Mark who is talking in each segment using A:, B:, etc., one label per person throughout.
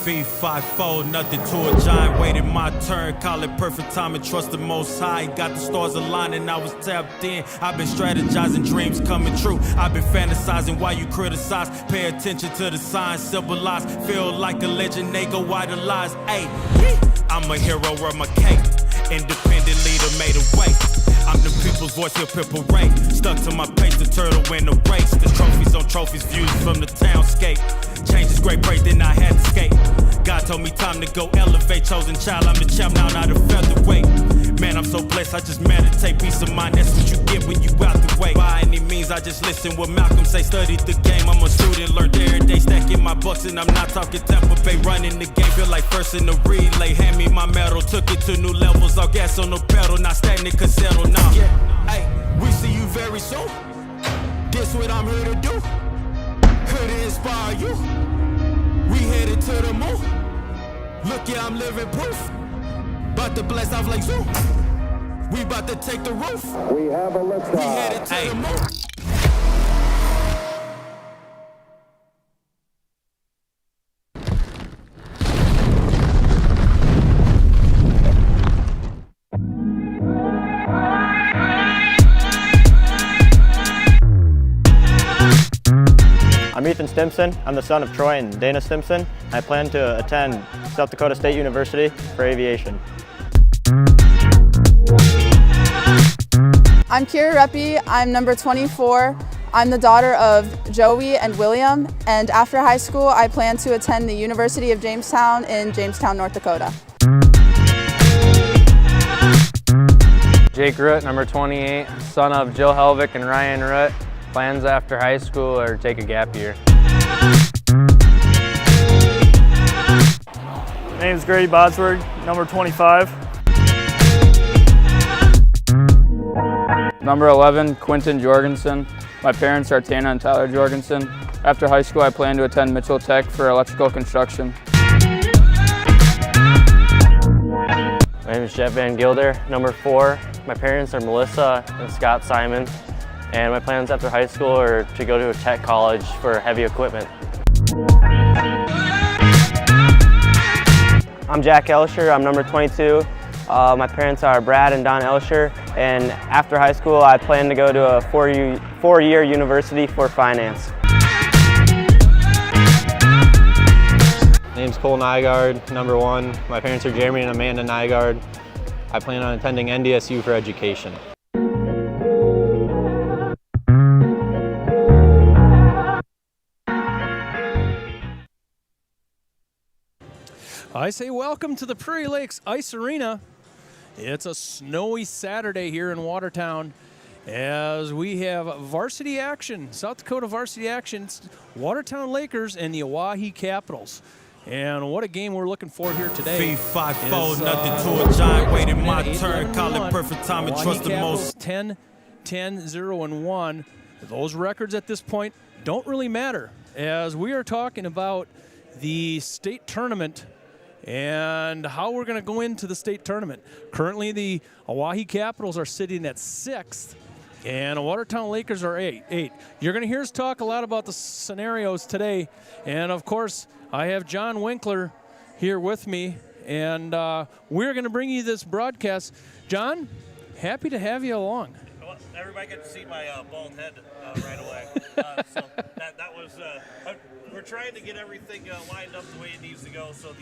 A: Feet 5'4", nothing to a giant. Waited my turn, call it perfect time and trust the Most High. Got the stars aligning, I was tapped in. I've been strategizing, dreams coming true. I've been fantasizing while you criticize. Pay attention to the signs, symbolize. Feel like a legend, they go idolize. Ayy, I'm a hero, wear my cape. Independent leader made a way. I'm the people's voice, hip hip parade. Stuck to my pace, the turtle win the race. There's trophies on trophies, views from the townscape. Change is great, break, then I had to skate. God told me time to go elevate. Chosen child, I'm the champ, now not a featherweight. Man, I'm so blessed, I just meditate. Peace of mind, that's what you get when you out the way. By any means, I just listen what Malcolm say. Studied the game, I'm a student, learned every day. Stacking my bucks and I'm not talking Tampa Bay. Running the game, feel like first in the relay. Hand me my medal, took it to new levels. All gas on the pedal, not stagnant, cause settle now. Yeah, hey, we see you very soon. This what I'm here to do. Here to inspire you. We headed to the moon. Look, yeah, I'm living proof. About to blast off like Zoo. We about to take the roof.
B: We have a liftoff.
A: We headed to the moon.
C: I'm Ethan Stimson. I'm the son of Troy and Dana Stimson. I plan to attend South Dakota State University for aviation.
D: I'm Kira Reppy. I'm number 24. I'm the daughter of Joey and William, and after high school I plan to attend the University of Jamestown in Jamestown, North Dakota.
E: Jake Root, number 28, son of Jill Helvick and Ryan Root. Plans after high school or take a gap year.
F: My name is Grady Bodsword, number 25.
E: Number 11, Quinton Jorgensen. My parents are Tana and Tyler Jorgensen. After high school, I plan to attend Mitchell Tech for electrical construction.
C: My name is Jeff Van Gilder, number 4. My parents are Melissa and Scott Simon. And my plans after high school are to go to a tech college for heavy equipment. I'm Jack Elsher, I'm number 22. My parents are Brad and Don Elsher, and after high school I plan to go to a four-year university for finance.
G: My name's Cole Nygaard, number 1. My parents are Jeremy and Amanda Nygaard. I plan on attending NDSU for education.
H: I say welcome to the Prairie Lakes Ice Arena. It's a snowy Saturday here in Watertown as we have varsity action, South Dakota varsity action. It's Watertown Lakers and the Oahe Capitals. And what a game we're looking for here today.
A: Feet 5'4", nothing to a giant. Waited my turn, call it perfect time and trust the Most.
H: 10, 0, and 1. Those records at this point don't really matter as we are talking about the state tournament and how we're going to go into the state tournament. Currently, the Oahe Capitals are sitting at 6th, and the Watertown Lakers are 8. You're going to hear us talk a lot about the scenarios today, and of course, I have John Winkler here with me, and we're going to bring you this broadcast. John, happy to have you along.
I: Well, everybody got to see my bald head right away. So that was. We're trying to get everything lined up the way it needs to go. So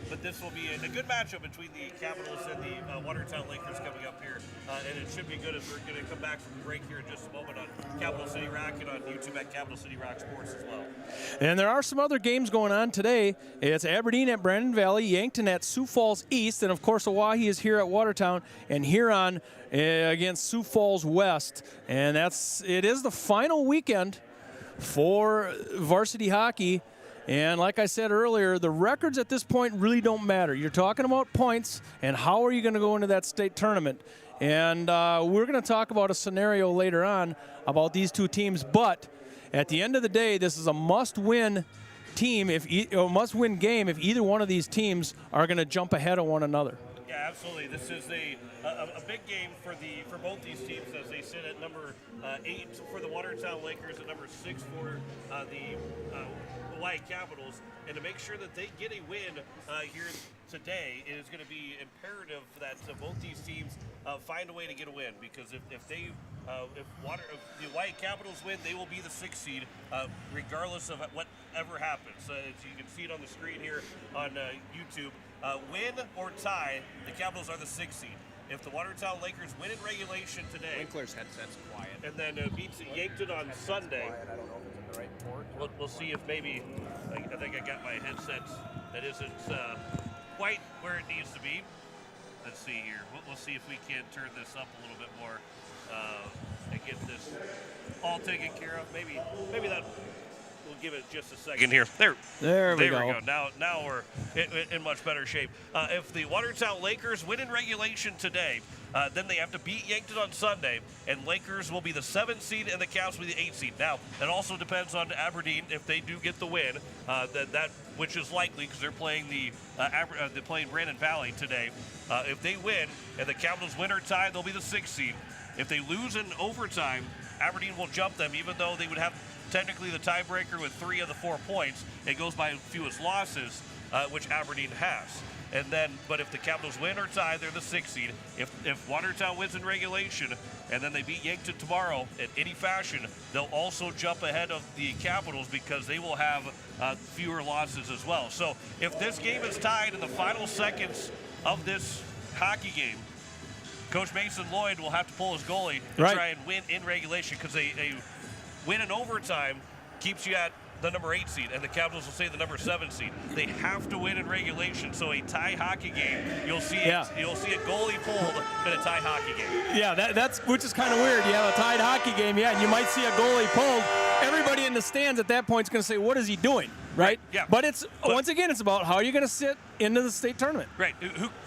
I: but this will be a good matchup between the Capitals and the Watertown Lakers coming up here, and it should be good as we're going to come back from the break here in just a moment on Capital City Rock and on YouTube at Capital City Rock Sports as well.
H: And there are some other games going on today. It's Aberdeen at Brandon Valley, Yankton at Sioux Falls East, and of course Oahe is here at Watertown, and Huron against Sioux Falls West. And it is the final weekend for varsity hockey. And like I said earlier, the records at this point really don't matter. You're talking about points and how are you going to go into that state tournament. And we're going to talk about a scenario later on about these two teams. But at the end of the day, this is a must-win team, must-win game if either one of these teams are going to jump ahead of one another.
I: Yeah, absolutely. This is a big game for both these teams as they sit at number 8 for the Watertown Lakers and number 6 for the Hawaii Capitals. And to make sure that they get a win here today, it is going to be imperative that both these teams find a way to get a win, because if the Hawaii Capitals win, they will be the 6th seed, regardless of whatever happens. As you can see it on the screen here on YouTube, win or tie, the Capitals are the 6th seed. If the Watertown Lakers win in regulation today,
B: Winkler's headset's quiet.
I: and then beats Yankton on Sunday,
B: I don't know if it's in the right port.
I: we'll see if maybe, I think I got my headset that isn't quite where it needs to be. Let's see here. We'll see if we can turn this up a little bit more and get this all taken care of. Maybe that. We'll give it just a second here.
H: There we go.
I: Now we're in much better shape. If the Watertown Lakers win in regulation today, then they have to beat Yankton on Sunday, and Lakers will be the 7th seed and the Caps will be the 8th seed. Now, that also depends on Aberdeen if they do get the win, that which is likely because they're playing they're playing Brandon Valley today. If they win and the Capitals win or tie, they'll be the 6th seed. If they lose in overtime, Aberdeen will jump them, even though they would have technically the tiebreaker with 3 of the 4 points. It goes by fewest losses, which Aberdeen has. And then, but if the Capitals win or tie, they're the 6th seed. If Watertown wins in regulation and then they beat Yankton tomorrow in any fashion, they'll also jump ahead of the Capitals because they will have fewer losses as well. So if this game is tied in the final seconds of this hockey game, Coach Mason Lloyd will have to pull his goalie to try and win in regulation, because a win in overtime keeps you at the number 8 seed, and the Capitals will say the number 7 seed. They have to win in regulation, so a tie hockey game, you'll see a goalie pulled in a tie hockey game.
H: Yeah, that's which is kind of weird. You have a tied hockey game, and you might see a goalie pulled. Everybody in the stands at that point is going to say, "What is he doing?" Right?
I: Yeah.
H: But once again, it's about how you're going to sit into the state tournament.
I: Right.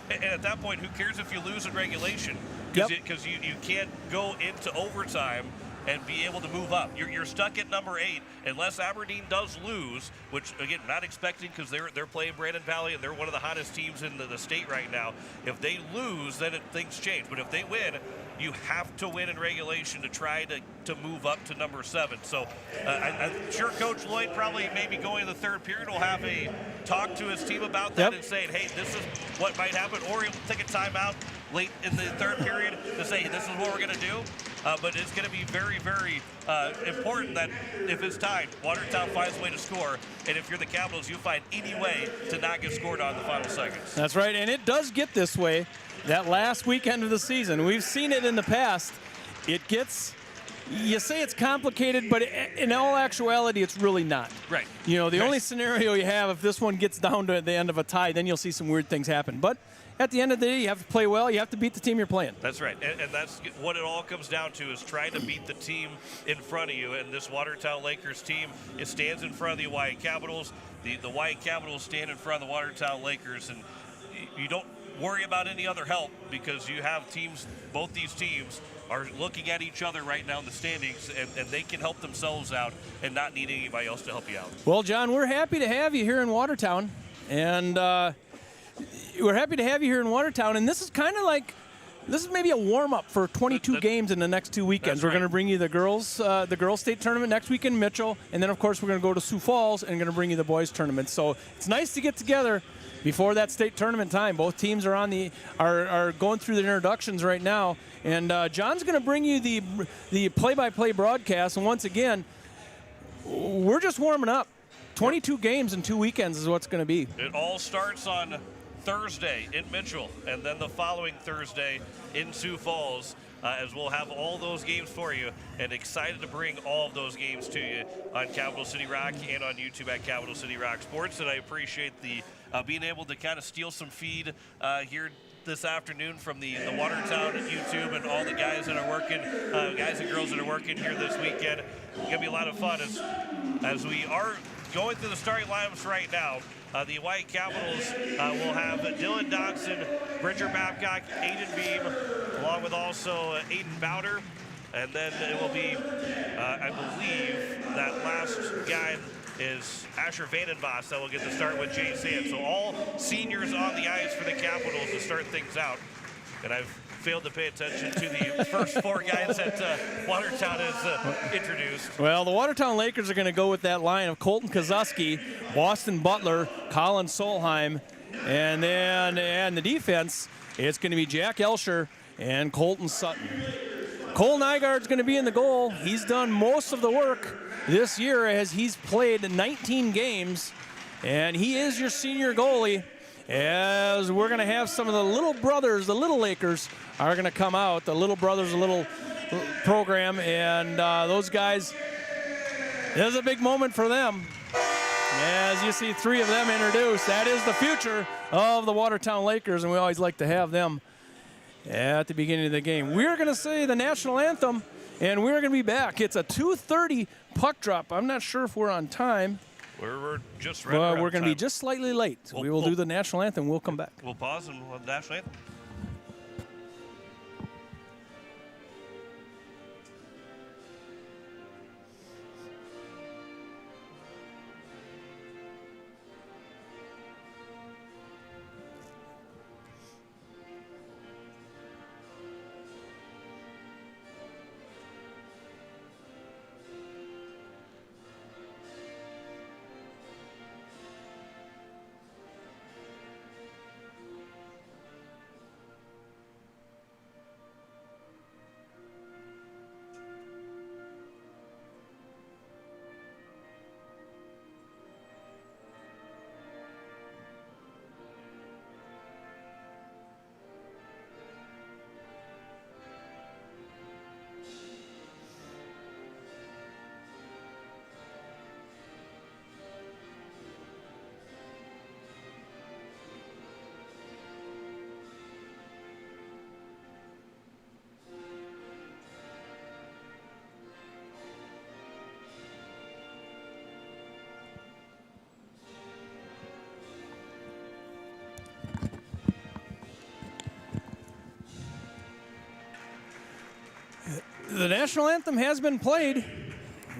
I: And at that point, who cares if you lose in regulation?
H: Yep.
I: Because you can't go into overtime and be able to move up. You're stuck at number 8 unless Aberdeen does lose, which again, not expecting, because they're playing Brandon Valley and they're one of the hottest teams in the state right now. If they lose, then things change. But if they win, you have to win in regulation to try to move up to number 7. So I'm sure Coach Lloyd probably maybe going to the 3rd period will have a talk to his team about that and saying, hey, this is what might happen, or he'll take a timeout late in the 3rd period to say, this is what we're going to do. But it's going to be very, very important that if it's tied, Watertown finds a way to score. And if you're the Capitals, you find any way to not get scored on in the final seconds.
H: That's right, and it does get this way that last weekend of the season. We've seen it in the past. It gets, you say it's complicated, but in all actuality, it's really not.
I: Right.
H: You know, the only scenario you have, if this one gets down to the end of a tie, then you'll see some weird things happen. But at the end of the day, you have to play well. You have to beat the team you're playing.
I: That's right. And that's what it all comes down to, is trying to beat the team in front of you. And this Watertown Lakers team, it stands in front of the Hawaii Capitals. The Hawaii Capitals stand in front of the Watertown Lakers. And you don't worry about any other help, because you have teams, both these teams are looking at each other right now in the standings, and they can help themselves out and not need anybody else to help you out.
H: Well, John, we're happy to have you here in Watertown. And we're happy to have you here in Watertown. And this is kind of like, this is maybe a warm-up for 22 games in the next 2 weekends. We're going to bring you the girls state tournament next week in Mitchell, and then of course we're going to go to Sioux Falls and going to bring you the boys tournament. So it's nice to get together before that state tournament time. Both teams are are going through their introductions right now, and John's going to bring you the play-by-play broadcast. And once again, we're just warming up. 22 games in 2 weekends is what's going to be.
I: It all starts on Thursday in Mitchell, and then the following Thursday in Sioux Falls, as we'll have all those games for you, and excited to bring all of those games to you on Capital City Rock and on YouTube at Capital City Rock Sports. And I appreciate the being able to kind of steal some feed here this afternoon from the Watertown YouTube, and all the guys that are working, guys and girls that are working here this weekend. It's going to be a lot of fun as we are going through the starting lineups right now. The Hawaii Capitals will have Dylan Dodson, Bridger Babcock, Aiden Beam, along with also Aiden Bowder. And then it will be, I believe, that last guy is Asher Vandenbos that will get the start with Jay Sand. So all seniors on the ice for the Capitals to start things out. And I've failed to pay attention to the first four guys that Watertown has introduced.
H: Well, the Watertown Lakers are going to go with that line of Colton Kozuski, Boston Butler, Colin Solheim, and then and the defense, it's going to be Jack Elsher and Colton Sutton. Cole Nygaard's going to be in the goal. He's done most of the work this year as he's played 19 games, and he is your senior goalie. As we're going to have some of the little brothers, the Little Lakers, are going to come out. The Little Brothers, a little program, and those guys, this is a big moment for them. As you see three of them introduced, that is the future of the Watertown Lakers, and we always like to have them at the beginning of the game. We're going to say the national anthem, and we're going to be back. It's a 2:30 puck drop. I'm not sure if we're on time.
I: We're just
H: Well,
I: right around
H: we're going to be
I: time.
H: just slightly late. We will do the national anthem. We'll come back.
I: We'll pause and we'll have the national anthem.
H: The national anthem has been played,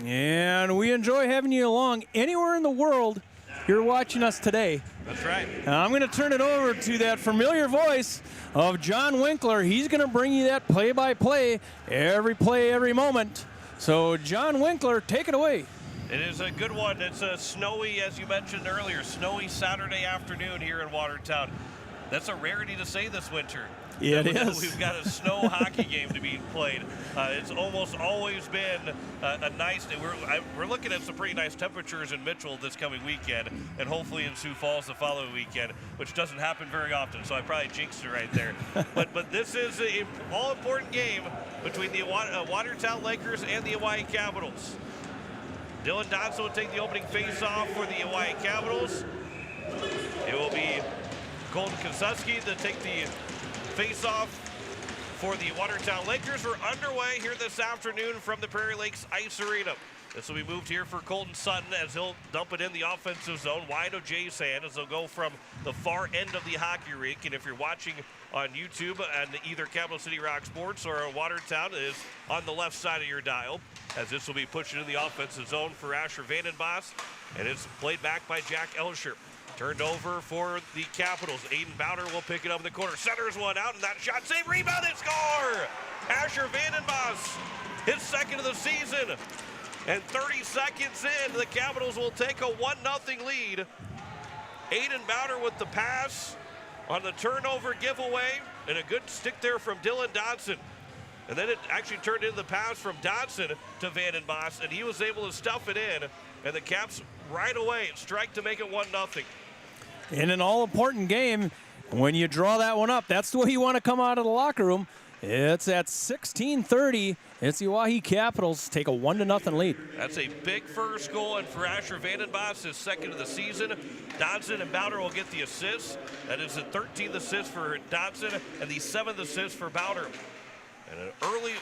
H: and we enjoy having you along anywhere in the world you're watching us today.
I: That's right.
H: Now, I'm going to turn it over to that familiar voice of John Winkler. He's going to bring you that play, every moment. So, John Winkler, take it away.
I: It is a good one. It's a snowy, as you mentioned earlier, snowy Saturday afternoon here in Watertown. That's a rarity to say this winter.
H: Yeah, it is.
I: We've got a snow hockey game to be played. It's almost always been a nice day. We're looking at some pretty nice temperatures in Mitchell this coming weekend, and hopefully in Sioux Falls the following weekend, which doesn't happen very often, so I probably jinxed it right there. but this is an all-important game between the Watertown Lakers and the Oahe Capitals. Dylan Dodson will take the opening face-off for the Oahe Capitals. It will be Colton Kozuski to take the face-off for the Watertown Lakers. We're underway here this afternoon from the Prairie Lakes Ice Arena. This will be moved here for Colton Sutton as he'll dump it in the offensive zone wide of Jay Sand as they'll go from the far end of the hockey rink. And if you're watching on YouTube and either Capital City Rock Sports or Watertown, it is on the left side of your dial, as this will be pushed into the offensive zone for Asher Vandenbos, and it's played back by Jack Elsher. Turned over for the Capitals. Aiden Bowder will pick it up in the corner. Centers one out, and that shot save, rebound, and score! Asher Vandenbos, his second of the season. And 30 seconds in, the Capitals will take a 1-0 lead. Aiden Bowder with the pass on the turnover giveaway, and a good stick there from Dylan Dodson. And then it actually turned into the pass from Dodson to Vandenbos, and he was able to stuff it in. And the Caps right away strike to make it 1-0.
H: In an all-important game, when you draw that one up, that's the way you want to come out of the locker room. It's at 16:30. It's the Oahe Capitals take a 1-0 lead.
I: That's a big first goal, and for Asher Vandenbos, his second of the season. Dodson and Bowder will get the assists. That is the 13th assist for Dodson and the 7th assist for Bowder. And an early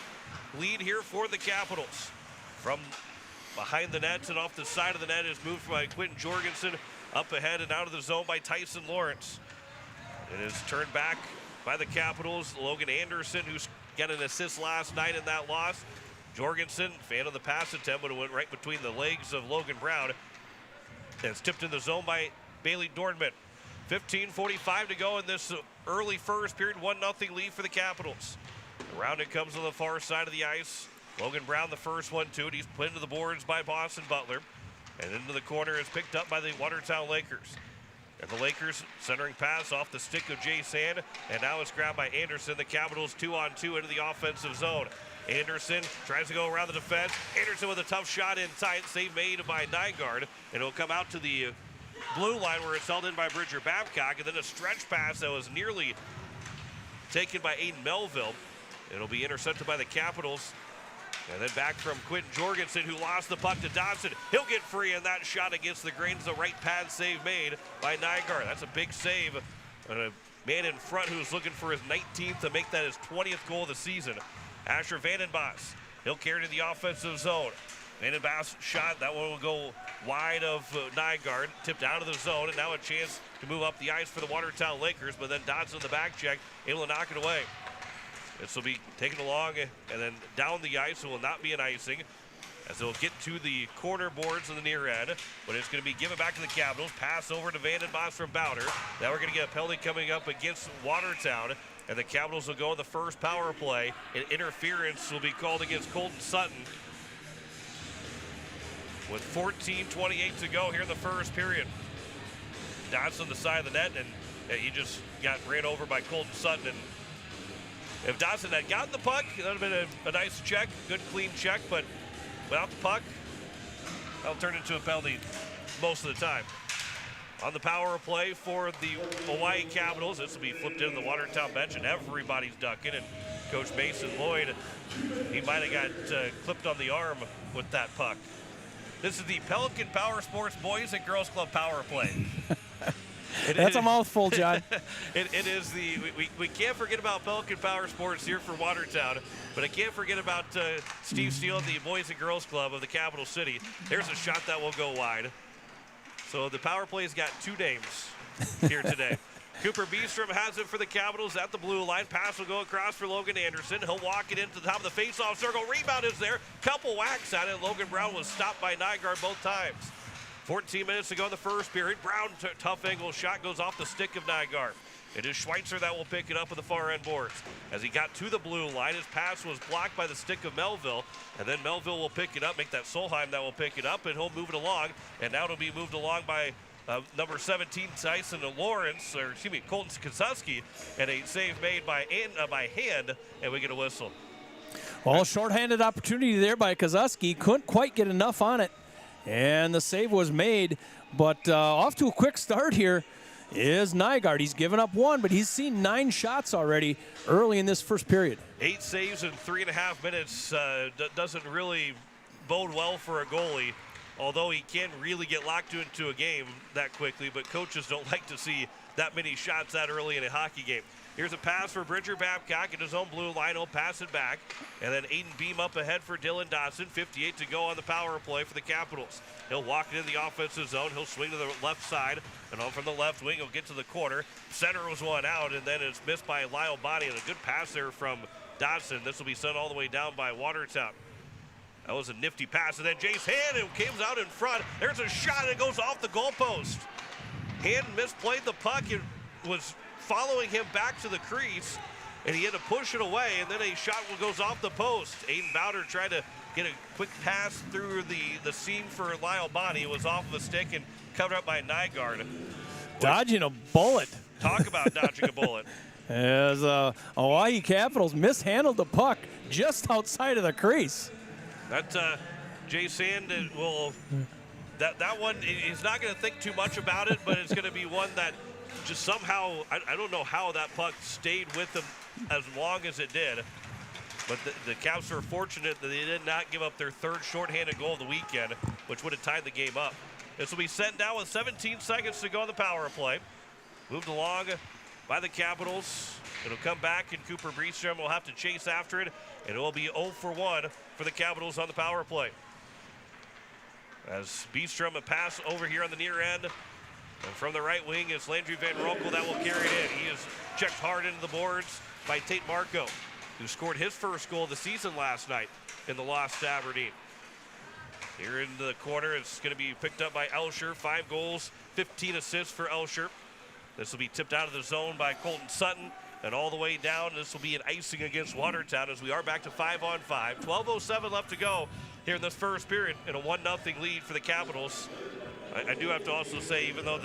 I: lead here for the Capitals. From behind the nets and off the side of the net is moved by Quentin Jorgensen. Up ahead and out of the zone by Tyson Lawrence. It is turned back by the Capitals. Logan Anderson, who's got an assist last night in that loss. Jorgensen, fan of the pass attempt, but it went right between the legs of Logan Brown. It's tipped in the zone by Bailey Dornman. 15:45 to go in this early first period. 1-0 lead for the Capitals. Around it comes on the far side of the ice. Logan Brown, the first one to it. He's put into the boards by Boston Butler. And into the corner is picked up by the Watertown Lakers. And the Lakers centering pass off the stick of Jay Sand. And now it's grabbed by Anderson. The Capitals 2-on-2 into the offensive zone. Anderson tries to go around the defense. Anderson with a tough shot in tight. Save made by Nygaard. And it'll come out to the blue line where it's held in by Bridger Babcock. And then a stretch pass that was nearly taken by Aiden Melville. It'll be intercepted by the Capitals. And then back from Quentin Jorgensen, who lost the puck to Dodson. He'll get free in that shot against the grains. The right pad save made by Nygaard. That's a big save. And a man in front who's looking for his 19th to make that his 20th goal of the season. Asher Vandenbos, he'll carry to the offensive zone. Vandenbos shot, that one will go wide of Nygaard, tipped out of the zone, and now a chance to move up the ice for the Watertown Lakers, but then Dodson the back check, able to knock it away. This will be taken along and then down the ice. It will not be an icing as they'll get to the corner boards in the near end, but it's going to be given back to the Capitals. Pass over to Vandenbos from Bowder. Now we're going to get a penalty coming up against Watertown, and the Capitals will go in the first power play, and interference will be called against Colton Sutton with 14:28 to go here in the first period. Dodson the side of the net, and he just got ran over by Colton Sutton. And if Dodson had gotten the puck, that would have been a nice check, good clean check, but without the puck, that'll turn into a penalty most of the time. On the power play for the Hawaii Capitals, this will be flipped into the Watertown bench, and everybody's ducking, and Coach Mason Lloyd, he might have got clipped on the arm with that puck. This is the Pelican Power Sports Boys and Girls Club power play.
H: That's a mouthful, John.
I: It is we can't forget about Pelican Power Sports here for Watertown, but I can't forget about Steve Steele and the Boys and Girls Club of the capital city. There's a shot that will go wide. So the power play's got two names here today. Cooper Beestrom has it for the Capitals at the blue line. Pass will go across for Logan Anderson. He'll walk it into the top of the face-off circle. Rebound is there. Couple whacks at it. Logan Brown was stopped by Nygaard both times. 14 minutes to go in the first period. Brown, tough angle shot, goes off the stick of Nygaard. It is Schweitzer that will pick it up at the far end boards. As he got to the blue line, his pass was blocked by the stick of Melville, and then Melville will pick it up, make that Solheim that will pick it up, and he'll move it along. And now it'll be moved along by number 17, Tyson Lawrence, or excuse me, Colton Kosuski, and a save made by hand, and we get a whistle.
H: Well, shorthanded opportunity there by Kosuski. Couldn't quite get enough on it. And the save was made, but off to a quick start here is Nygaard. He's given up one, but he's seen 9 shots already early in this first period.
I: 8 saves in 3.5 minutes doesn't really bode well for a goalie, although he can really get locked into a game that quickly, but coaches don't like to see that many shots that early in a hockey game. Here's a pass for Bridger Babcock in his own blue line. He'll pass it back. And then Aiden Beam up ahead for Dylan Dodson. 58 to go on the power play for the Capitals. He'll walk it in the offensive zone. He'll swing to the left side. And on from the left wing, he'll get to the corner. Center was one out, and then it's missed by Lyle Bonney. And a good pass there from Dodson. This will be sent all the way down by Watertown. That was a nifty pass. And then Jace Hand comes out in front. There's a shot, and it goes off the goalpost. Hand misplayed the puck. It was following him back to the crease, and he had to push it away, and then a shot goes off the post. Aiden Bowder tried to get a quick pass through the seam for Lyle Bonney. It was off of a stick and covered up by Nygaard.
H: Dodging a bullet.
I: Talk about dodging a bullet.
H: As Hawaii Capitals mishandled the puck just outside of the crease.
I: That Jay Sand will, that one, he's not going to think too much about it, but it's going to be one that just somehow, I don't know how that puck stayed with them as long as it did, but the Caps were fortunate that they did not give up their third shorthanded goal of the weekend, which would have tied the game up. This will be sent down with 17 seconds to go on the power play. Moved along by the Capitals. It'll come back, and Cooper Beestrom will have to chase after it, and it will be 0 for 1 for the Capitals on the power play. As Beestrom a pass over here on the near end. And from the right wing is Landry Van Roekel that will carry it in. He is checked hard into the boards by Tate Marco, who scored his first goal of the season last night in the loss to Aberdeen. Here in the corner, it's going to be picked up by Elsher. 5 goals, 15 assists for Elsher. This will be tipped out of the zone by Colton Sutton. And all the way down, this will be an icing against Watertown as we are back to 5-on-5. 12:07 left to go here in this first period, and a 1-0 lead for the Capitals. I do have to also say, even though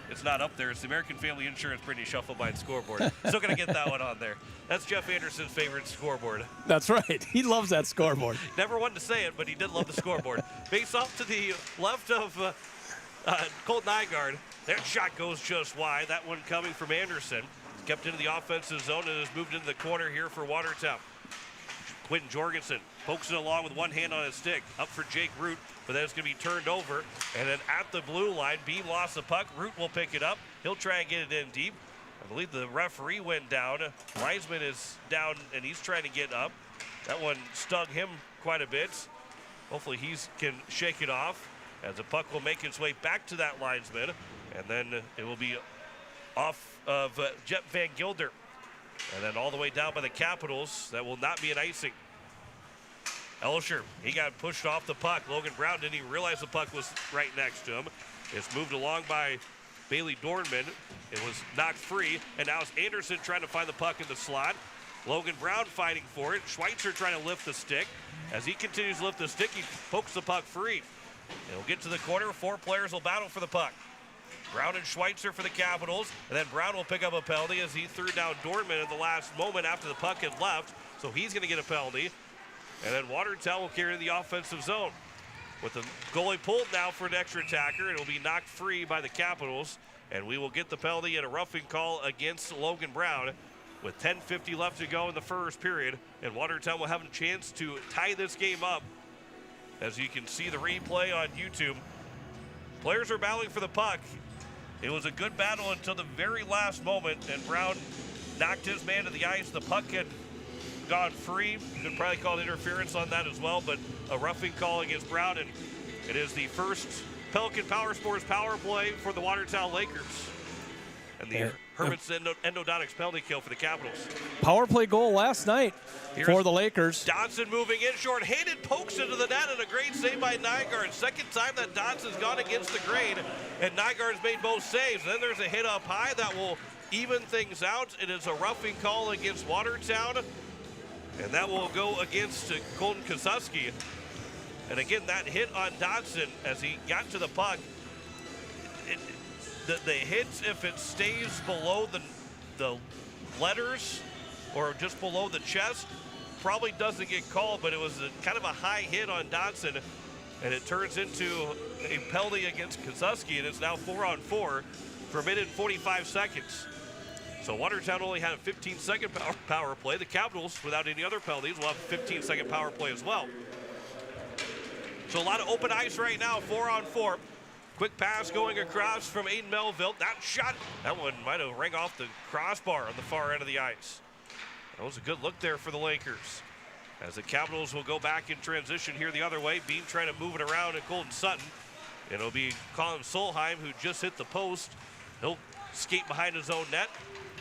I: it's not up there, it's the American Family Insurance Brittany Shufflebind scoreboard. Still going to get that one on there. That's Jeff Anderson's favorite scoreboard.
H: That's right. He loves that scoreboard.
I: Never wanted to say it, but he did love the scoreboard. Face off to the left of Colt Nygaard. That shot goes just wide. That one coming from Anderson. Kept into the offensive zone and has moved into the corner here for Watertown. Quentin Jorgensen pokes it along with one hand on his stick. Up for Jake Root, but then it's going to be turned over. And then at the blue line, Beam lost the puck. Root will pick it up. He'll try and get it in deep. I believe the referee went down. Weisman is down, and he's trying to get up. That one stung him quite a bit. Hopefully he can shake it off as the puck will make its way back to that linesman. And then it will be off of Jet Van Gilder. And then all the way down by the Capitals. That will not be an icing. Elsher, he got pushed off the puck. Logan Brown didn't even realize the puck was right next to him. It's moved along by Bailey Dornman. It was knocked free, and now it's Anderson trying to find the puck in the slot. Logan Brown fighting for it. Schweitzer trying to lift the stick. As he continues to lift the stick, he pokes the puck free. It'll get to the corner. 4 players will battle for the puck. Brown and Schweitzer for the Capitals, and then Brown will pick up a penalty as he threw down Dornman at the last moment after the puck had left, so he's going to get a penalty. And then Watertown will carry the offensive zone. With the goalie pulled now for an extra attacker, it will be knocked free by the Capitals, and we will get the penalty and a roughing call against Logan Brown with 10:50 left to go in the first period, and Watertown will have a chance to tie this game up. As you can see the replay on YouTube, players are battling for the puck. It was a good battle until the very last moment, and Brown knocked his man to the ice. The puck had gone free. Could probably call interference on that as well, but a roughing call against Brown, and it is the first Pelican Power Sports power play for the Watertown Lakers. And the Hermanson endodontics penalty kill for the Capitals.
H: Power play goal last night for the Lakers.
I: Dodson moving in short-handed, pokes into the net, and a great save by Nygaard. Second time that Dodson's gone against the grain, and Nygaard's made both saves. Then there's a hit up high that will even things out. It is a roughing call against Watertown, and that will go against Colton Kosuski. And again, that hit on Dodson as he got to the puck, the hits, if it stays below the letters or just below the chest, probably doesn't get called, but it was kind of a high hit on Dodson, and it turns into a penalty against Kosuski, and it's now 4-on-4 for a minute and 45 seconds. So Watertown only had a 15-second power play. The Capitals, without any other penalties, will have a 15-second power play as well. So a lot of open ice right now, 4-on-4. Quick pass going across from Aiden Melville. That shot, that one might have rang off the crossbar on the far end of the ice. That was a good look there for the Lakers. As the Capitals will go back in transition here the other way. Beam trying to move it around to Colton Sutton. It'll be Colin Solheim who just hit the post. He'll skate behind his own net.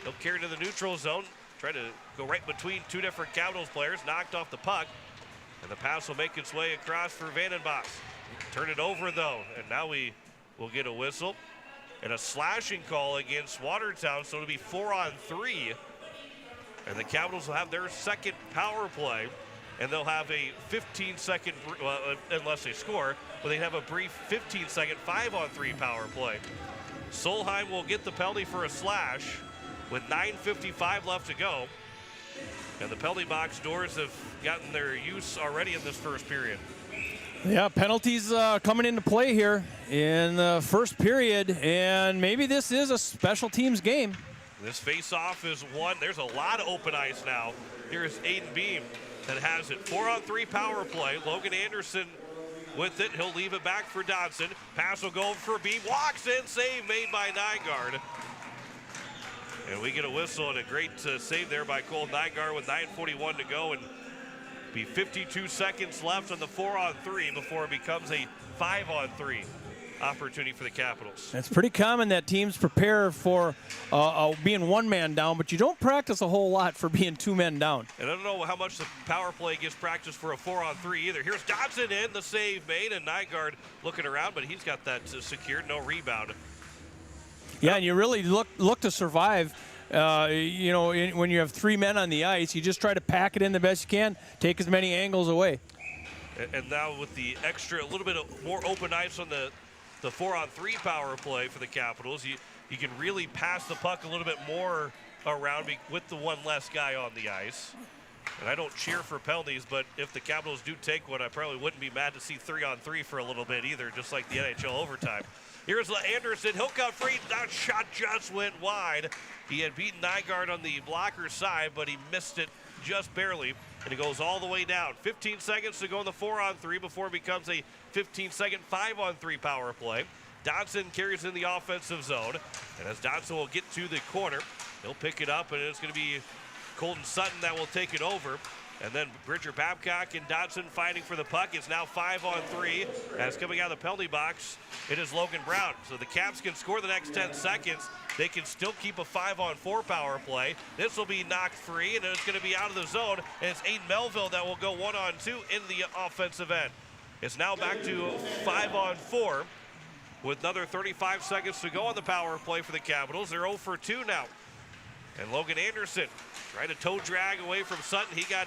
I: He'll carry to the neutral zone. Try to go right between 2 different Capitals players. Knocked off the puck. And the pass will make its way across for Vandenbos. Turn it over though. And now we will get a whistle and a slashing call against Watertown, so it'll be 4-on-3. And the Capitals will have their second power play, and they'll have a 15-second, unless they score, but they have a brief 15-second 5-on-3 power play. Solheim will get the penalty for a slash with 9:55 left to go. And the penalty box doors have gotten their use already in this first period.
H: Yeah, penalties coming into play here in the first period, and maybe this is a special teams game.
I: This face-off is won. There's a lot of open ice now. Here's Aiden Beam that has it. 4-on-3 power play. Logan Anderson with it. He'll leave it back for Dodson. Pass will go for Beam. Walks in. Save made by Nygaard. And we get a whistle and a great save there by Cole Nygaard with 9:41 to go. And be 52 seconds left on the 4-on-3 before it becomes a 5-on-3. opportunity for the Capitals.
H: It's pretty common that teams prepare for being one man down, but you don't practice a whole lot for being two men down.
I: And I don't know how much the power play gets practiced for a 4-on-3 either. Here's Dodson in, the save made, and Nygaard looking around, but he's got that secured, no rebound.
H: Yeah, and you really look to survive. When you have three men on the ice, you just try to pack it in the best you can, take as many angles away.
I: And now with the extra, a little bit more open ice on the 4-on-3 power play for the Capitals, you can really pass the puck a little bit more around with the one less guy on the ice. And I don't cheer for penalties, but if the Capitals do take one, I probably wouldn't be mad to see 3-on-3 for a little bit either, just like the NHL overtime. Here's Anderson, he'll cut free, that shot just went wide. He had beaten Nygaard on the blocker side, but he missed it just barely, and it goes all the way down. 15 seconds to go in the 4-on-3 before it becomes a 15-second 5-on-3 power play. Dodson carries in the offensive zone, and as Dodson will get to the corner, he'll pick it up, and it's going to be Colton Sutton that will take it over. And then Bridger Babcock and Dodson fighting for the puck. It's now 5-on-3. As coming out of the penalty box, it is Logan Brown. So the Caps can score the next 10 seconds. They can still keep a 5-on-4 power play. This will be knocked free, and it's going to be out of the zone. And it's Aiden Melville that will go 1-on-2 in the offensive end. It's now back to 5-on-4 with another 35 seconds to go on the power play for the Capitals. They're 0 for 2 now. And Logan Anderson trying to toe drag away from Sutton. He got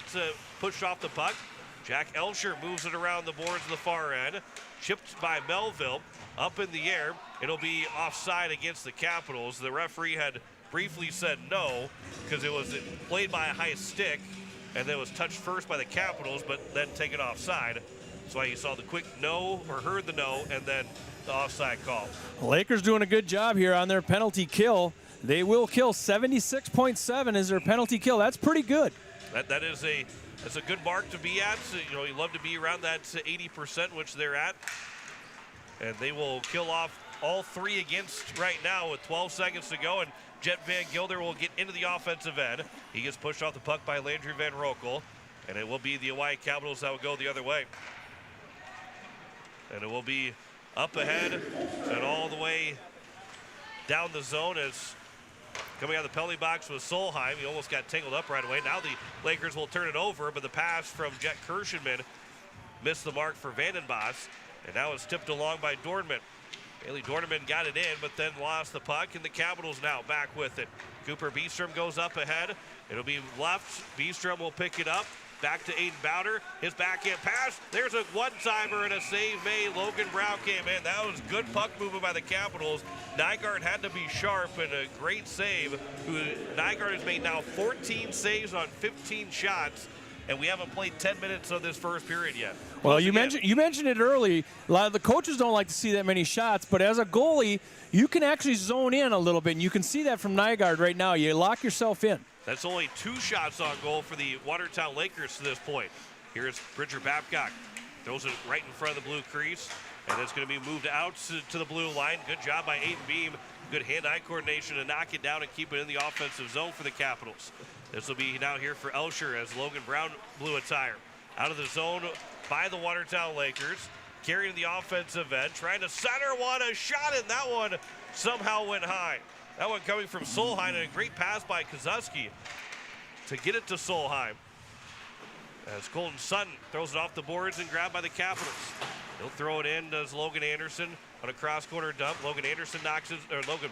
I: pushed off the puck. Jack Elsher moves it around the boards of the far end. Chipped by Melville. Up in the air. It'll be offside against the Capitals. The referee had briefly said no because it was played by a high stick and then was touched first by the Capitals but then taken offside. That's why you saw the quick no, or heard the no, and then the offside call.
H: The Lakers doing a good job here on their penalty kill. They will kill 76.7 is their penalty kill. That's pretty good.
I: That's a good mark to be at. So, you love to be around that 80%, which they're at. And they will kill off all three against right now with 12 seconds to go. And Jet Van Gilder will get into the offensive end. He gets pushed off the puck by Landry Van Roekel. And it will be the Hawaii Capitals that will go the other way. And it will be up ahead and all the way down the zone as coming out of the penalty box was Solheim. He almost got tangled up right away. Now the Lakers will turn it over, but the pass from Jet Kirschenman missed the mark for Vandenbos. And now it's tipped along by Dornman. Bailey Dornman got it in, but then lost the puck, and the Capitals now back with it. Cooper Beestrom goes up ahead. It'll be left. Beestrom will pick it up. Back to Aiden Bowder. His backhand pass. There's a one-timer and a save made. Logan Brown came in. That was good puck movement by the Capitals. Nygaard had to be sharp and a great save. Nygaard has made now 14 saves on 15 shots. And we haven't played 10 minutes of this first period yet.
H: Well, you mentioned it early. A lot of the coaches don't like to see that many shots, but as a goalie, you can actually zone in a little bit, and you can see that from Nygaard right now. You lock yourself in.
I: That's only 2 shots on goal for the Watertown Lakers to this point. Here's Bridger Babcock. Throws it right in front of the blue crease, and it's going to be moved out to the blue line. Good job by Aiden Beam. Good hand-eye coordination to knock it down and keep it in the offensive zone for the Capitals. This will be now here for Elsher as Logan Brown blew a tire. Out of the zone by the Watertown Lakers. Carrying the offensive end. Trying to center one. A shot, and that one somehow went high. That one coming from Solheim, and a great pass by Kozuski to get it to Solheim. As Colton Sutton throws it off the boards and grabbed by the Capitals. He'll throw it in, does Logan Anderson on a cross-corner dump. Logan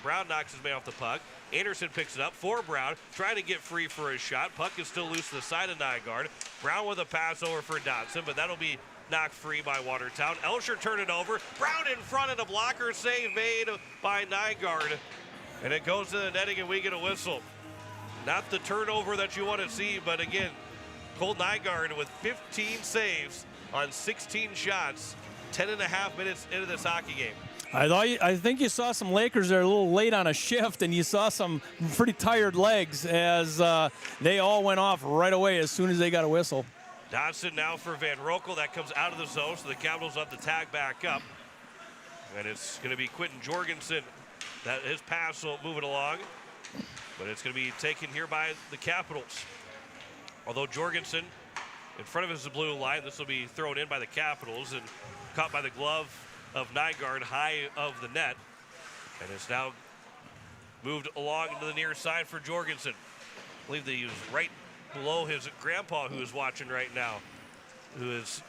I: Brown knocks his man off the puck. Anderson picks it up for Brown, trying to get free for his shot. Puck is still loose to the side of Nygaard. Brown with a pass over for Dodson, but that'll be knocked free by Watertown. Elsher turned it over. Brown in front of the blocker, save made by Nygaard. And it goes to the netting, and we get a whistle. Not the turnover that you want to see, but again, Cole Nygaard with 15 saves on 16 shots, 10.5 minutes into this hockey game.
H: I think you saw some Lakers that are a little late on a shift, and you saw some pretty tired legs as they all went off right away as soon as they got a whistle.
I: Dodson now for Van Roekel. That comes out of the zone, so the Capitals have to tag back up. And it's going to be Quentin Jorgensen. That his pass will move it along, but it's going to be taken here by the Capitals. Although Jorgensen in front of his blue line, this will be thrown in by the Capitals and caught by the glove of Nygaard high of the net. And it's now moved along to the near side for Jorgensen. I believe that he was right below his grandpa, who is watching right now, who is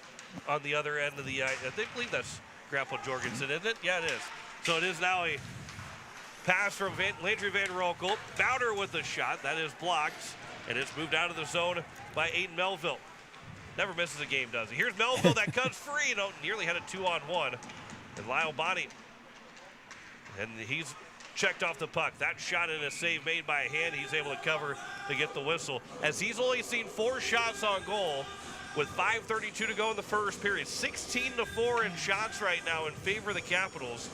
I: on the other end of the ice. I believe that's Grandpa Jorgensen, isn't it? Yeah, it is. So it is now a pass from Landry Van Roekel. Bowder with the shot. That is blocked. And it's moved out of the zone by Aiden Melville. Never misses a game, does he? Here's Melville. That cuts free. No, nearly had a 2-on-1. And Lyle Bonney. And he's checked off the puck. That shot in a save made by a hand. He's able to cover to get the whistle. As he's only seen 4 shots on goal with 5:32 to go in the first period. 16-4 in shots right now in favor of the Capitals.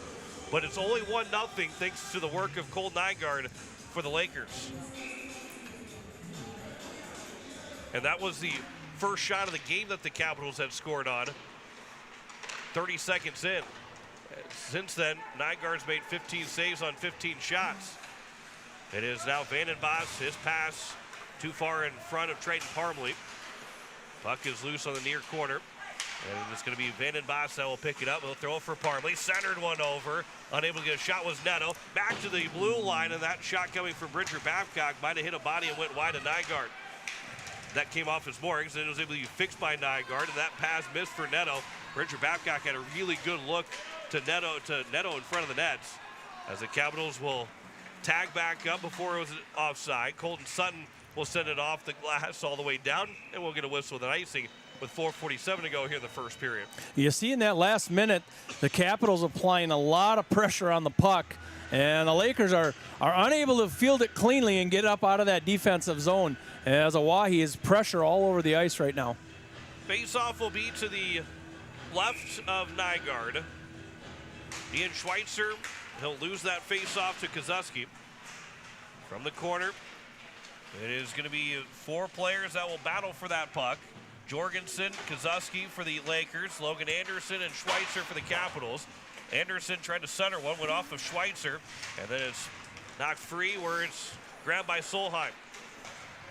I: But it's only 1-0 thanks to the work of Cole Nygaard for the Lakers. And that was the first shot of the game that the Capitals had scored on. 30 seconds in. Since then, Nygaard's made 15 saves on 15 shots. It is now Vanden Bosch, his pass too far in front of Trayton Parmley. Puck is loose on the near corner. And it's going to be Vanden Bosch that will pick it up. He'll throw it for Parmley. Centered one over. Unable to get a shot was Neto. Back to the blue line, and that shot coming from Bridger Babcock might have hit a body and went wide of Nygaard. That came off his moorings, and it was able to be fixed by Nygaard, and that pass missed for Neto. Bridger Babcock had a really good look to Neto in front of the nets, as the Capitals will tag back up before it was offside. Colton Sutton will send it off the glass all the way down, and we'll get a whistle with an icing with 4:47 to go here in the first period.
H: You see in that last minute, the Capitals applying a lot of pressure on the puck, and the Lakers are unable to field it cleanly and get up out of that defensive zone, as Oahe is pressure all over the ice right now.
I: Face-off will be to the left of Nygaard. Ian Schweitzer, he'll lose that face-off to Kozuski. From the corner, it is going to be 4 players that will battle for that puck. Jorgensen, Kozuski for the Lakers, Logan Anderson and Schweitzer for the Capitals. Anderson tried to center one, went off of Schweitzer, and then it's knocked free where it's grabbed by Solheim.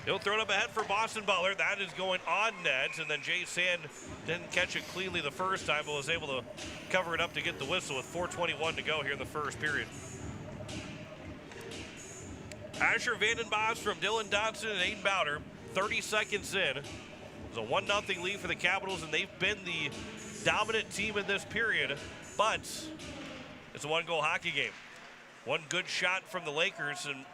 I: He'll throw it up ahead for Boston Butler. That is going on net, and then Jay Sand didn't catch it cleanly the first time, but was able to cover it up to get the whistle with 4:21 to go here in the first period. Asher Vanden Bosch from Dylan Dodson and Aiden Bowder, 30 seconds in. It's a 1-0 lead for the Capitals, and they've been the dominant team in this period, but it's a 1-goal hockey game. One good shot from the Lakers, and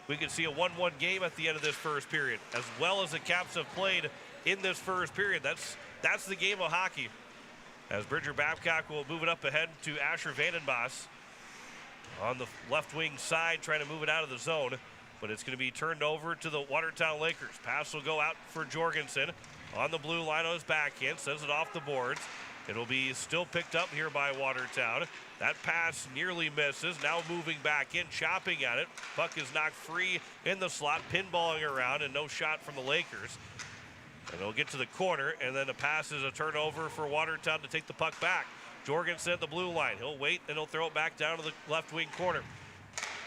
I: we can see a 1-1 game at the end of this first period. As well as the Caps have played in this first period, that's the game of hockey. As Bridger Babcock will move it up ahead to Asher Vanden Bosch on the left wing side, trying to move it out of the zone, but it's going to be turned over to the Watertown Lakers. Pass will go out for Jorgensen on the blue line on his backhand, sends it off the boards. It'll be still picked up here by Watertown. That pass nearly misses. Now moving back in, chopping at it. Puck is knocked free in the slot, pinballing around, and no shot from the Lakers. And it'll get to the corner, and then the pass is a turnover for Watertown to take the puck back. Jorgensen at the blue line. He'll wait, and he'll throw it back down to the left wing corner.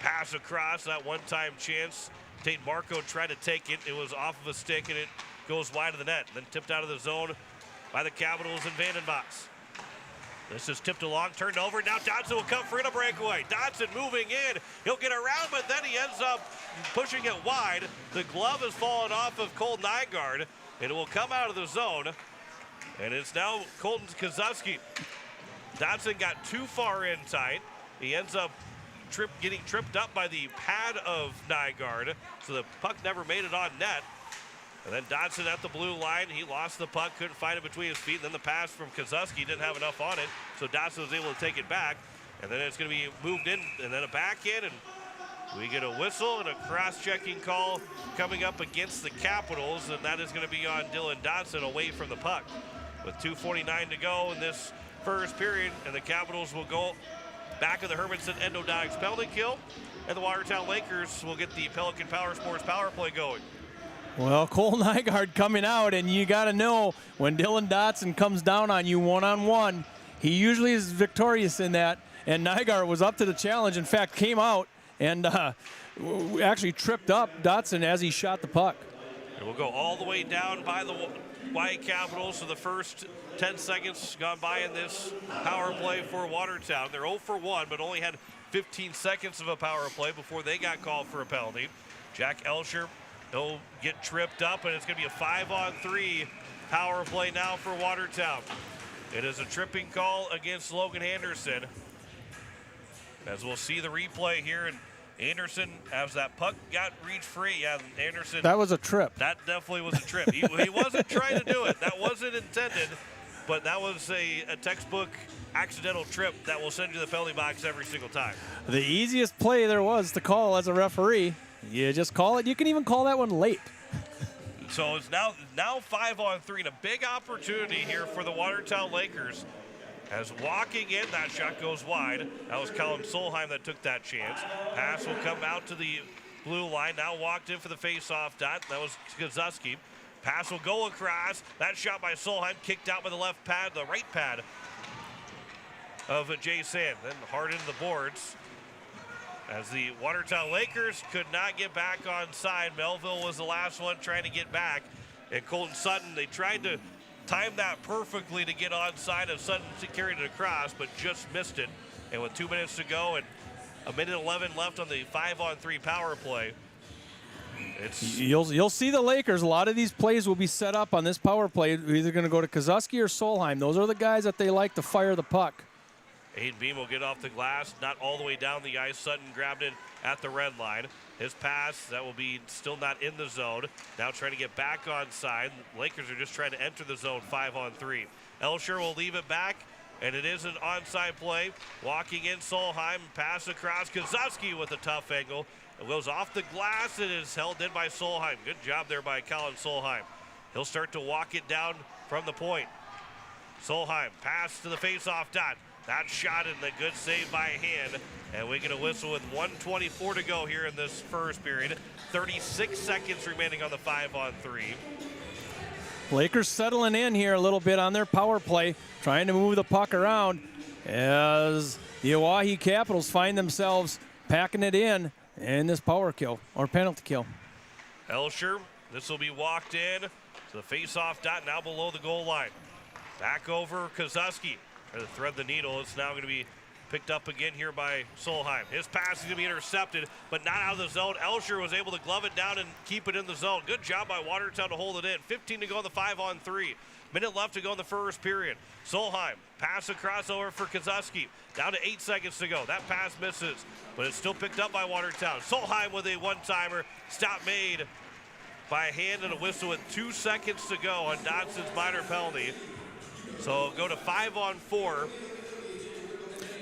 I: Pass across, that one-time chance. Tate Marco tried to take it. It was off of a stick, and it goes wide of the net. Then tipped out of the zone by the Capitals and Vanden Bosch. This is tipped along, turned over. Now Dodson will come for a breakaway. Dodson moving in. He'll get around, but then he ends up pushing it wide. The glove has fallen off of Cole Nygaard, and it will come out of the zone. And it's now Colton Kozuski. Dodson got too far in tight. He ends up getting tripped up by the pad of Nygaard, so the puck never made it on net. And then Dodson at the blue line, he lost the puck, couldn't find it between his feet. And then the pass from Kozuski didn't have enough on it, so Dodson was able to take it back. And then it's going to be moved in, and then a backhand, and we get a whistle and a cross-checking call coming up against the Capitals, and that is going to be on Dylan Dodson away from the puck. With 2:49 to go in this first period, and the Capitals will go back of the Hermanson Endodontics penalty kill, and the Watertown Lakers will get the Pelican Power Sports power play going.
H: Well, Cole Nygaard coming out, and you got to know when Dylan Dodson comes down on you one-on-one, he usually is victorious in that, and Nygaard was up to the challenge. In fact, came out and actually tripped up Dodson as he shot the puck.
I: And we'll go all the way down by the White Capitals. So the first 10 seconds gone by in this power play for Watertown. They're 0 for 1, but only had 15 seconds of a power play before they got called for a penalty. Jack Elsher, he'll get tripped up, and it's going to be a 5-on-3 power play now for Watertown. It is a tripping call against Logan Anderson. As we'll see the replay here, and Anderson, as that puck got reached free, yeah, Anderson.
H: That was a trip.
I: That definitely was a trip. He wasn't trying to do it. That wasn't intended, but that was a textbook accidental trip that will send you to the penalty box every single time.
H: The easiest play there was to call as a referee. You just call it. You can even call that one late.
I: So it's now 5-on-3, and a big opportunity here for the Watertown Lakers. As walking in, that shot goes wide. That was Colin Solheim that took that chance. Pass will come out to the blue line. Now walked in for the face-off dot. That was Kazuski. Pass will go across. That shot by Solheim kicked out by the left pad, the right pad of Jay Sand. Then hard into the boards. As the Watertown Lakers could not get back on side. Melville was the last one trying to get back. And Colton Sutton, they tried to time that perfectly to get onside, and Sutton carried it across, but just missed it. And with 2 minutes to go and a minute 11 left on the 5-on-3 power play,
H: you'll see the Lakers. A lot of these plays will be set up on this power play. We're either going to go to Kazuski or Solheim. Those are the guys that they like to fire the puck.
I: Aiden Beam will get off the glass, not all the way down the ice. Sutton grabbed it at the red line. His pass, that will be still not in the zone. Now trying to get back on side. Lakers are just trying to enter the zone 5-on-3. Elsher will leave it back, and it is an onside play. Walking in Solheim, pass across. Kazuski with a tough angle. It goes off the glass. It is held in by Solheim. Good job there by Colin Solheim. He'll start to walk it down from the point. Solheim, pass to the face-off dot. That shot and the good save by hand. And we get a whistle with 1:24 to go here in this first period. 36 seconds remaining on the 5-on-3.
H: Lakers settling in here a little bit on their power play, trying to move the puck around as the Oahe Capitals find themselves packing it in this power kill or penalty kill.
I: Elsher, this will be walked in to the face-off dot, now below the goal line. Back over Kazuski. To thread the needle, it's now going to be picked up again here by Solheim. His pass is going to be intercepted, but not out of the zone. Elsher was able to glove it down and keep it in the zone. Good job by Watertown to hold it in. 15 to go in the 5-on-3. Minute left to go in the first period. Solheim, pass across over for Kazuski. Down to 8 seconds to go. That pass misses, but it's still picked up by Watertown. Solheim with a one-timer. Stop made by hand and a whistle with 2 seconds to go on Dodson's minor penalty. So go to 5-on-4.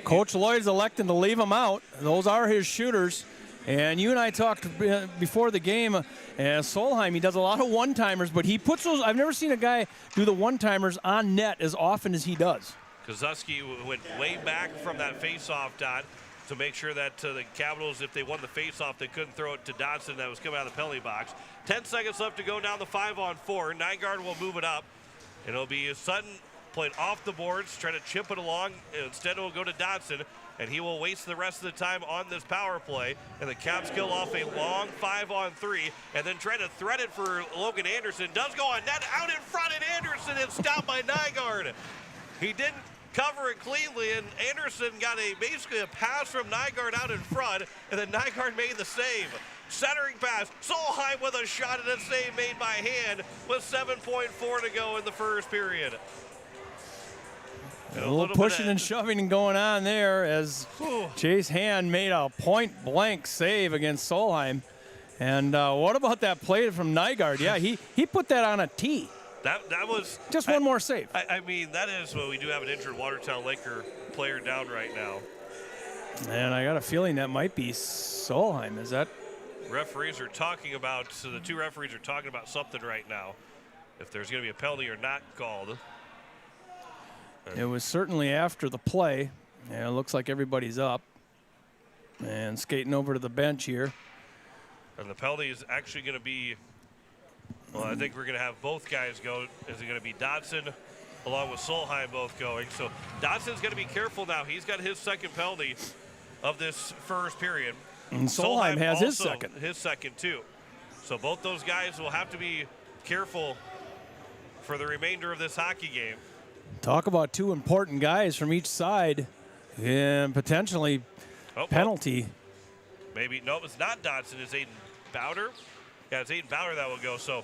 H: Coach Lloyd's electing to leave them out. Those are his shooters. And you and I talked before the game. Solheim, he does a lot of one-timers, but he puts those. I've never seen a guy do the one-timers on net as often as he does.
I: Kazuski went way back from that face-off dot to make sure that the Capitals, if they won the face-off, they couldn't throw it to Dodson that was coming out of the penalty box. 10 seconds left to go down the 5-on-4. Nygaard will move it up. And it'll be Sutton played off the boards, trying to chip it along. Instead, it will go to Dodson, and he will waste the rest of the time on this power play. And the Caps kill off a long 5-on-3, and then try to thread it for Logan Anderson. Does go on net, out in front, and Anderson is stopped by Nygaard. He didn't cover it cleanly, and Anderson got basically a pass from Nygaard out in front, and then Nygaard made the save. Centering pass, Solheim with a shot and a save made by hand with 7.4 to go in the first period.
H: A little pushing and shoving going on there as Chase Hand made a point-blank save against Solheim. And what about that play from Nygaard? Yeah, he put that on a tee.
I: That was
H: just one more save.
I: I mean, that is what we do have an injured Watertown Laker player down right now.
H: And I got a feeling that might be Solheim. Is that?
I: Referees are talking about, so the two referees are talking about something right now. If there's going to be a penalty or not called.
H: It was certainly after the play. And it looks like everybody's up and skating over to the bench here.
I: And the penalty is actually going to be, well, I think we're going to have both guys go. Is it going to be Dodson along with Solheim both going? So Dodson's going to be careful now. He's got his second penalty of this first period.
H: And Solheim has his second.
I: His second, too. So both those guys will have to be careful for the remainder of this hockey game.
H: Talk about two important guys from each side and potentially penalty.
I: Maybe, no, it's not Dodson, it's Aiden Bowder. Yeah, it's Aiden Bowder that will go. So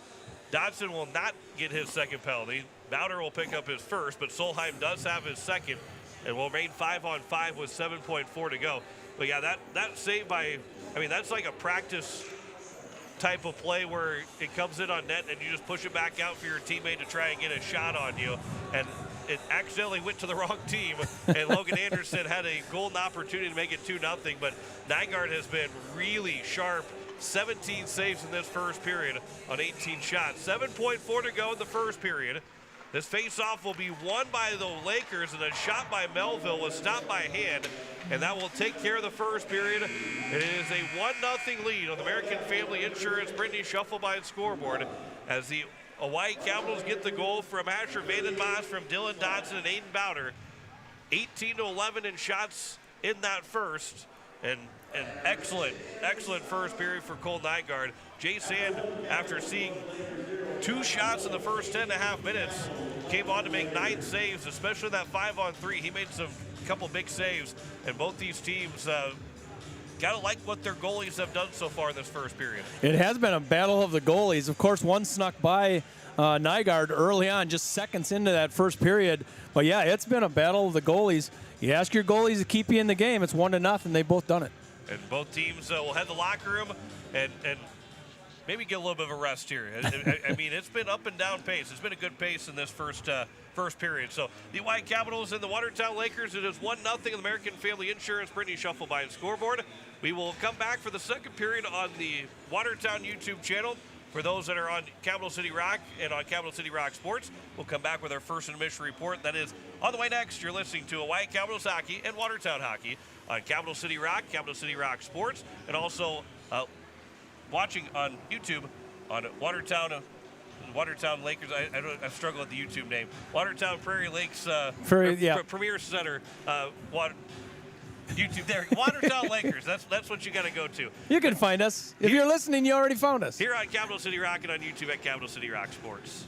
I: Dodson will not get his second penalty. Bowder will pick up his first, but Solheim does have his second and will remain 5-on-5 with 7.4 to go. But yeah, that save by, I mean, that's like a practice type of play where it comes in on net and you just push it back out for your teammate to try and get a shot on you. And it accidentally went to the wrong team, and Logan Anderson had a golden opportunity to make it 2-0, but Nygaard has been really sharp. 17 saves in this first period on 18 shots. 7.4 to go in the first period. This face-off will be won by the Lakers, and a shot by Melville was stopped by hand, and that will take care of the first period. It is a 1-0 lead on the American Family Insurance Brittany Shufflebein scoreboard as the Hawaii Capitals get the goal from Asher Vandenbos, from Dylan Dodson and Aiden Bowder. 18-11 in shots in that first, and an excellent first period for Cole Nygaard. Jay Sand, after seeing 2 shots in the first 10.5 minutes, came on to make 9 saves, especially that 5-on-3. He made some couple big saves, and both these teams gotta like what their goalies have done so far in this first period.
H: It has been a battle of the goalies. Of course, one snuck by Nygaard early on, just seconds into that first period. But yeah, it's been a battle of the goalies. You ask your goalies to keep you in the game, it's 1-0. They've both done it.
I: And both teams will head to the locker room and maybe get a little bit of a rest here. I mean, it's been up and down pace. It's been a good pace in this first period. So the Hawaii Capitals and the Watertown Lakers, it is 1-0 in the American Family Insurance Brittany Shufflebein scoreboard. We will come back for the second period on the Watertown YouTube channel. For those that are on Capital City Rock and on Capital City Rock Sports, we'll come back with our first intermission report. That is on the way next. You're listening to Hawaii Capitals Hockey and Watertown Hockey on Capital City Rock Sports, and also watching on YouTube on Watertown Lakers. I struggle with the YouTube name. Watertown Prairie Lakes Premier Center. YouTube there. Watertown Lakers. That's what you got to go to.
H: You can find us. If you're listening, you already found us.
I: Here on Capital City Rock and on YouTube at Capital City Rock Sports.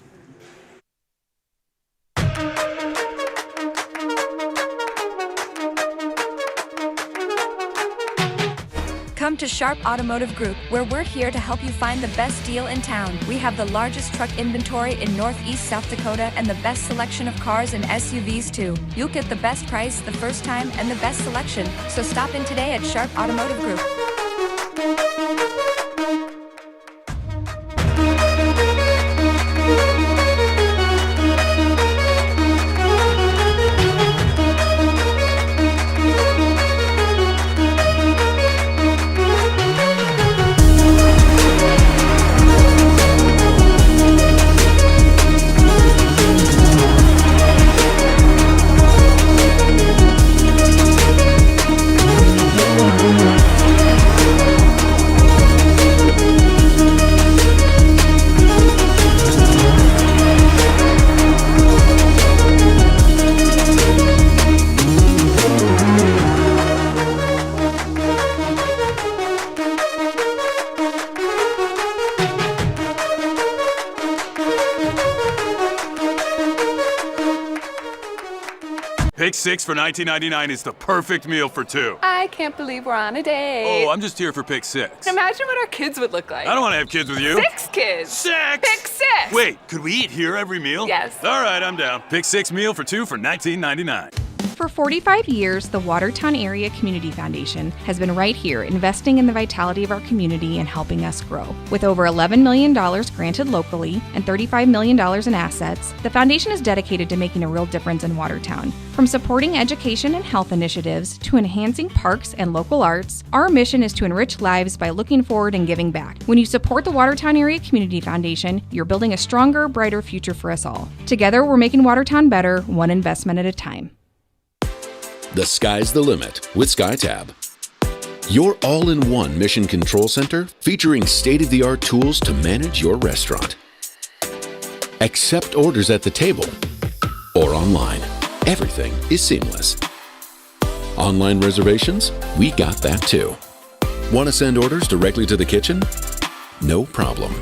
J: Come to Sharp Automotive Group, where we're here to help you find the best deal in town. We have the largest truck inventory in Northeast South Dakota and the best selection of cars and SUVs too. You'll get the best price the first time and the best selection. So stop in today at Sharp Automotive Group.
K: Pick 6 for $19.99 is the perfect meal for 2.
L: I can't believe we're on a date.
K: Oh, I'm just here for pick 6.
L: Imagine what our kids would look like.
K: I don't want to have kids with you.
L: 6 kids.
K: 6!
L: Pick 6!
K: Wait, could we eat here every meal?
L: Yes.
K: All right, I'm down. Pick 6 meal for 2 for $19.99.
M: For 45 years, the Watertown Area Community Foundation has been right here investing in the vitality of our community and helping us grow. With over $11 million granted locally and $35 million in assets, the foundation is dedicated to making a real difference in Watertown. From supporting education and health initiatives to enhancing parks and local arts, our mission is to enrich lives by looking forward and giving back. When you support the Watertown Area Community Foundation, you're building a stronger, brighter future for us all. Together, we're making Watertown better, one investment at a time.
N: The sky's the limit with SkyTab. Your all-in-one mission control center featuring state-of-the-art tools to manage your restaurant. Accept orders at the table or online. Everything is seamless. Online reservations? We got that too. Want to send orders directly to the kitchen? No problem.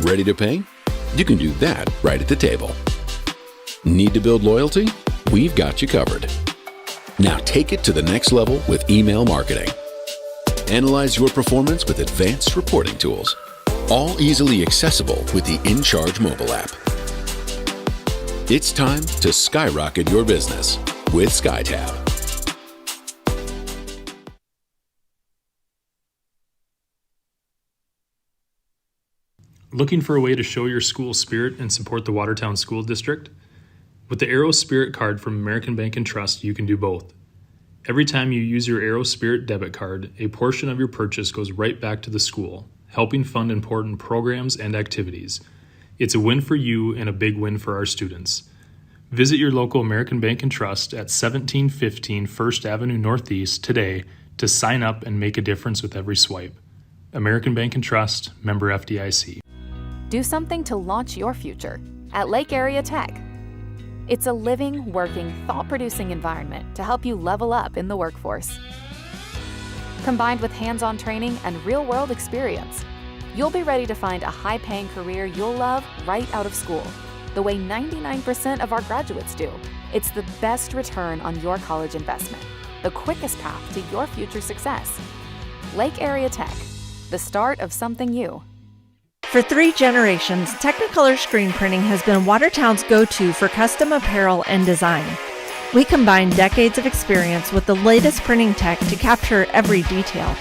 N: Ready to pay? You can do that right at the table. Need to build loyalty? We've got you covered. Now take it to the next level with email marketing. Analyze your performance with advanced reporting tools, all easily accessible with the InCharge mobile app. It's time to skyrocket your business with SkyTab.
O: Looking for a way to show your school spirit and support the Watertown School District? With the Aero Spirit card from American Bank and Trust, you can do both. Every time you use your Aero Spirit debit card, a portion of your purchase goes right back to the school, helping fund important programs and activities. It's a win for you and a big win for our students. Visit your local American Bank and Trust at 1715 First Avenue Northeast today to sign up and make a difference with every swipe. American Bank and Trust, member FDIC.
P: Do something to launch your future at Lake Area Tech. It's a living, working, thought-producing environment to help you level up in the workforce. Combined with hands-on training and real-world experience, you'll be ready to find a high-paying career you'll love right out of school, the way 99% of our graduates do. It's the best return on your college investment, the quickest path to your future success. Lake Area Tech, the start of something new.
Q: For 3 generations, Technicolor screen printing has been Watertown's go-to for custom apparel and design. We combine decades of experience with the latest printing tech to capture every detail.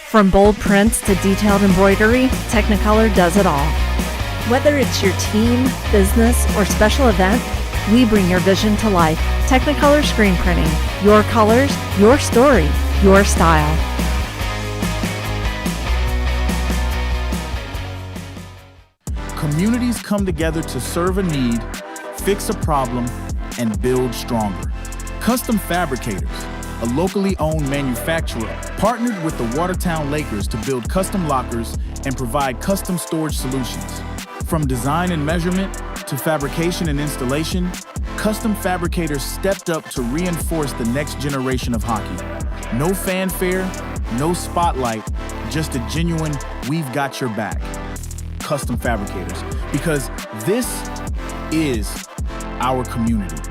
Q: From bold prints to detailed embroidery, Technicolor does it all. Whether it's your team, business, or special event, we bring your vision to life. Technicolor screen printing. Your colors, your story, your style.
R: Communities come together to serve a need, fix a problem, and build stronger. Custom Fabricators, a locally owned manufacturer, partnered with the Watertown Lakers to build custom lockers and provide custom storage solutions. From design and measurement to fabrication and installation, Custom Fabricators stepped up to reinforce the next generation of hockey. No fanfare, no spotlight, just a genuine, we've got your back. Custom Fabricators, because this is our community.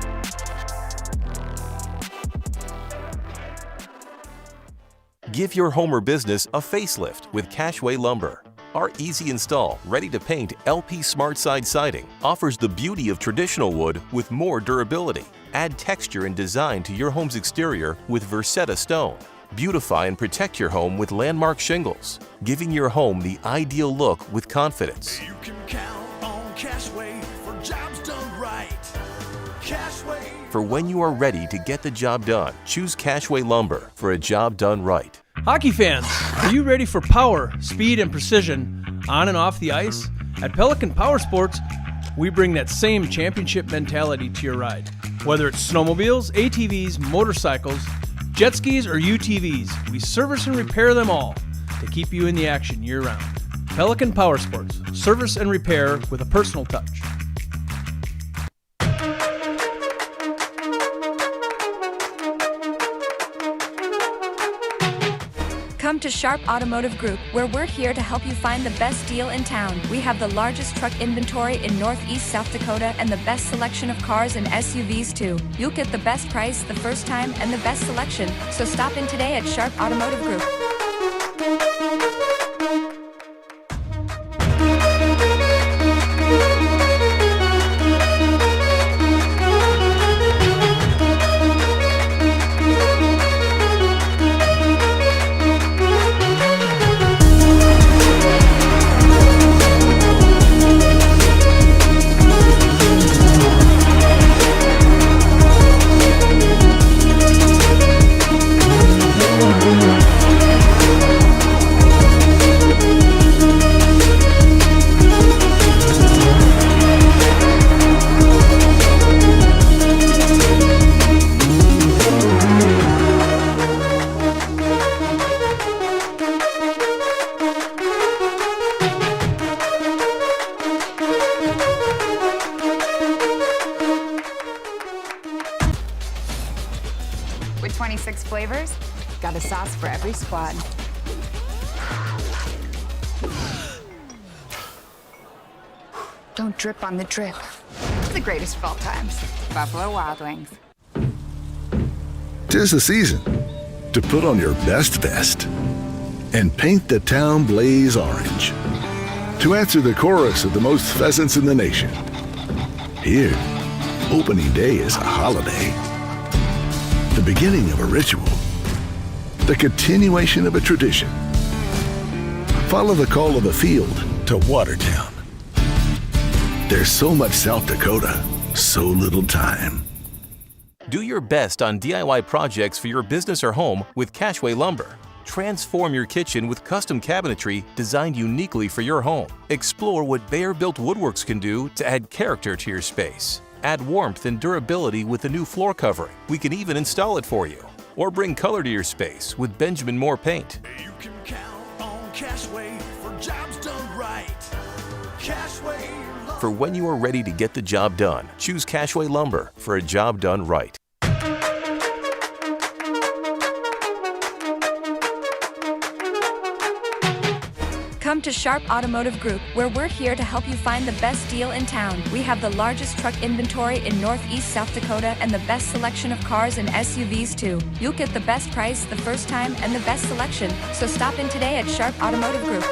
S: Give your home or business a facelift with Cashway Lumber. Our easy install, ready to paint LP Smart Side siding offers the beauty of traditional wood with more durability. Add texture and design to your home's exterior with Versetta stone. Beautify and protect your home with Landmark shingles, giving your home the ideal look with confidence.
T: You can count on Cashway for jobs done right. Cashway.
S: For when you are ready to get the job done, choose Cashway Lumber for a job done right.
H: Hockey fans, are you ready for power, speed, and precision on and off the ice? At Pelican Power Sports, we bring that same championship mentality to your ride. Whether it's snowmobiles, ATVs, motorcycles, jet skis, or UTVs, we service and repair them all to keep you in the action year-round. Pelican Power Sports, service and repair with a personal touch.
J: Come to Sharp Automotive Group, where we're here to help you find the best deal in town. We have the largest truck inventory in Northeast South Dakota and the best selection of cars and SUVs too. You'll get the best price the first time and the best selection, so stop in today at Sharp Automotive Group.
U: With 26 flavors, got a sauce for every squad.
J: Don't drip on the drip. The greatest of all times. Buffalo Wild Wings.
U: 'Tis the season to put on your best vest and paint the town blaze orange. To answer the chorus of the most pheasants in the nation. Here, opening day is a holiday. The beginning of a ritual. The continuation of a tradition. Follow the call of the field to Watertown. There's so much South Dakota, so little time.
S: Do your best on DIY projects for your business or home with Cashway Lumber. Transform your kitchen with custom cabinetry designed uniquely for your home. Explore what Bear-built woodworks can do to add character to your space. Add warmth and durability with the new floor covering. We can even install it for you. Or bring color to your space with Benjamin Moore paint.
T: You can count on Cashway for jobs done right. Cashway Lumber.
S: For when you are ready to get the job done, choose Cashway Lumber for a job done right.
J: Come to Sharp Automotive Group, where we're here to help you find the best deal in town. We have the largest truck inventory in Northeast South Dakota and the best selection of cars and SUVs too. You'll get the best price the first time and the best selection, so stop in today at Sharp Automotive Group.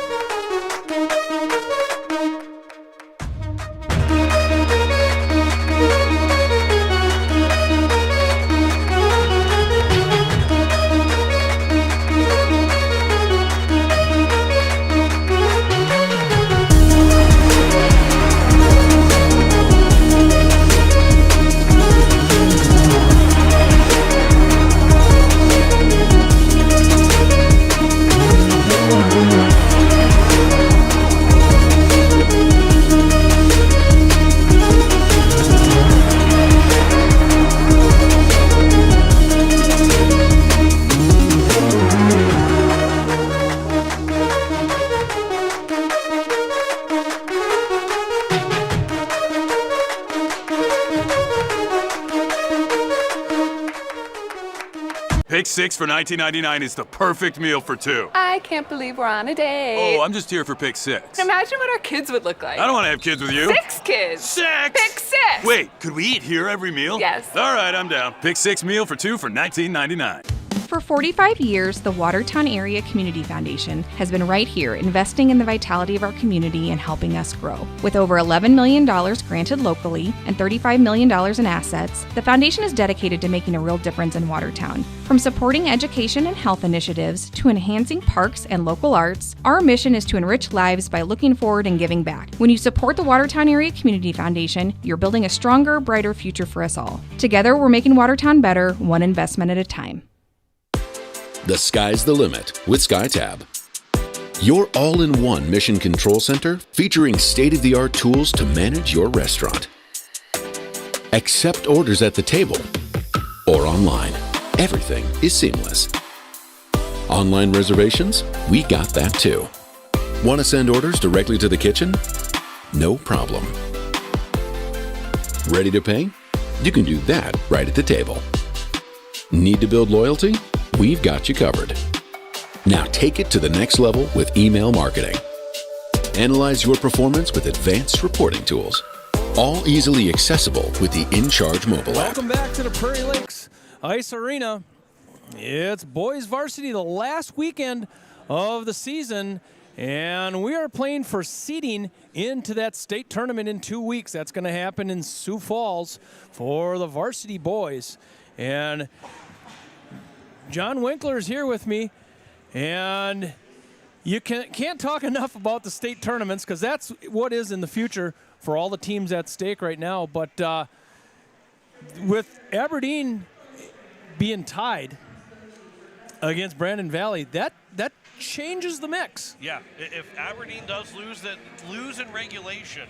K: Pick 6 for $19.99 is the perfect meal for two.
L: I can't believe we're on a date.
K: Oh, I'm just here for pick 6.
L: Imagine what our kids would look like.
K: I don't want to have kids with you.
L: 6 kids.
K: 6!
L: Pick 6!
K: Wait, could we eat here every meal?
L: Yes.
K: All right, I'm down. Pick 6 meal for 2 for $19.99.
M: For 45 years, the Watertown Area Community Foundation has been right here investing in the vitality of our community and helping us grow. With over $11 million granted locally and $35 million in assets, the foundation is dedicated to making a real difference in Watertown. From supporting education and health initiatives to enhancing parks and local arts, our mission is to enrich lives by looking forward and giving back. When you support the Watertown Area Community Foundation, you're building a stronger, brighter future for us all. Together, we're making Watertown better, one investment at a time.
N: The sky's the limit with SkyTab. Your all-in-one mission control center featuring state-of-the-art tools to manage your restaurant. Accept orders at the table or online. Everything is seamless. Online reservations? We got that too. Want to send orders directly to the kitchen? No problem. Ready to pay? You can do that right at the table. Need to build loyalty? We've got you covered. Now take it to the next level with email marketing. Analyze your performance with advanced reporting tools. All easily accessible with the InCharge mobile app.
H: Welcome back to the Prairie Lakes Ice Arena. It's boys varsity, the last weekend of the season, and we are playing for seeding into that state tournament in 2 weeks. That's going to happen in Sioux Falls for the varsity boys. And John Winkler is here with me, and you can't talk enough about the state tournaments because that's what is in the future for all the teams at stake right now. But with Aberdeen being tied against Brandon Valley, that changes the mix.
I: Yeah, if Aberdeen does lose in regulation,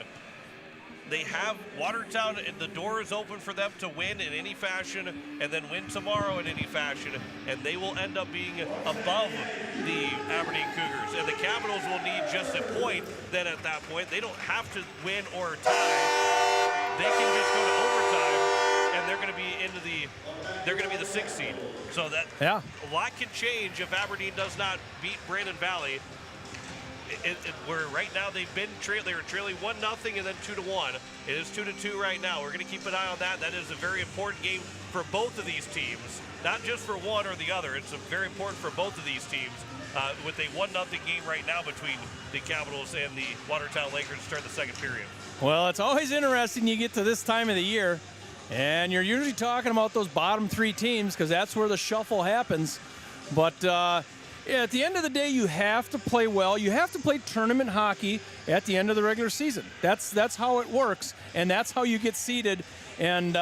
I: they have Watertown, and the door is open for them to win in any fashion and then win tomorrow in any fashion, and they will end up being above the Aberdeen Cougars. And the Capitals will need just a point then at that point. They don't have to win or tie. They can just go to overtime, and they're going to be the 6th seed. So that a lot can change if Aberdeen does not beat Brandon Valley. where right now they've been they were trailing 1-0 and then 2-1. It is 2-2 right now. We're going to keep an eye on that. That is a very important game for both of these teams, not just for one or the other. It's very important for both of these teams. With a 1-0 game right now between the Capitals and the Watertown Lakers to start the second period.
H: Well, it's always interesting you get to this time of the year, and you're usually talking about those bottom three teams because that's where the shuffle happens. But at the end of the day, you have to play well. You have to play tournament hockey at the end of the regular season. That's how it works, and that's how you get seeded. And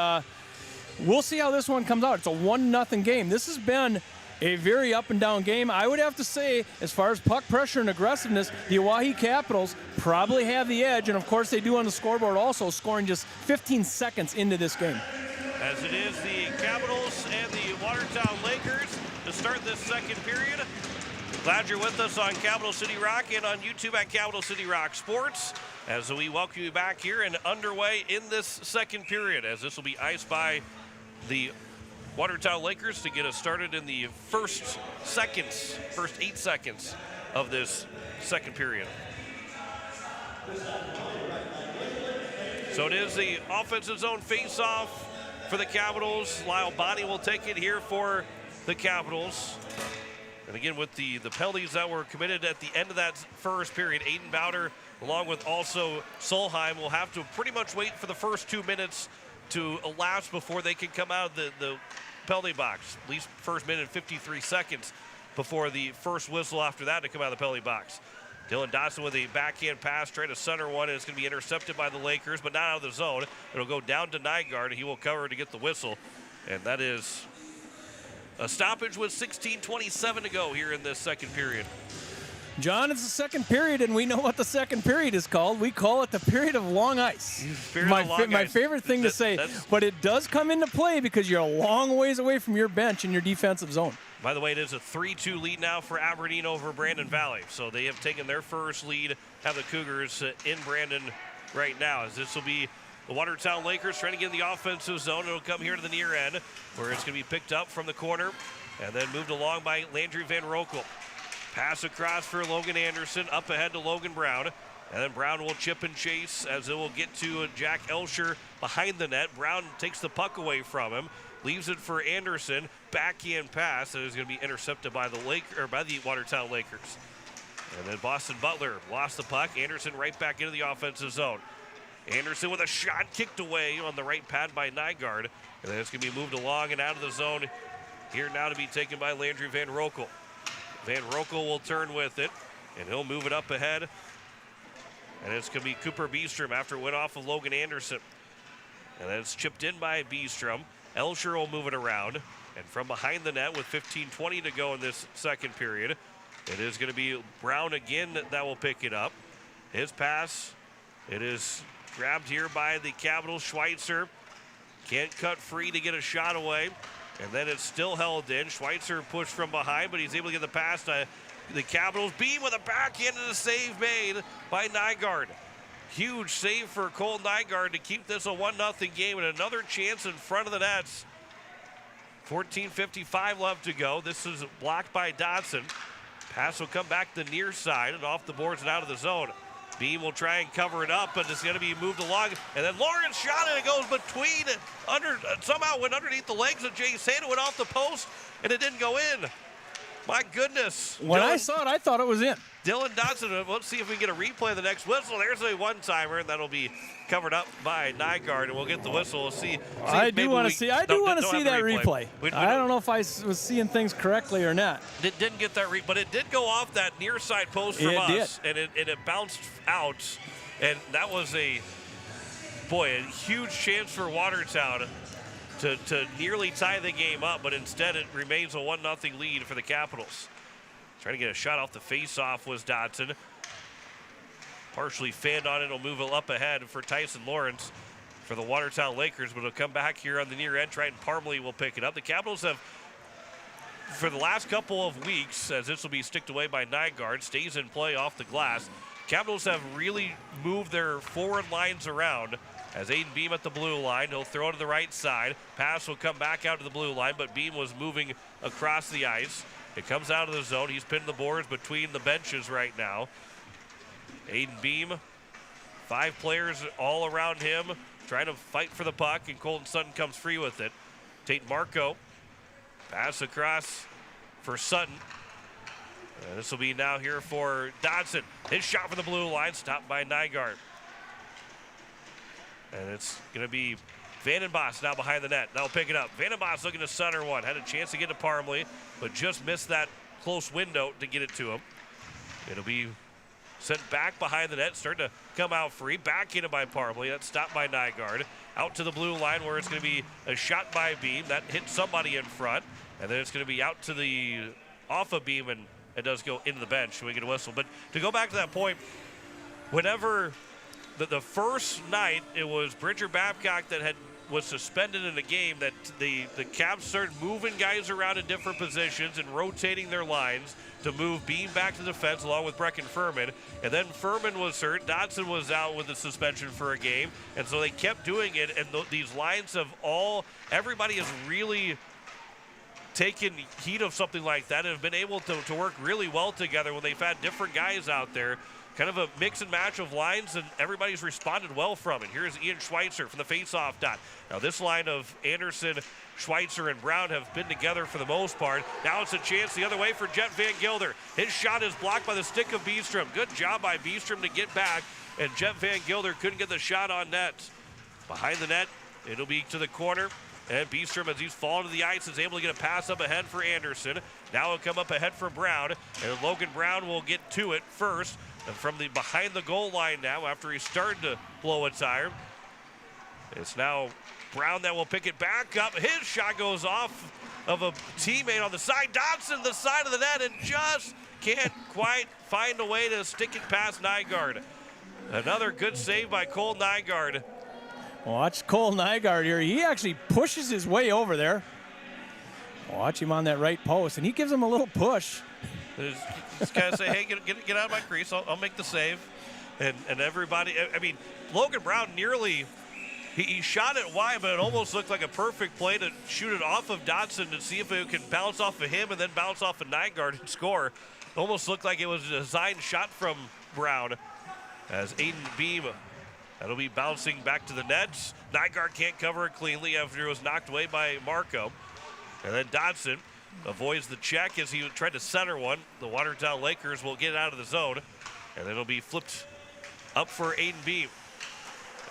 H: we'll see how this one comes out. It's a 1-0 game. This has been a very up and down game. I would have to say, as far as puck pressure and aggressiveness, the Oahe Capitals probably have the edge, and of course they do on the scoreboard also, scoring just 15 seconds into this game.
I: As it is the Capitals and the Watertown Lakers to start this second period. Glad you're with us on Capital City Rock and on YouTube at Capital City Rock Sports as we welcome you back here and underway in this second period, as this will be iced by the Watertown Lakers to get us started in the first 8 seconds of this second period. So it is the offensive zone face-off for the Capitals. Lyle Bonney will take it here for the Capitals. And again, with the penalties that were committed at the end of that first period, Aiden Bowder, along with also Solheim, will have to pretty much wait for the first 2 minutes to elapse before they can come out of the penalty box. At least first minute and 53 seconds before the first whistle after that to come out of the penalty box. Dylan Dotson with a backhand pass, trying to center one, and it's going to be intercepted by the Lakers, but not out of the zone. It'll go down to Nygaard, and he will cover to get the whistle. And that is a stoppage with 16:27 to go here in this second period.
H: John, it's the second period, and we know what the second period is called. We call it the period of long ice. My favorite thing to say, but it does come into play because you're a long ways away from your bench in your defensive zone.
I: By the way, it is a 3-2 lead now for Aberdeen over Brandon Valley. So they have taken their first lead, have the Cougars in Brandon right now. As this will be the Watertown Lakers trying to get in the offensive zone. It'll come here to the near end where it's going to be picked up from the corner and then moved along by Landry Van Roekel. Pass across for Logan Anderson, up ahead to Logan Brown. And then Brown will chip and chase as it will get to Jack Elsher behind the net. Brown takes the puck away from him, leaves it for Anderson. Backhand pass that is going to be intercepted by the Watertown Lakers. And then Boston Butler lost the puck. Anderson right back into the offensive zone. Anderson with a shot kicked away on the right pad by Nygaard. And then it's going to be moved along and out of the zone here now to be taken by Landry Van Roekel. Van Roekel will turn with it, and he'll move it up ahead. And it's going to be Cooper Beestrom after it went off of Logan Anderson. And then it's chipped in by Beestrom. Elsher will move it around. And from behind the net with 15:20 to go in this second period, it is going to be Brown again that will pick it up. His pass, it is grabbed here by the Capitals. Schweitzer can't cut free to get a shot away. And then it's still held in. Schweitzer pushed from behind, but he's able to get the pass to the Capitals. Beam with a backhand and a save made by Nygaard. Huge save for Cole Nygaard to keep this a 1-0 game and another chance in front of the nets. 14:55 left to go. This is blocked by Dodson. Pass will come back the near side and off the boards and out of the zone. Beam will try and cover it up, but it's going to be moved along. And then Lawrence shot it. It goes between, somehow went underneath the legs of Jay Sand. It went off the post, and it didn't go in. My goodness.
H: When I saw it, I thought it was in.
I: Dylan Dodson, let's see if we can get a replay of the next whistle. There's a one-timer, and that'll be covered up by Nygaard, and we'll get the whistle. We'll see
H: I do want to see that replay. I don't know if I was seeing things correctly or not.
I: It didn't get that but it did go off that near side post from us, and it bounced out, and that was a huge chance for Watertown to nearly tie the game up, but instead it remains a 1-0 lead for the Capitals. Trying to get a shot off the face-off was Dodson. Partially fanned on it. It'll move it up ahead for Tyson Lawrence for the Watertown Lakers, but it'll come back here on the near end. Triton Parmalee will pick it up. The Capitals have, for the last couple of weeks, as this will be sticked away by Nygaard, stays in play off the glass. Capitals have really moved their forward lines around. As Aiden Beam at the blue line, he'll throw to the right side. Pass will come back out to the blue line, but Beam was moving across the ice. It comes out of the zone. He's pinned the boards between the benches right now. Aiden Beam, 5 players all around him trying to fight for the puck, and Colton Sutton comes free with it. Tate Marco, pass across for Sutton. This will be now here for Dodson. His shot for the blue line, stopped by Nygaard. And it's going to be Vandenbos now behind the net. Now pick it up. Vandenbos looking to center one. Had a chance to get to Parmley, but just missed that close window to get it to him. It'll be sent back behind the net, starting to come out free. Back in it by Parmley. That's stopped by Nygaard. Out to the blue line where it's going to be a shot by Beam. That hit somebody in front. And then it's going to be out to the off of Beam, and it does go into the bench. We get a whistle. But to go back to that point, whenever the first night it was Bridger Babcock that was suspended in a game, that the Caps started moving guys around in different positions and rotating their lines to move Beam back to defense along with Brecken Furman. And then Furman was hurt. Dodson was out with a suspension for a game. And so they kept doing it. And these lines have everybody has really taken heed of something like that and have been able to work really well together when they've had different guys out there. Kind of a mix and match of lines, and everybody's responded well from it. Here's Ian Schweitzer from the faceoff dot. Now this line of Anderson, Schweitzer, and Brown have been together for the most part. Now it's a chance the other way for Jet Van Gilder. His shot is blocked by the stick of Beestrom. Good job by Beestrom to get back, and Jet Van Gilder couldn't get the shot on net. Behind the net, it'll be to the corner. And Beestrom, as he's fallen to the ice, is able to get a pass up ahead for Anderson. Now it'll come up ahead for Brown, and Logan Brown will get to it first. And from the behind the goal line now, after he started to blow a tire, it's now Brown that will pick it back up. His shot goes off of a teammate on the side. Dodson, the side of the net, and just can't quite find a way to stick it past Nygaard. Another good save by Cole Nygaard.
H: Watch Cole Nygaard here. He actually pushes his way over there. Watch him on that right post, and he gives him a little push.
I: Just kind of say, hey, get out of my crease. I'll make the save. And everybody, I mean, Logan Brown nearly, he shot it wide, but it almost looked like a perfect play to shoot it off of Dodson to see if it can bounce off of him and then bounce off of Nygaard and score. Almost looked like it was a designed shot from Brown. As Aiden Beam, that'll be bouncing back to the nets. Nygaard can't cover it cleanly after it was knocked away by Marco. And then Dodson avoids the check as he tried to center one. The Watertown Lakers will get out of the zone. And then it'll be flipped up for Aiden Beam.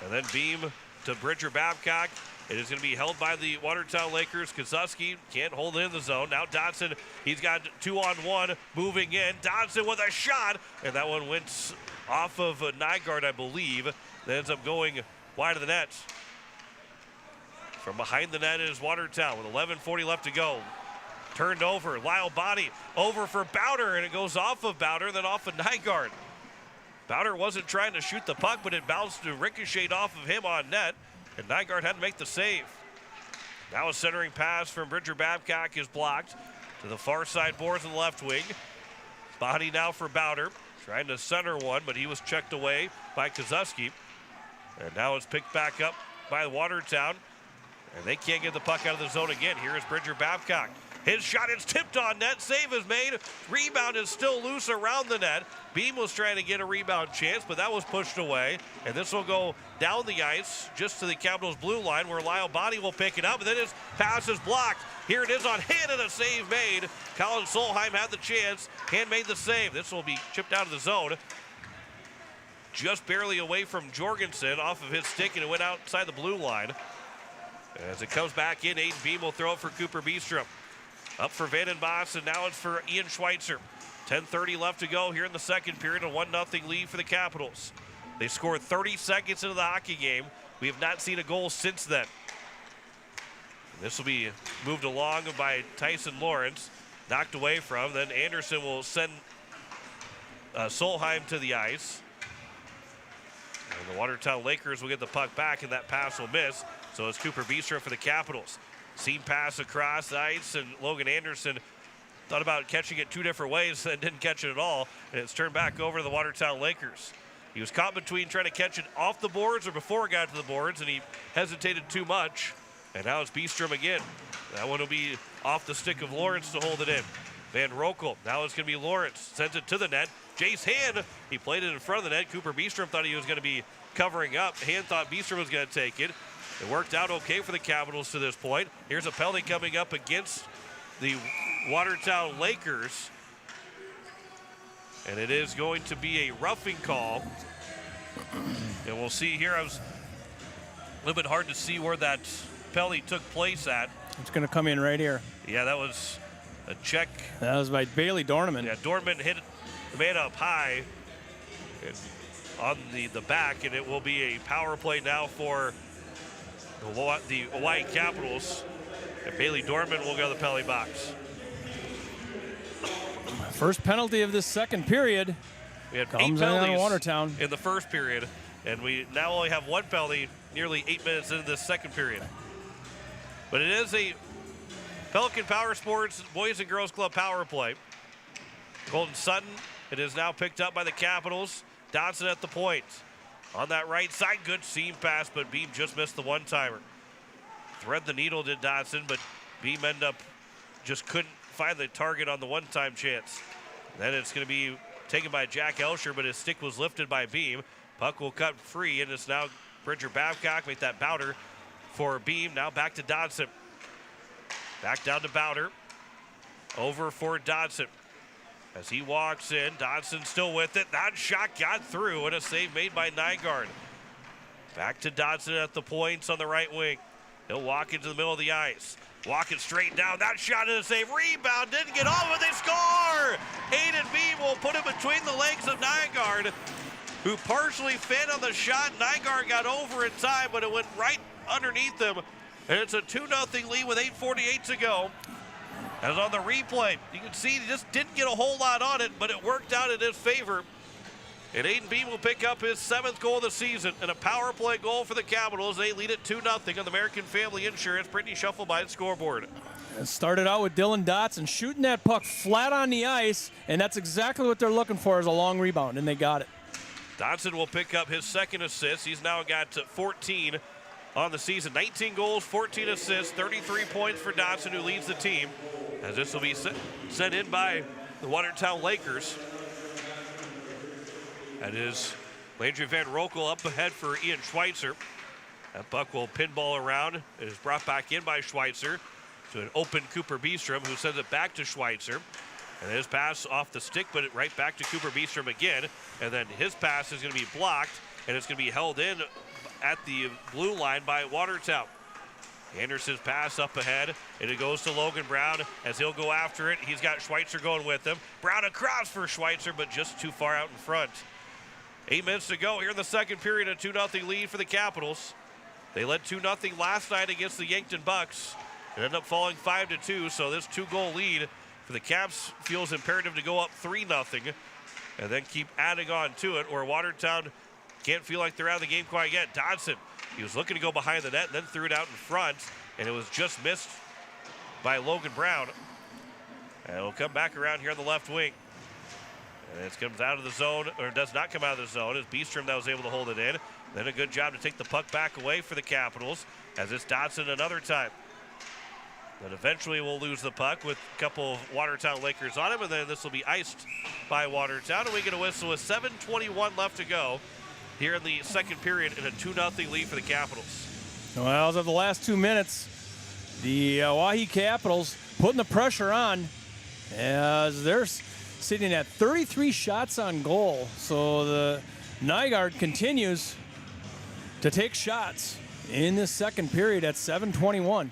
I: And then Beam to Bridger Babcock. It is going to be held by the Watertown Lakers. Kozuski can't hold it in the zone. Now Dodson, he's got 2-on-1 moving in. Dodson with a shot. And that one went off of Nygaard, I believe. That ends up going wide of the net. From behind the net is Watertown with 11:40 left to go. Turned over, Lyle Body over for Bowder, and it goes off of Bowder, then off of Nygaard. Bowder wasn't trying to shoot the puck, but it bounced to ricochet off of him on net, and Nygaard had to make the save. Now a centering pass from Bridger Babcock is blocked to the far side boards in the left wing. Body now for Bowder, trying to center one, but he was checked away by Kozuski. And now it's picked back up by Watertown, and they can't get the puck out of the zone again. Here is Bridger Babcock. His shot is tipped on net. Save is made. Rebound is still loose around the net. Beam was trying to get a rebound chance, but that was pushed away. And this will go down the ice just to the Capitals blue line where Lyle Body will pick it up. And then his pass is blocked. Here it is on hand and a save made. Colin Solheim had the chance. Hand made the save. This will be chipped out of the zone. Just barely away from Jorgensen off of his stick, and it went outside the blue line. As it comes back in, Aiden Beam will throw it for Cooper Beestrom. Up for Vandenbos, and now it's for Ian Schweitzer. 10:30 left to go here in the second period, a 1-0 lead for the Capitals. They scored 30 seconds into the hockey game. We have not seen a goal since then. And this will be moved along by Tyson Lawrence, knocked away from. Then Anderson will send Solheim to the ice. And the Watertown Lakers will get the puck back, and that pass will miss. So it's Cooper Beestrom for the Capitals. Seam pass across the ice, and Logan Anderson thought about catching it two different ways and didn't catch it at all. And it's turned back over to the Watertown Lakers. He was caught between trying to catch it off the boards or before it got to the boards, and he hesitated too much. And now it's Beestrom again. That one will be off the stick of Lawrence to hold it in. Van Rokel. Now it's going to be Lawrence. Sends it to the net. Jay's hand. He played it in front of the net. Cooper Beestrom thought he was going to be covering up. Hand thought Beestrom was going to take it. It worked out okay for the Capitals to this point. Here's a penalty coming up against the Watertown Lakers. And it is going to be a roughing call. And we'll see here. I was a little bit hard to see where that penalty took place at.
H: It's going to come in right here.
I: Yeah, that was a check.
H: That was by Bailey Dorneman.
I: Yeah, Dorneman hit the man up high on the back, and it will be a power play now for the Hawaii Capitals. And Bailey Dorneman will go to the penalty box.
H: First penalty of this second period.
I: We had
H: comes
I: 8 penalties
H: in Watertown
I: in the first period, and we now only have 1 penalty nearly 8 minutes into this second period. But it is a Pelican Power Sports Boys and Girls Club power play. Colton Sutton, it is now picked up by the Capitals. Dodson at the point. On that right side, good seam pass, but Beam just missed the one-timer. Thread the needle did Dodson, but Beam ended up just couldn't find the target on the one-time chance. Then it's going to be taken by Jack Elsher, but his stick was lifted by Beam. Puck will cut free, and it's now Bridger Babcock make that Bowder for Beam. Now back to Dodson. Back down to Bowder. Over for Dodson. As he walks in, Dodson still with it. That shot got through, and a save made by Nygaard. Back to Dodson at the points on the right wing. He'll walk into the middle of the ice. Walking straight down. That shot is a save. Rebound. Didn't get all of it. They score! Hayden Beam will put it between the legs of Nygaard, who partially fed on the shot. Nygaard got over in time, but it went right underneath him. And it's a 2-0 lead with 8:48 to go. As on the replay, you can see he just didn't get a whole lot on it, but it worked out in his favor. And Aiden Beam will pick up his 7th goal of the season and a power play goal for the Capitals. They lead it 2-0 on the American Family Insurance Brittany Shuffleby scoreboard.
H: It started out with Dylan Dotson shooting that puck flat on the ice, and that's exactly what they're looking for, is a long rebound, and they got it.
I: Dotson will pick up his 2nd assist. He's now got 14 on the season. 19 goals, 14 assists, 33 points for Dotson, who leads the team. As this will be sent in by the Watertown Lakers. That is Landry Van Rokel up ahead for Ian Schweitzer. That puck will pinball around. It is brought back in by Schweitzer to an open Cooper Beestrom, who sends it back to Schweitzer. And his pass off the stick, but it right back to Cooper Beestrom again. And then his pass is going to be blocked, and it's going to be held in at the blue line by Watertown. Anderson's pass up ahead, and it goes to Logan Brown as he'll go after it. He's got Schweitzer going with him. Brown across for Schweitzer, but just too far out in front. 8 minutes to go here in the second period, a 2-0 lead for the Capitals. They led 2-0 last night against the Yankton Bucks. It ended up falling 5-2, so this 2-goal lead for the Caps feels imperative to go up 3-0 and then keep adding on to it, or Watertown can't feel like they're out of the game quite yet. Dodson, he was looking to go behind the net and then threw it out in front, and it was just missed by Logan Brown. And it'll come back around here on the left wing. And it comes out of the zone, or does not come out of the zone. It's Beestrom that was able to hold it in. Then a good job to take the puck back away for the Capitals, as it's Dodson another time. Then eventually we'll lose the puck with a couple of Watertown Lakers on him, and then this will be iced by Watertown, and we get a whistle with 7:21 left to go here in the second period, in a 2-0 lead for the Capitals.
H: Well, as of the last 2 minutes, the Oahe Capitals putting the pressure on, as they're sitting at 33 shots on goal. So the Nygaard continues to take shots in this second period at 7:21.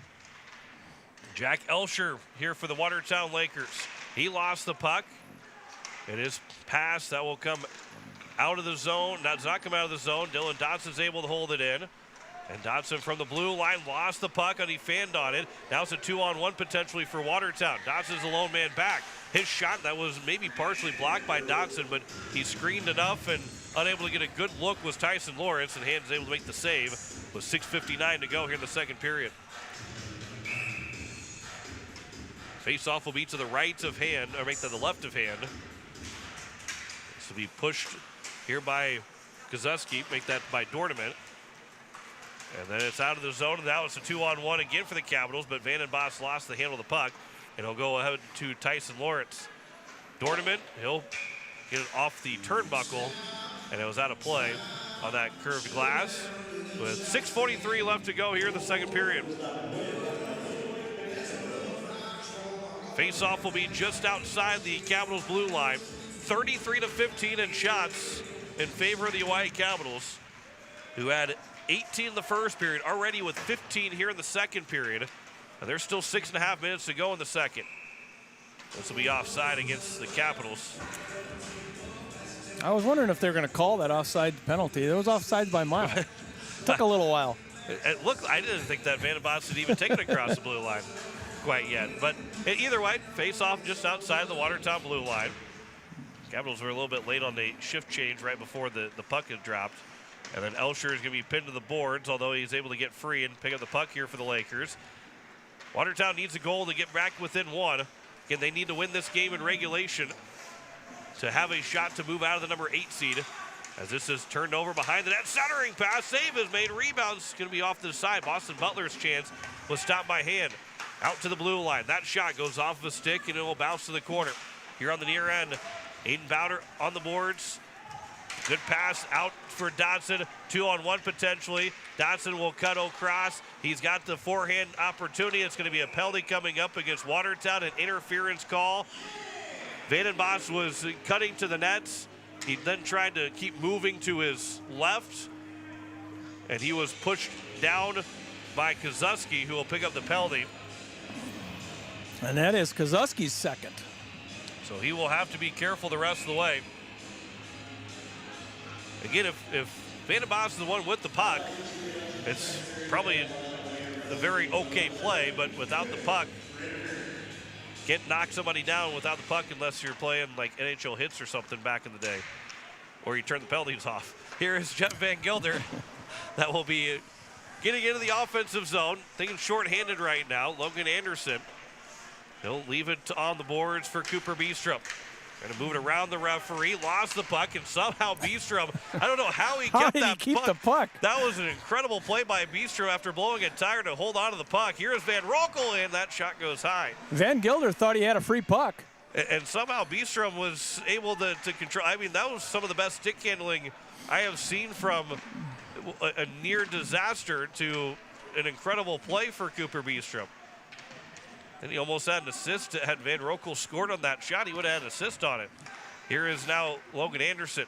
I: Jack Elsher here for the Watertown Lakers. He lost the puck. It is pass that will come out of the zone. Does not come out of the zone. Dylan Dodson's able to hold it in. And Dodson from the blue line lost the puck, and he fanned on it. Now it's a 2-on-1 potentially for Watertown. Dodson's a lone man back. His shot that was maybe partially blocked by Dodson, but he screened enough, and unable to get a good look was Tyson Lawrence, and Hans able to make the save with 6:59 to go here in the second period. Face-off will be to the right of Hand, or make to the left of Hand. This will be pushed here by Kozuski, make that by Dornament. And then it's out of the zone, and now it's a 2-on-1 again for the Capitals, but Vandenbos lost the handle of the puck. and he'll go ahead to Tyson Lawrence. Dornament, he'll get it off the turnbuckle, and it was out of play on that curved glass with 6:43 left to go here in the second period. Face-off will be just outside the Capitals blue line. 33-15 in shots in favor of the Oahe Capitals, who had 18 in the first period, already with 15 here in the second period. And there's still 6.5 minutes to go in the second. This will be offside against the Capitals.
H: I was wondering if they're going to call that offside penalty. It was offside by mile. Took a little while.
I: It looked, I didn't think that Van Boss had even taken it across the blue line quite yet. But either way, face off just outside the Watertown blue line. Capitals were a little bit late on the shift change right before the puck had dropped. And then Elsher is going to be pinned to the boards, although he's able to get free and pick up the puck here for the Lakers. Watertown needs a goal to get back within one. Again, they need to win this game in regulation to have a shot to move out of the number 8 seed. As this is turned over behind the net. Centering pass. Save is made. Rebound's going to be off to the side. Boston Butler's chance was stopped by hand. Out to the blue line. That shot goes off of a stick and it will bounce to the corner. Here on the near end, Aiden Bowder on the boards. Good pass out for Dodson. 2-on-1 potentially. Dodson will cut across. He's got the forehand opportunity. It's going to be a penalty coming up against Watertown, an interference call. Vandenbos was cutting to the nets. He then tried to keep moving to his left, and he was pushed down by Kozuski, who will pick up the penalty.
H: And that is Kozuski's second.
I: So he will have to be careful the rest of the way. Again, if Vandenbos is the one with the puck, it's probably a very okay play, but without the puck, can't knock somebody down without the puck unless you're playing like NHL hits or something back in the day, or you turn the penalties off. Here is Jeff Van Gilder. That will be getting into the offensive zone, thinking shorthanded right now. Logan Anderson, he'll leave it on the boards for Cooper Beestrom. Going to move it around the referee, lost the puck, and somehow Beestrom, I don't know how he kept that
H: the puck.
I: That was an incredible play by Beestrom after blowing a tire to hold on to the puck. Here's Van Rokel, and that shot goes high.
H: Van Gilder thought he had a free puck.
I: And somehow Beestrom was able to control. I mean, that was some of the best stick handling I have seen from a near disaster to an incredible play for Cooper Beestrom. And he almost had an assist. Had Van Rokel scored on that shot, he would have had an assist on it. Here is now Logan Anderson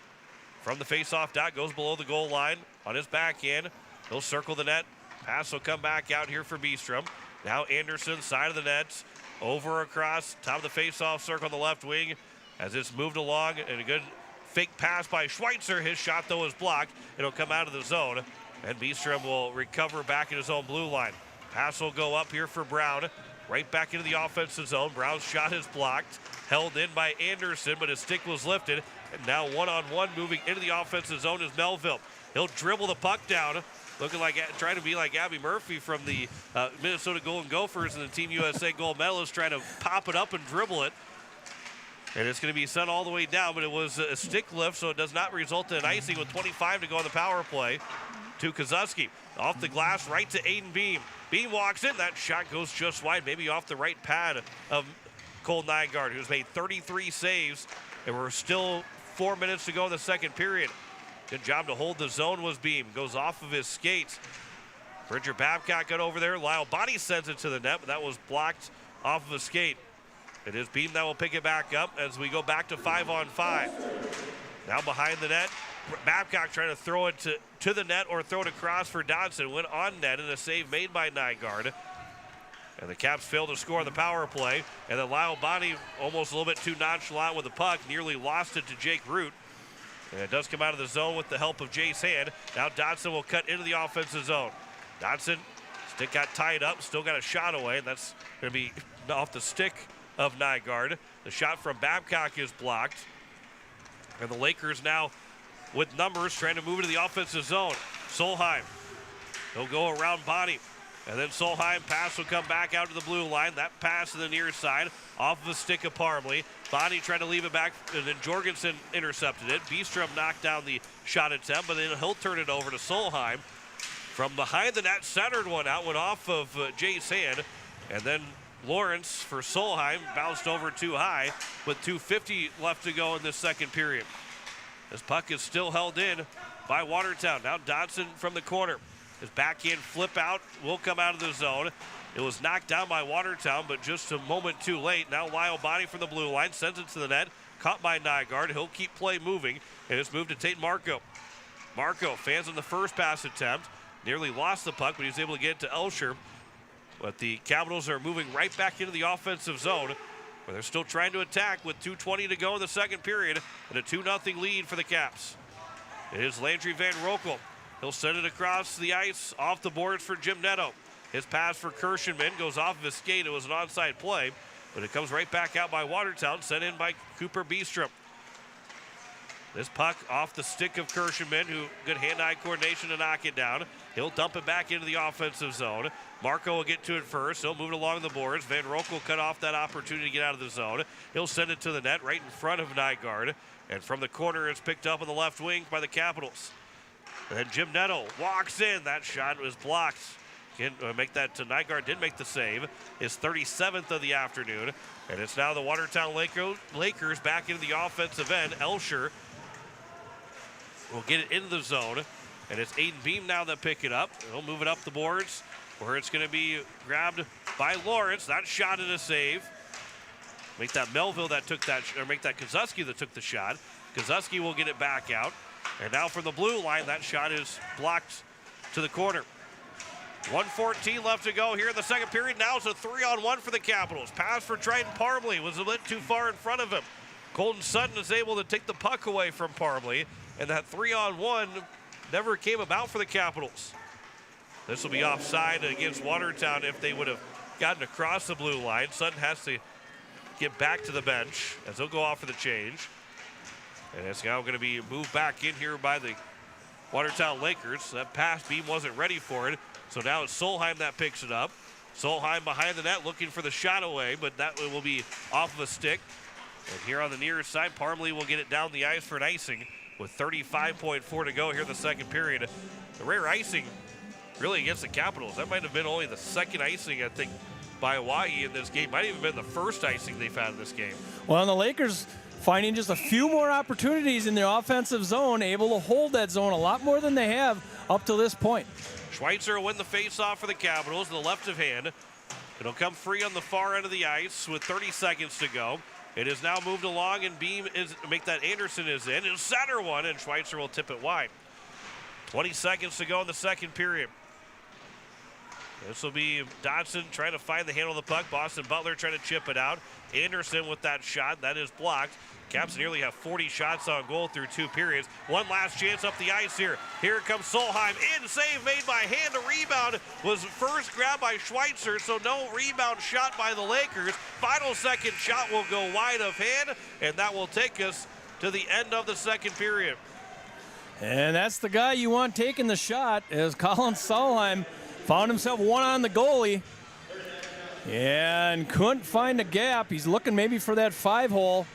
I: from the faceoff dot, goes below the goal line on his backhand. He'll circle the net. Pass will come back out here for Beestrom. Now Anderson, side of the net, over across, top of the faceoff circle on the left wing as it's moved along, and a good fake pass by Schweitzer. His shot, though, is blocked. It'll come out of the zone, and Beestrom will recover back in his own blue line. Pass will go up here for Brown. Right back into the offensive zone. Brown's shot is blocked. Held in by Anderson, but his stick was lifted. And now one-on-one moving into the offensive zone is Melville. He'll dribble the puck down, looking like, trying to be like Abby Murphy from the Minnesota Golden Gophers and the Team USA gold medalist, trying to pop it up and dribble it. And it's going to be sent all the way down, but it was a stick lift, so it does not result in icing with 25 to go on the power play to Kozuski. Off the glass, right to Aiden Beam. Beam walks in. That shot goes just wide, maybe off the right pad of Cole Nygaard, who's made 33 saves, and we're still 4 minutes to go in the second period. Good job to hold the zone was Beam. Goes off of his skates. Bridger Babcock got over there. Lyle Body sends it to the net, but that was blocked off of a skate. It is Beam that will pick it back up as we go back to 5-on-5. Now behind the net, Babcock trying to throw it to the net or throw it across for Dodson. Went on net and a save made by Nygaard. And the Caps failed to score on the power play. And then Lyle Bonney, almost a little bit too nonchalant with the puck, nearly lost it to Jake Root. And it does come out of the zone with the help of Jace Hand. Now Dodson will cut into the offensive zone. Dodson, stick got tied up, still got a shot away. That's going to be off the stick of Nygaard. The shot from Babcock is blocked. And the Lakers now with numbers trying to move into the offensive zone. Solheim, he'll go around Bonney. And then Solheim pass will come back out to the blue line. That pass to the near side off of a stick of Parmley. Bonney tried to leave it back, and then Jorgensen intercepted it. Beestrom knocked down the shot attempt, but then he'll turn it over to Solheim. From behind the net, centered one out, went off of Jay's hand. And then Lawrence for Solheim, bounced over too high with 2:50 left to go in this second period. This puck is still held in by Watertown. Now Dodson from the corner. His backhand flip out will come out of the zone. It was knocked down by Watertown, but just a moment too late. Now Lyle Bonney from the blue line sends it to the net. Caught by Nygaard. He'll keep play moving, and it's moved to Tate Marco. Marco fans on the first pass attempt. Nearly lost the puck, but he's able to get it to Elsher. But the Capitals are moving right back into the offensive zone, where they're still trying to attack with 2:20 to go in the second period and a 2-0 lead for the Caps. It is Landry Van Roekel. He'll send it across the ice off the boards for Jim Netto. His pass for Kirschenman goes off of his skate. It was an onside play, but it comes right back out by Watertown, sent in by Cooper Beestrom. This puck off the stick of Kirschenman, who good hand-eye coordination to knock it down. He'll dump it back into the offensive zone. Marco will get to it first. He'll move it along the boards. Van Roekel will cut off that opportunity to get out of the zone. He'll send it to the net right in front of Nygaard. And from the corner, it's picked up on the left wing by the Capitals. And then Jim Netto walks in. That shot was blocked. Can make that to Nygaard, did make the save. His 37th of the afternoon. And it's now the Watertown Lakers back into the offensive end. Elsher will get it into the zone. And it's Aiden Beam now that pick it up. He'll move it up the boards where it's going to be grabbed by Lawrence. That shot and a save. Make that Melville that took that, or make that Kozuski that took the shot. Kozuski will get it back out. And now from the blue line, that shot is blocked to the corner. 1:14 left to go here in the second period. Now it's a 3-on-1 for the Capitals. Pass for Triton Parmley was a bit too far in front of him. Colton Sutton is able to take the puck away from Parmley, and that 3-on-1 never came about for the Capitals. This will be offside against Watertown if they would have gotten across the blue line. Sutton has to get back to the bench as he'll go off for the change. And it's now going to be moved back in here by the Watertown Lakers. That pass, Beam wasn't ready for it. So now it's Solheim that picks it up. Solheim behind the net looking for the shot away, but that will be off of a stick. And here on the near side, Parmley will get it down the ice for an icing with 35.4 to go here in the second period. The rare icing really against the Capitals. That might have been only the second icing, I think, by Oahe in this game. Might have even been the first icing they've had in this game.
H: Well, and the Lakers finding just a few more opportunities in the offensive zone, able to hold that zone a lot more than they have up to this point.
I: Schweitzer will win the face-off for the Capitals, the left of hand. It'll come free on the far end of the ice with 30 seconds to go. It is now moved along, and Beam is make that Anderson is in. It's center one, and Schweitzer will tip it wide. 20 seconds to go in the second period. This will be Dodson trying to find the handle of the puck. Boston Butler trying to chip it out. Anderson with that shot. That is blocked. Caps nearly have 40 shots on goal through 2 periods. One last chance up the ice here. Here comes Solheim. In save made by hand. A rebound was first grabbed by Schweitzer, so no rebound shot by the Lakers. Final second shot will go wide of hand, and that will take us to the end of the second period.
H: And that's the guy you want taking the shot, as Colin Solheim found himself one on the goalie and couldn't find a gap. He's looking maybe for that 5-hole.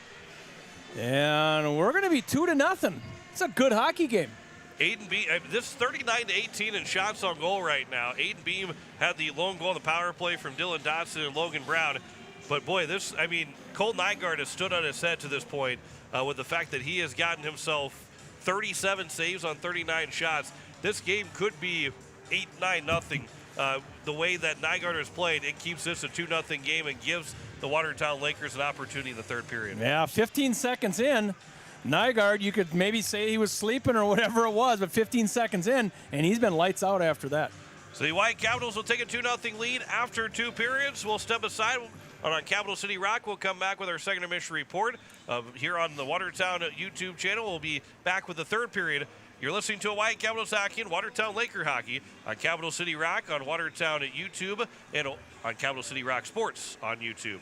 H: And we're going to be 2-0. It's a good hockey game.
I: Aiden Beam, this 39-18 in shots on goal right now. Aiden Beam had the lone goal in the power play from Dylan Dodson and Logan Brown. But boy, Cole Nygaard has stood on his head to this point with the fact that he has gotten himself 37 saves on 39 shots. This game could be 8-9-0. The way that Nygaard has played, it keeps this a 2-0 game and gives the Watertown Lakers an opportunity in the third period.
H: Yeah, 15 seconds in, Nygaard, you could maybe say he was sleeping or whatever it was, but 15 seconds in, and he's been lights out after that.
I: So the White Capitals will take a 2-0 lead after 2 periods. We'll step aside. On Capital City Rock, we'll come back with our second intermission report. Here on the Watertown YouTube channel, we'll be back with the third period. You're listening to Hawaii Capitals hockey and Watertown Laker hockey on Capital City Rock, on Watertown at YouTube, and on Capital City Rock Sports on YouTube.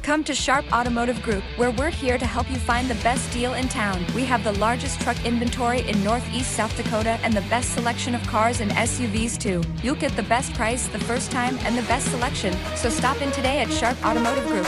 J: Come to Sharp Automotive Group, where we're here to help you find the best deal in town. We have the largest truck inventory in Northeast South Dakota and the best selection of cars and SUVs too. You'll get the best price the first time and the best selection, so stop in today at Sharp Automotive Group.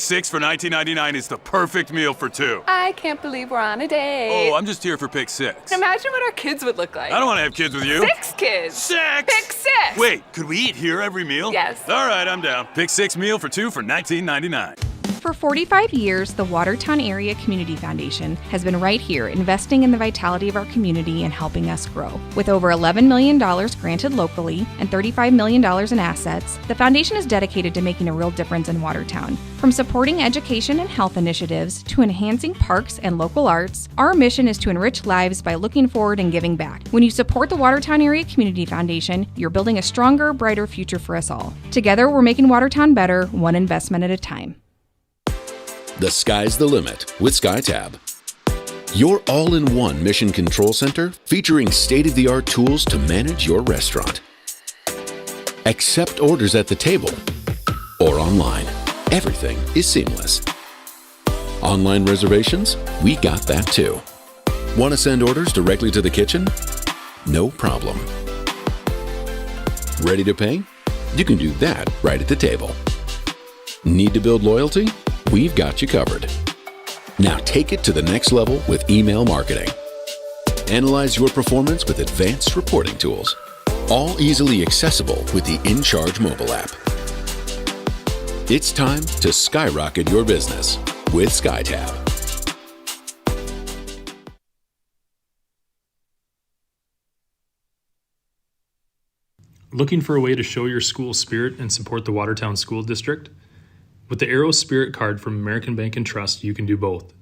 K: 6 for $19.99 is the perfect meal for two.
L: I can't believe we're on a date.
K: Oh, I'm just here for pick 6.
L: Imagine what our kids would look like.
K: I don't want to have kids with you.
L: 6 kids.
K: 6!
L: Pick 6!
K: Wait, could we eat here every meal?
L: Yes.
K: All right, I'm down. Pick 6 meal for two for $19.99.
M: For 45 years, the Watertown Area Community Foundation has been right here investing in the vitality of our community and helping us grow. With over $11 million granted locally and $35 million in assets, the foundation is dedicated to making a real difference in Watertown. From supporting education and health initiatives to enhancing parks and local arts, our mission is to enrich lives by looking forward and giving back. When you support the Watertown Area Community Foundation, you're building a stronger, brighter future for us all. Together, we're making Watertown better, one investment at a time.
N: The sky's the limit with SkyTab. Your all-in-one mission control center featuring state-of-the-art tools to manage your restaurant. Accept orders at the table or online. Everything is seamless. Online reservations? We got that too. Want to send orders directly to the kitchen? No problem. Ready to pay? You can do that right at the table. Need to build loyalty? We've got you covered. Now take it to the next level with email marketing. Analyze your performance with advanced reporting tools, all easily accessible with the InCharge mobile app. It's time to skyrocket your business with SkyTab.
O: Looking for a way to show your school spirit and support the Watertown School District? With the Aero Spirit card from American Bank and Trust, you can do both.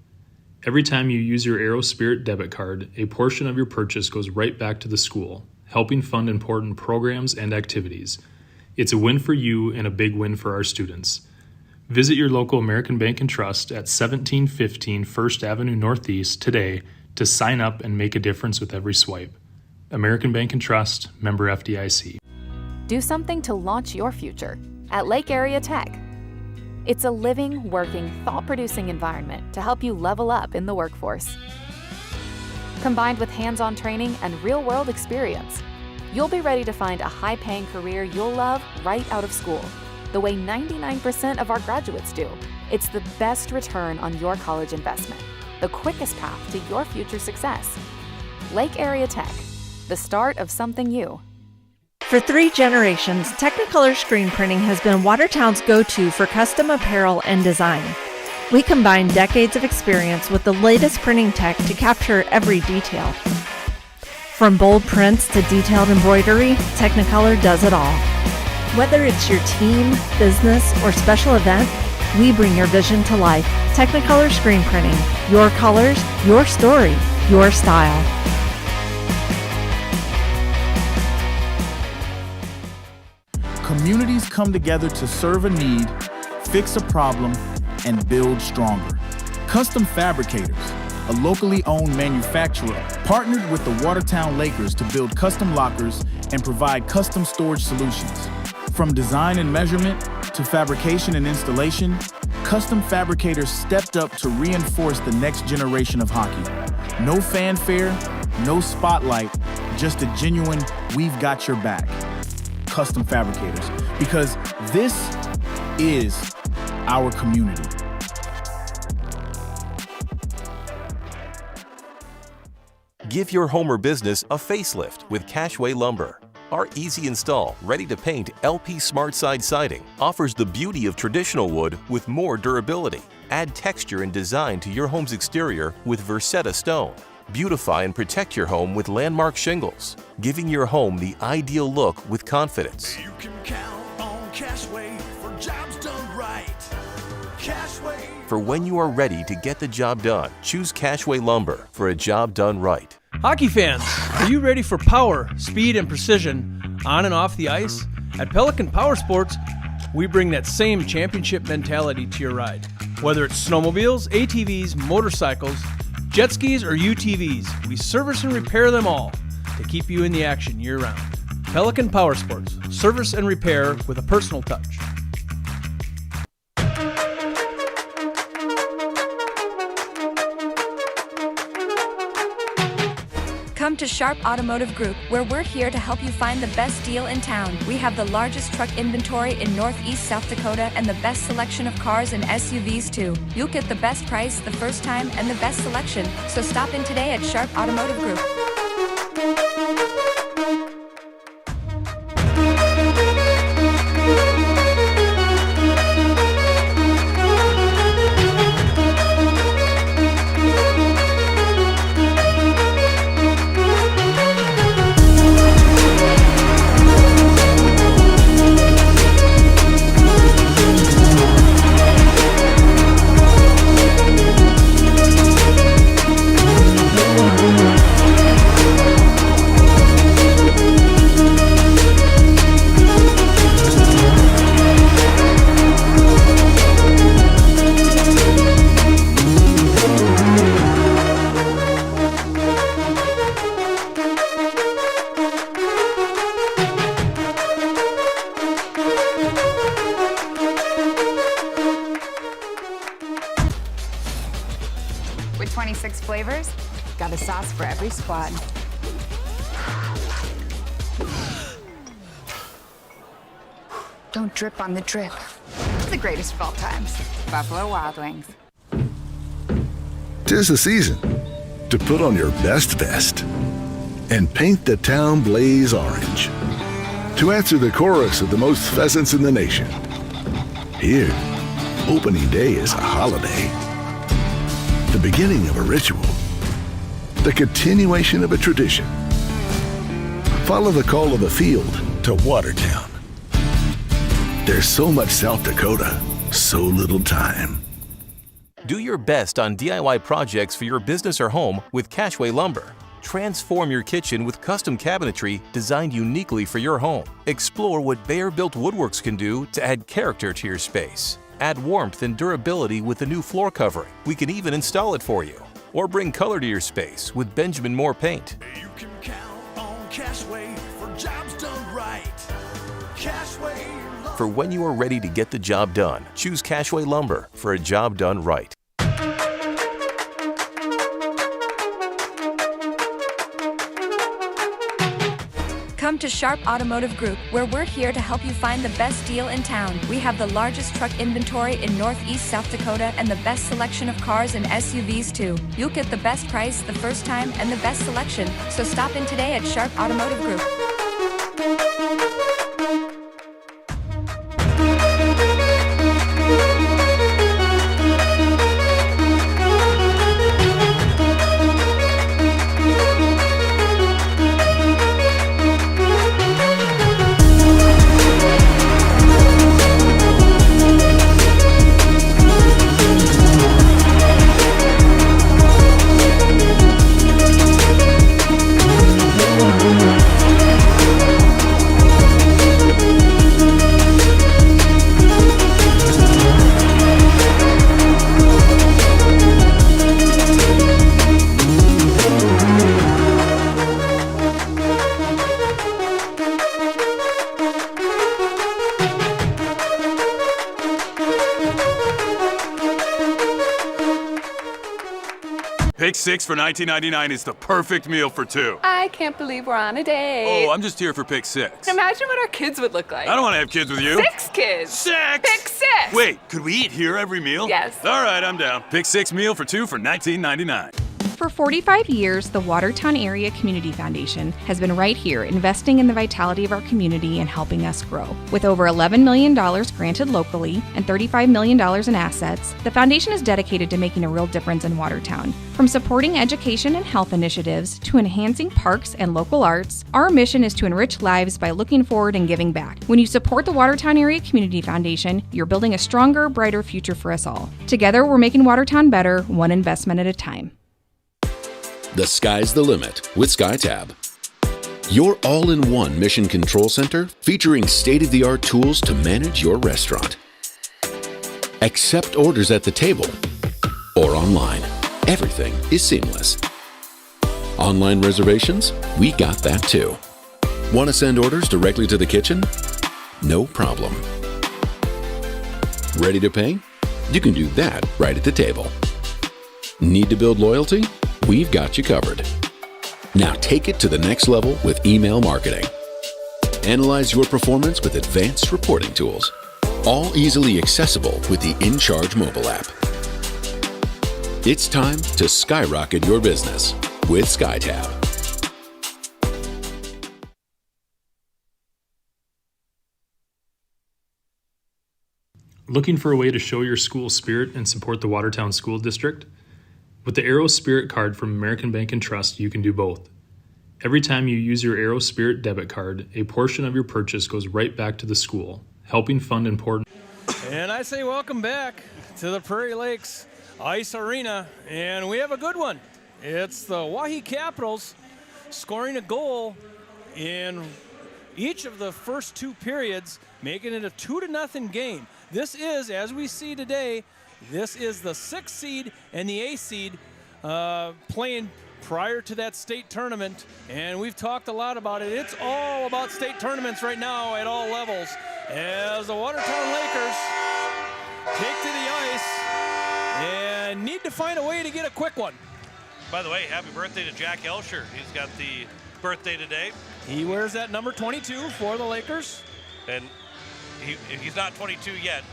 O: Every time you use your Aero Spirit debit card, a portion of your purchase goes right back to the school, helping fund important programs and activities. It's a win for you and a big win for our students. Visit your local American Bank and Trust at 1715 First Avenue Northeast today to sign up and make a difference with every swipe. American Bank and Trust, member FDIC.
P: Do something to launch your future at Lake Area Tech. It's a living, working, thought-producing environment to help you level up in the workforce. Combined with hands-on training and real-world experience, you'll be ready to find a high-paying career you'll love right out of school, the way 99% of our graduates do. It's the best return on your college investment, the quickest path to your future success. Lake Area Tech, the start of something new.
Q: For 3 generations, Technicolor Screen Printing has been Watertown's go-to for custom apparel and design. We combine decades of experience with the latest printing tech to capture every detail. From bold prints to detailed embroidery, Technicolor does it all. Whether it's your team, business, or special event, we bring your vision to life. Technicolor Screen Printing. Your colors, your story, your style.
R: Communities come together to serve a need, fix a problem, and build stronger. Custom Fabricators, a locally owned manufacturer, partnered with the Watertown Lakers to build custom lockers and provide custom storage solutions. From design and measurement to fabrication and installation, Custom Fabricators stepped up to reinforce the next generation of hockey. No fanfare, no spotlight, just a genuine, we've got your back. Custom Fabricators, because this is our community.
S: Give your home or business a facelift with Cashway Lumber. Our easy install, ready to paint LP Smart Side siding offers the beauty of traditional wood with more durability. Add texture and design to your home's exterior with Versetta stone. Beautify and protect your home with Landmark shingles, giving your home the ideal look with confidence.
T: You can count on Cashway for jobs done right. Cashway.
S: For when you are ready to get the job done, choose Cashway Lumber for a job done right.
H: Hockey fans, are you ready for power, speed, and precision on and off the ice? At Pelican Power Sports, we bring that same championship mentality to your ride. Whether it's snowmobiles, ATVs, motorcycles, jet skis, or UTVs, we service and repair them all to keep you in the action year-round. Pelican Power Sports, service and repair with a personal touch.
J: Come to Sharp Automotive Group, where we're here to help you find the best deal in town. We have the largest truck inventory in Northeast South Dakota and the best selection of cars and SUVs too. You'll get the best price the first time and the best selection, so stop in today at Sharp Automotive Group.
D: With 26 flavors, got a sauce for every squad. Don't drip on the drip. It's the greatest of all times. Buffalo Wild Wings.
U: 'Tis the season to put on your best vest and paint the town blaze orange. To answer the chorus of the most pheasants in the nation. Here, opening day is a holiday. The beginning of a ritual. The continuation of a tradition. Follow the call of the field to Watertown. There's so much South Dakota, so little time.
S: Do your best on DIY projects for your business or home with Cashway Lumber. Transform your kitchen with custom cabinetry designed uniquely for your home. Explore what Bear-built woodworks can do to add character to your space. Add warmth and durability with the new floor covering. We can even install it for you. Or bring color to your space with Benjamin Moore paint.
T: You can count on Cashway for jobs done right. Cashway Lumber.
S: For when you are ready to get the job done, choose Cashway Lumber for a job done right.
J: Come to Sharp Automotive Group, where we're here to help you find the best deal in town. We have the largest truck inventory in Northeast South Dakota and the best selection of cars and SUVs too. You'll get the best price the first time and the best selection, so stop in today at Sharp Automotive Group.
K: Pick 6 for $19.99 is the perfect meal for two.
L: I can't believe we're on a date.
K: Oh, I'm just here for pick 6.
L: Imagine what our kids would look like.
K: I don't want to have kids with you.
L: 6 kids.
K: 6!
L: Pick 6!
K: Wait, could we eat here every meal?
L: Yes.
K: All right, I'm down. Pick 6 meal for two for $19.99.
M: For 45 years, the Watertown Area Community Foundation has been right here investing in the vitality of our community and helping us grow. With over $11 million granted locally and $35 million in assets, the foundation is dedicated to making a real difference in Watertown. From supporting education and health initiatives to enhancing parks and local arts, our mission is to enrich lives by looking forward and giving back. When you support the Watertown Area Community Foundation, you're building a stronger, brighter future for us all. Together, we're making Watertown better, one investment at a time.
N: The sky's the limit with SkyTab. Your all-in-one mission control center featuring state-of-the-art tools to manage your restaurant. Accept orders at the table or online. Everything is seamless. Online reservations? We got that too. Want to send orders directly to the kitchen? No problem. Ready to pay? You can do that right at the table. Need to build loyalty? We've got you covered. Now take it to the next level with email marketing. Analyze your performance with advanced reporting tools, all easily accessible with the InCharge mobile app. It's time to skyrocket your business with SkyTab.
O: Looking for a way to show your school spirit and support the Watertown School District? With the Aero Spirit card from American Bank and Trust, you can do both. Every time you use your Aero Spirit debit card, a portion of your purchase goes right back to the school, helping fund important.
H: And I say welcome back to the Prairie Lakes Ice Arena, and we have a good one. It's the Oahe Capitals scoring a goal in each of the first two periods, making it a 2-0 game. This is, as we see today, this is the 6th seed and the 8th seed playing prior to that state tournament, and we've talked a lot about it. It's all about state tournaments right now at all levels as the Watertown Lakers take to the ice and need to find a way to get a quick one.
I: By the way, happy birthday to Jack Elsher. He's got the birthday today.
H: He wears that number 22 for the Lakers.
I: And he's not 22 yet.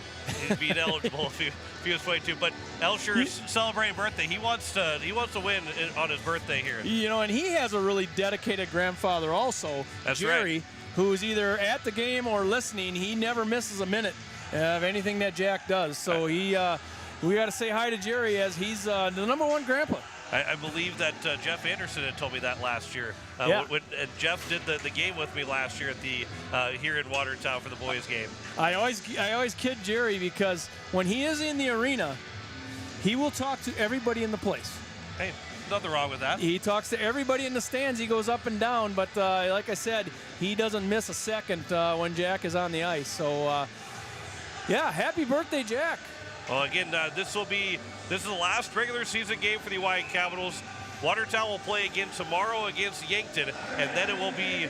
I: He'd be ineligible if he was 22. But Elsher's celebrating birthday. He wants to win on his birthday here.
H: You know, and he has a really dedicated grandfather also,
I: That's
H: Jerry,
I: right.
H: who's either at the game or listening. He never misses a minute of anything that Jack does. So we got to say hi to Jerry as he's the number one grandpa.
I: I believe that Jeff Anderson had told me that last year.
H: Yeah.
I: When Jeff did the game with me last year at the here in Watertown for the boys game.
H: I always kid Jerry because when he is in the arena, he will talk to everybody in the place.
I: Hey, nothing wrong with that.
H: He talks to everybody in the stands. He goes up and down, but like I said, he doesn't miss a second when Jack is on the ice. So, yeah, happy birthday, Jack.
I: Well, again, this is the last regular season game for the Oahe Capitals. Watertown will play again tomorrow against Yankton, and then it will be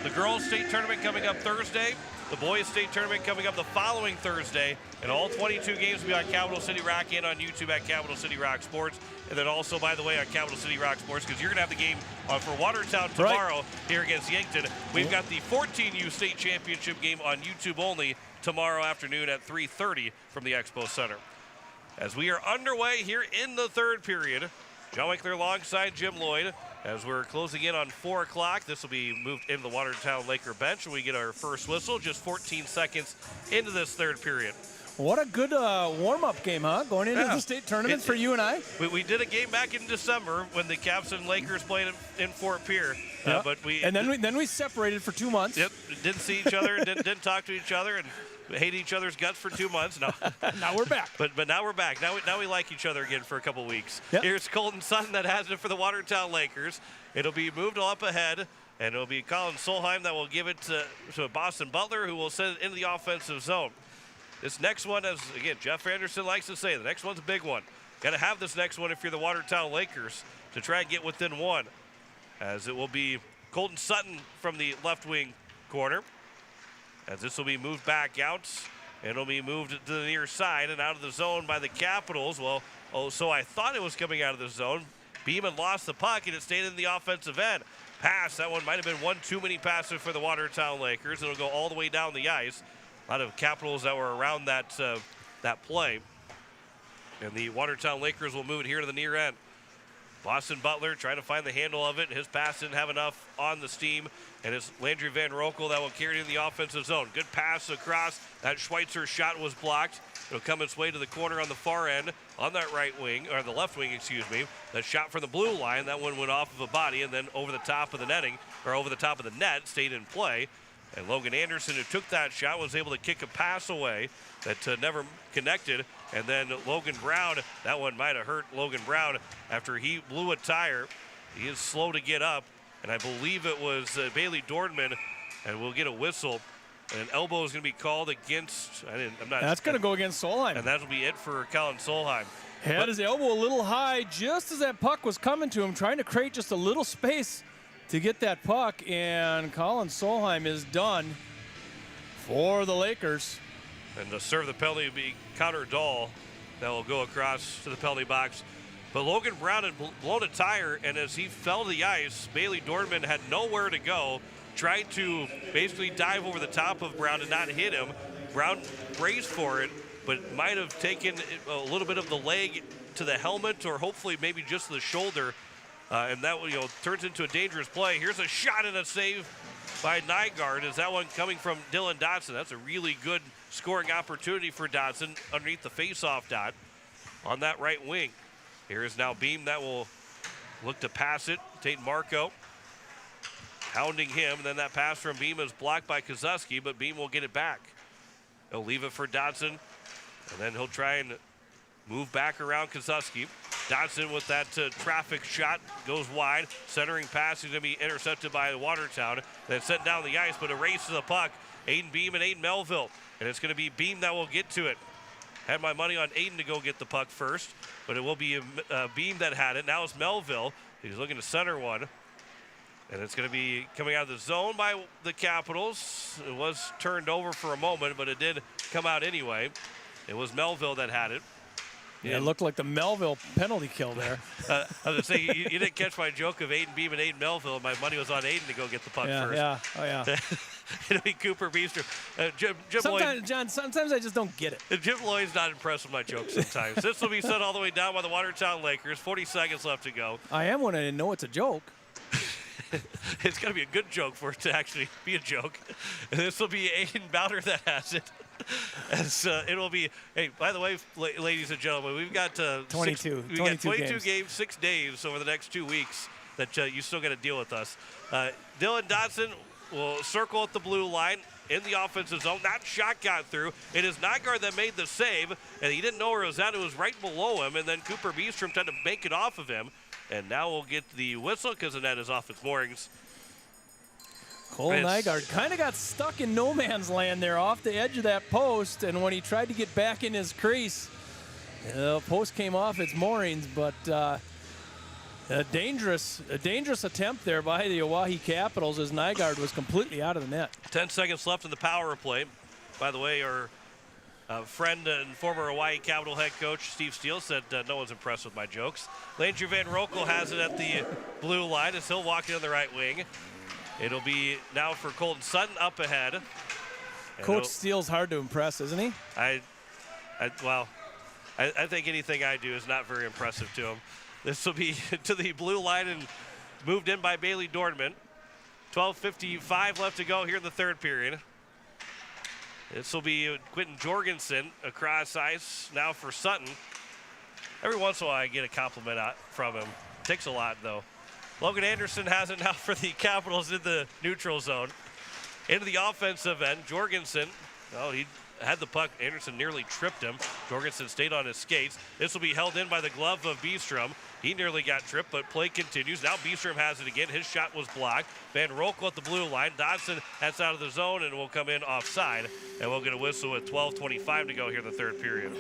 I: the girls' state tournament coming up Thursday, the boys' state tournament coming up the following Thursday, and all 22 games will be on Capital City Rock and on YouTube at Capital City Rock Sports, and then also, by the way, on Capital City Rock Sports, because you're going to have the game for Watertown tomorrow here against Yankton. We've got the 14U state championship game on YouTube only tomorrow afternoon at 3:30 from the Expo Center. As we are underway here in the third period, John Winkler alongside Jim Lloyd. As we're closing in on 4 o'clock, this will be moved into the Watertown Laker bench, and we get our first whistle just 14 seconds into this third period.
H: What a good warm-up game, huh? Going into the state tournament for you and I.
I: We did a game back in December when the Caps and Lakers played in Fort Pierre.
H: Yep.
I: But
H: then we separated for 2 months.
I: Yep, didn't see each other, didn't talk to each other, and hate each other's guts for 2 months. No.
H: Now we're back.
I: But now we're back. Now we like each other again for a couple weeks.
H: Yep.
I: Here's Colton Sutton that has it for the Watertown Lakers. It'll be moved up ahead, and it'll be Colin Solheim that will give it to Boston Butler, who will send it into the offensive zone. This next one, as again Jeff Anderson likes to say, the next one's a big one. Got to have this next one if you're the Watertown Lakers to try and get within one, as it will be Colton Sutton from the left wing corner, as this will be moved back out. It'll be moved to the near side and out of the zone by the Capitals. Well, so I thought it was coming out of the zone. Beeman lost the puck, and it stayed in the offensive end. Pass, that one might have been one too many passes for the Watertown Lakers. It'll go all the way down the ice. A lot of Capitals that were around that play. And the Watertown Lakers will move it here to the near end. Boston Butler trying to find the handle of it. His pass didn't have enough on the steam. And it's Landry Van Rokel that will carry it in the offensive zone. Good pass across. That Schweitzer shot was blocked. It'll come its way to the corner on the far end on that right wing, or the left wing, excuse me. That shot from the blue line, that one went off of a body and then over the top of the netting, or over the top of the net, stayed in play. And Logan Anderson, who took that shot, was able to kick a pass away that never connected. And then Logan Brown, that one might have hurt Logan Brown after he blew a tire. He is slow to get up, and I believe it was Bailey Dordman, and we'll get a whistle. And an elbow is going to be called against.
H: That's going to go against Solheim.
I: And that'll be it for Colin Solheim.
H: Had his elbow a little high just as that puck was coming to him, trying to create just a little space to get that puck, and Colin Solheim is done for the Lakers.
I: And to serve the penalty will be Connor Dahl that will go across to the penalty box But Logan Brown had blown a tire, and as he fell to the ice, Bailey Dornman had nowhere to go, tried to basically dive over the top of Brown and not hit him. Brown braced for it, but might have taken a little bit of the leg to the helmet, or hopefully maybe just the shoulder, and that turns into a dangerous play. Here's a shot and a save by Nygaard. Is that one coming from Dylan Dotson? That's a really good scoring opportunity for Dotson underneath the face-off dot on that right wing. Here is now Beam that will look to pass it. Tate Marco hounding him. And then that pass from Beam is blocked by Kozuski, but Beam will get it back. He'll leave it for Dotson, and then he'll try and move back around Kozuski. Dotson with that traffic shot goes wide. Centering pass is going to be intercepted by Watertown. Then sent down the ice, but a race to the puck. Aiden Beam and Aiden Melville. And it's going to be Beam that will get to it. Had my money on Aiden to go get the puck first, but it will be Beam that had it. Now it's Melville. He's looking to center one. And it's going to be coming out of the zone by the Capitals. It was turned over for a moment, but it did come out anyway. It was Melville that had it.
H: Yeah, it looked like the Melville penalty kill there.
I: I was going to say, you didn't catch my joke of Aiden Beam and Aiden Melville. My money was on Aiden to go get the puck first.
H: Yeah, oh yeah.
I: It'll be Cooper Beastrom. Jim
H: sometimes,
I: Lloyd,
H: John, sometimes I just don't get it.
I: Jim Lloyd's not impressed with my jokes sometimes. This will be set all the way down by the Watertown Lakers. 40 seconds left to go.
H: I am when I didn't know it's a joke.
I: It's going to be a good joke for it to actually be a joke. And this will be Aiden Bowder that has it. As it will be, hey, by the way, ladies and gentlemen, we've got
H: 22
I: games, 6 days over the next 2 weeks that you still got to deal with us. Dylan Dotson will circle at the blue line in the offensive zone. That shot got through. It is Nygaard that made the save, and he didn't know where it was at. It was right below him, and then Cooper Beastrom tried to make it off of him. And now we'll get the whistle because the net is off its moorings.
H: Cole Nygaard kind of got stuck in no man's land there off the edge of that post, and when he tried to get back in his crease, the post came off its moorings, but a dangerous attempt there by the Oahe Capitals as Nygaard was completely out of the net.
I: 10 seconds left in the power play. By the way, our friend and former Hawaii Capital head coach Steve Steele said no one's impressed with my jokes. Landry Van Rokel has it at the blue line as he'll walk in on the right wing. It'll be now for Colton Sutton up ahead. And
H: Coach Steele's hard to impress, isn't he?
I: I think anything I do is not very impressive to him. This will be to the blue line and moved in by Bailey Dornman. 12:55 left to go here in the third period. This will be Quentin Jorgensen across ice now for Sutton. Every once in a while I get a compliment from him. Takes a lot though. Logan Anderson has it now for the Capitals in the neutral zone. Into the offensive end, Jorgensen, he had the puck. Anderson nearly tripped him. Jorgensen stayed on his skates. This will be held in by the glove of Beastrom. He nearly got tripped, but play continues. Now Beastrom has it again. His shot was blocked. Van Rokel at the blue line. Dodson heads out of the zone and will come in offside. And we'll get a whistle with 12:25 to go here in the third period.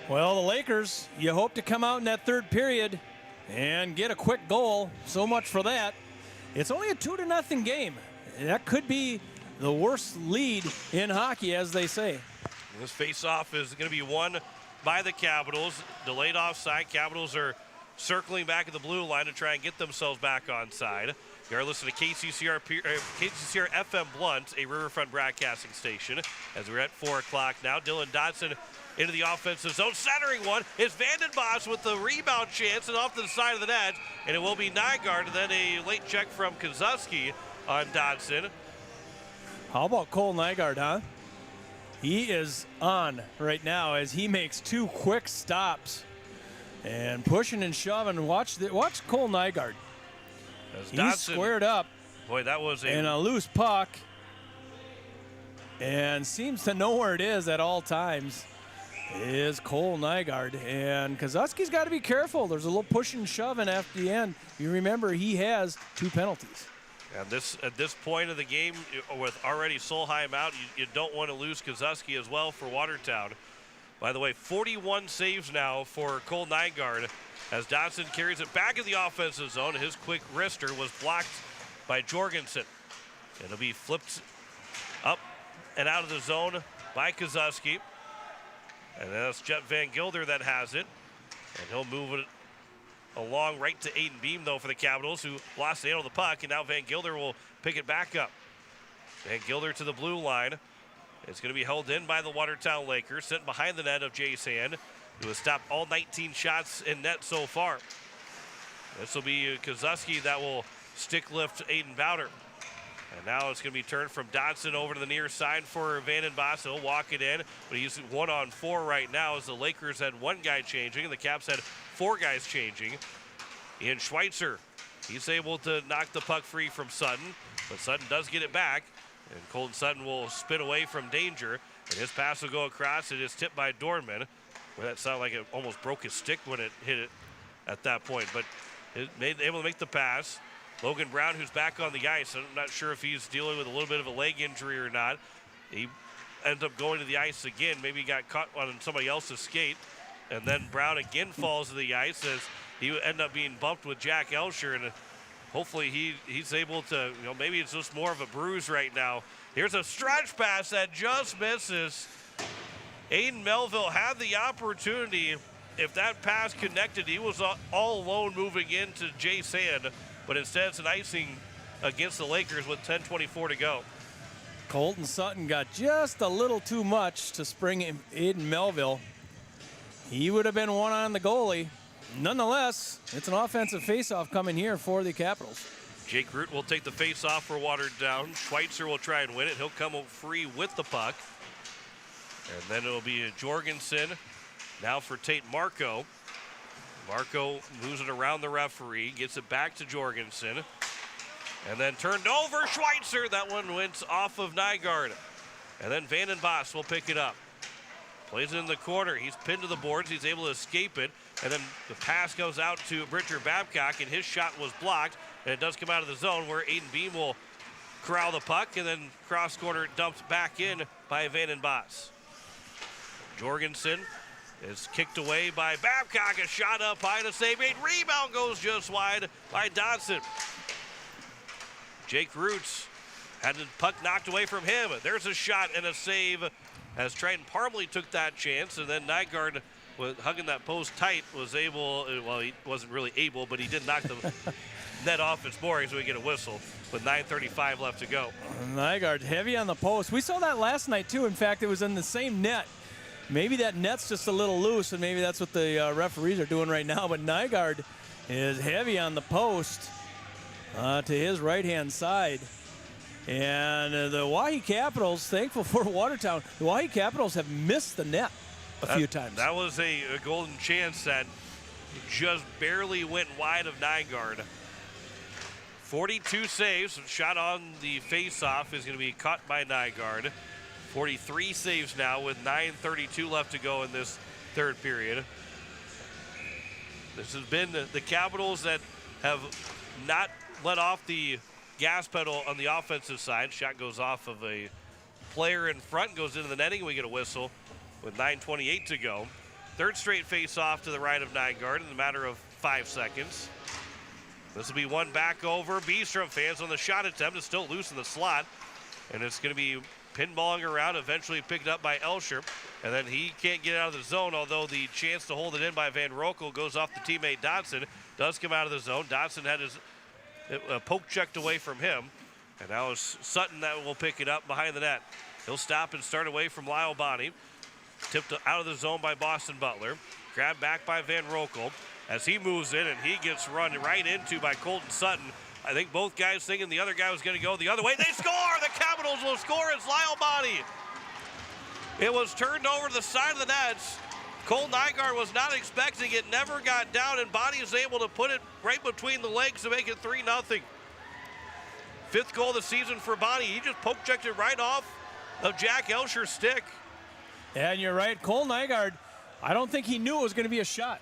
H: Well, the Lakers, you hope to come out in that third period and get a quick goal. So much for that. It's only a 2-0 game. That could be the worst lead in hockey, as they say.
I: This face-off is going to be won by the Capitals. Delayed offside. Capitals are circling back at the blue line to try and get themselves back on side. You're listening to KCCR FM Blunt, a Riverfront broadcasting station. As we're at 4 o'clock now, Dylan Dotson into the offensive zone. Centering one is Vandenbosch with the rebound chance and off to the side of the net. And it will be Nygaard, and then a late check from Kozuski on Dotson.
H: How about Cole Nygaard, huh? He is on right now as he makes 2 quick stops and pushing and shoving. Watch Cole Nygaard. He's squared up.
I: Boy, that was
H: a loose puck and seems to know where it is at all times. Is Cole Nygaard, and Kozuski's got to be careful. There's a little push and shoving after the end. You remember he has 2 penalties.
I: And at this point of the game, with already Solheim out, you don't want to lose Kozuski as well for Watertown. By the way, 41 saves now for Cole Nygaard as Dotson carries it back in the offensive zone. His quick wrister was blocked by Jorgensen. It'll be flipped up and out of the zone by Kozuski. And that's Jet Van Gilder that has it. And he'll move it along right to Aiden Beam, though, for the Capitals, who lost the handle of the puck, and now Van Gilder will pick it back up. Van Gilder to the blue line. It's going to be held in by the Watertown Lakers, sent behind the net of Jay Sand, who has stopped all 19 shots in net so far. This will be Kozuski that will stick lift Aiden Bowder. And now it's going to be turned from Dodson over to the near side for Vanden Bosch. He'll walk it in, but he's 1-on-4 right now as the Lakers had one guy changing and the Caps had 4 guys changing. Ian Schweitzer, he's able to knock the puck free from Sutton, but Sutton does get it back, and Colton Sutton will spin away from danger, and his pass will go across. It is tipped by Dornman, where that sounded like it almost broke his stick when it hit it at that point, but able to make the pass. Logan Brown, who's back on the ice. I'm not sure if he's dealing with a little bit of a leg injury or not. He ends up going to the ice again. Maybe he got caught on somebody else's skate. And then Brown again falls to the ice as he ended up being bumped with Jack Elsher. And hopefully he's able to, maybe it's just more of a bruise right now. Here's a stretch pass that just misses. Aiden Melville had the opportunity. If that pass connected, he was all alone moving into Jay Sand. But instead, it's an icing against the Lakers with 10:24 to go.
H: Colton Sutton got just a little too much to spring Aiden Melville. He would have been one on the goalie. Nonetheless, it's an offensive faceoff coming here for the Capitals.
I: Jake Root will take the faceoff for Watertown. Schweitzer will try and win it. He'll come free with the puck. And then it'll be Jorgensen now for Tate Marco. Marco moves it around the referee, gets it back to Jorgensen, and then turned over Schweitzer. That one went off of Nygaard. And then Vanden Bosch will pick it up. Plays it in the corner. He's pinned to the boards. He's able to escape it. And then the pass goes out to Richard Babcock, and his shot was blocked. And it does come out of the zone where Aiden Beam will corral the puck, and then cross corner dumped back in by Vanden Bosch. Jorgensen is kicked away by Babcock. A shot up high to save. A rebound goes just wide by Dodson. Jake Roots had the puck knocked away from him. There's a shot and a save as Triton Parmley took that chance. And then Nygaard, with hugging that post tight, was able, well, he wasn't really able, but he did knock the net off its moorings, so we get a whistle with 9:35 left to go.
H: Nygaard heavy on the post. We saw that last night, too. In fact, it was in the same net. Maybe that net's just a little loose, and maybe that's what the referees are doing right now. But Nygaard is heavy on the post to his right-hand side. And the Oahe Capitals, thankful for Watertown, the Oahe Capitals have missed the net a few times.
I: That was a golden chance that just barely went wide of Nygaard. 42 saves. Shot on the face-off is going to be caught by Nygaard. 43 saves now with 9:32 left to go in this third period. This has been the Capitals that have not let off the gas pedal on the offensive side. Shot goes off of a player in front, goes into the netting. We get a whistle with 9:28 to go. Third straight face-off to the right of Nygaard in a matter of 5 seconds. This will be one back over. Beestrom fans on the shot attempt is still loose in the slot, and it's going to be pinballing around, eventually picked up by Elsher, and then he can't get out of the zone, although the chance to hold it in by Van Rokel goes off the teammate Dodson. Does come out of the zone. Dodson had his poke checked away from him, and now it's Sutton that will pick it up behind the net. He'll stop and start away from Lyle Bonney. Tipped out of the zone by Boston Butler. Grabbed back by Van Rokel as he moves in, and he gets run right into by Colton Sutton. I think both guys thinking the other guy was going to go the other way. They score! The Capitals will score. It's Lyle Bonney. It was turned over to the side of the nets. Cole Nygaard was not expecting it, never got down, and Bonney is able to put it right between the legs to make it 3-0. Fifth goal of the season for Bonney. He just poke checked it right off of Jack Elsher's stick.
H: And you're right, Cole Nygaard, I don't think he knew it was going to be a shot.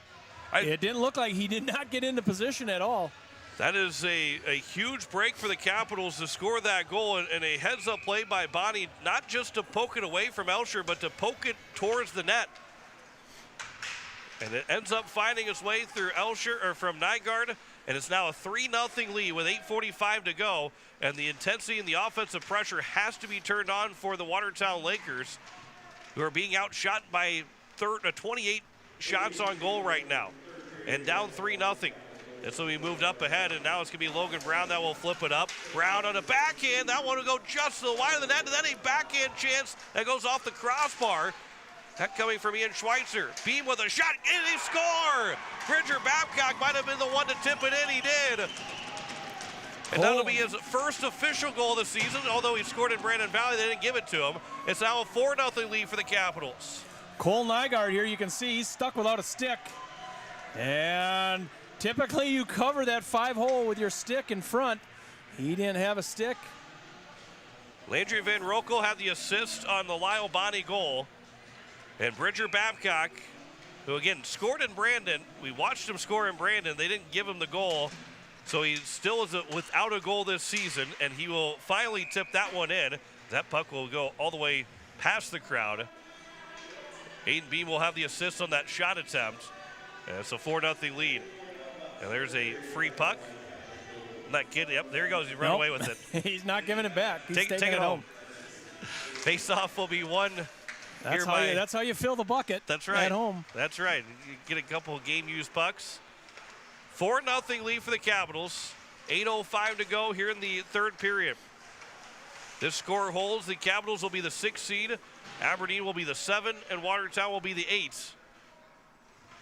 H: It didn't look like he did not get into position at all.
I: That is a huge break for the Capitals to score that goal, and a heads-up play by Bonney, not just to poke it away from Elsher, but to poke it towards the net. And it ends up finding its way through Elsher, or from Nygaard, and it's now a 3-0 lead with 8:45 to go, and the intensity and the offensive pressure has to be turned on for the Watertown Lakers, who are being outshot by 28 shots on goal right now. And down 3-0. This will be moved up ahead, and now it's going to be Logan Brown that will flip it up. Brown on a backhand. That one will go just to the wide of the net, and then a backhand chance that goes off the crossbar. That coming from Ian Schweitzer. Beam with a shot, and they score! Bridger Babcock might have been the one to tip it in. He did. And that'll be his first official goal of the season, although he scored in Brandon Valley. They didn't give it to him. It's now a 4-0 lead for the Capitals.
H: Cole Nygaard here, you can see he's stuck without a stick. And typically you cover that 5-hole with your stick in front. He didn't have a stick.
I: Landry Van Rokel had the assist on the Lyle Bonney goal. And Bridger Babcock, who again scored in Brandon. We watched him score in Brandon. They didn't give him the goal. So he still is without a goal this season, and he will finally tip that one in. That puck will go all the way past the crowd. Aiden Beam will have the assist on that shot attempt. And it's a 4-0 lead. And there's a free puck. That kid, yep, there he goes. He ran away with it.
H: He's not giving it back. He's
I: Take it home. Face-off will be won.
H: That's how you fill the bucket.
I: That's right.
H: At home.
I: That's right. You get a couple of game-used pucks. 4-0 lead for the Capitals. 8:05 to go here in the third period. This score holds. The Capitals will be the 6th seed. Aberdeen will be the 7, and Watertown will be the 8.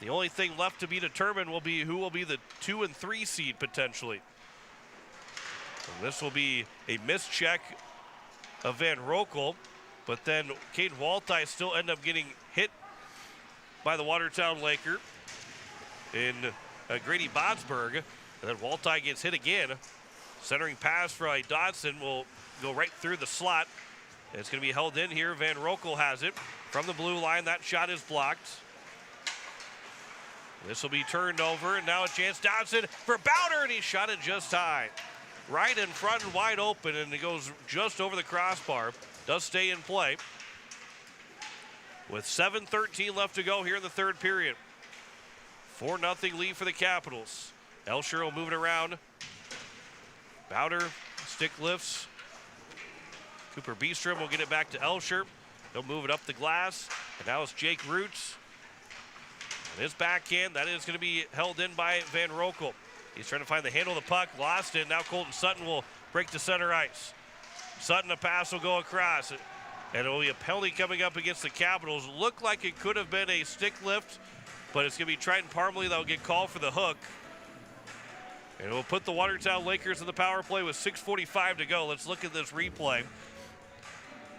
I: The only thing left to be determined will be who will be the 2 and 3 seed potentially. And this will be a missed check of Van Rokel, but then Caden Waltai still end up getting hit by the Watertown Laker in Grady Bodsberg. And then Waltai gets hit again. Centering pass for Dodson will go right through the slot. And it's going to be held in here. Van Rokel has it from the blue line. That shot is blocked. This will be turned over, and now a chance. Dodson for Bowder, and he shot it just high. Right in front and wide open, and it goes just over the crossbar. Does stay in play. With 7:13 left to go here in the third period. 4-0 lead for the Capitals. Elsher will move it around. Bowder, stick lifts. Cooper Beestrom will get it back to Elsher. He'll move it up the glass. And now it's Jake Roots. And his backhand, that is going to be held in by Van Rokel. He's trying to find the handle of the puck, lost it. Now Colton Sutton will break to center ice. Sutton, a pass will go across. And it will be a penalty coming up against the Capitals. Looked like it could have been a stick lift, but it's going to be Triton Parmalee that will get called for the hook. And it will put the Watertown Lakers in the power play with 6:45 to go. Let's look at this replay.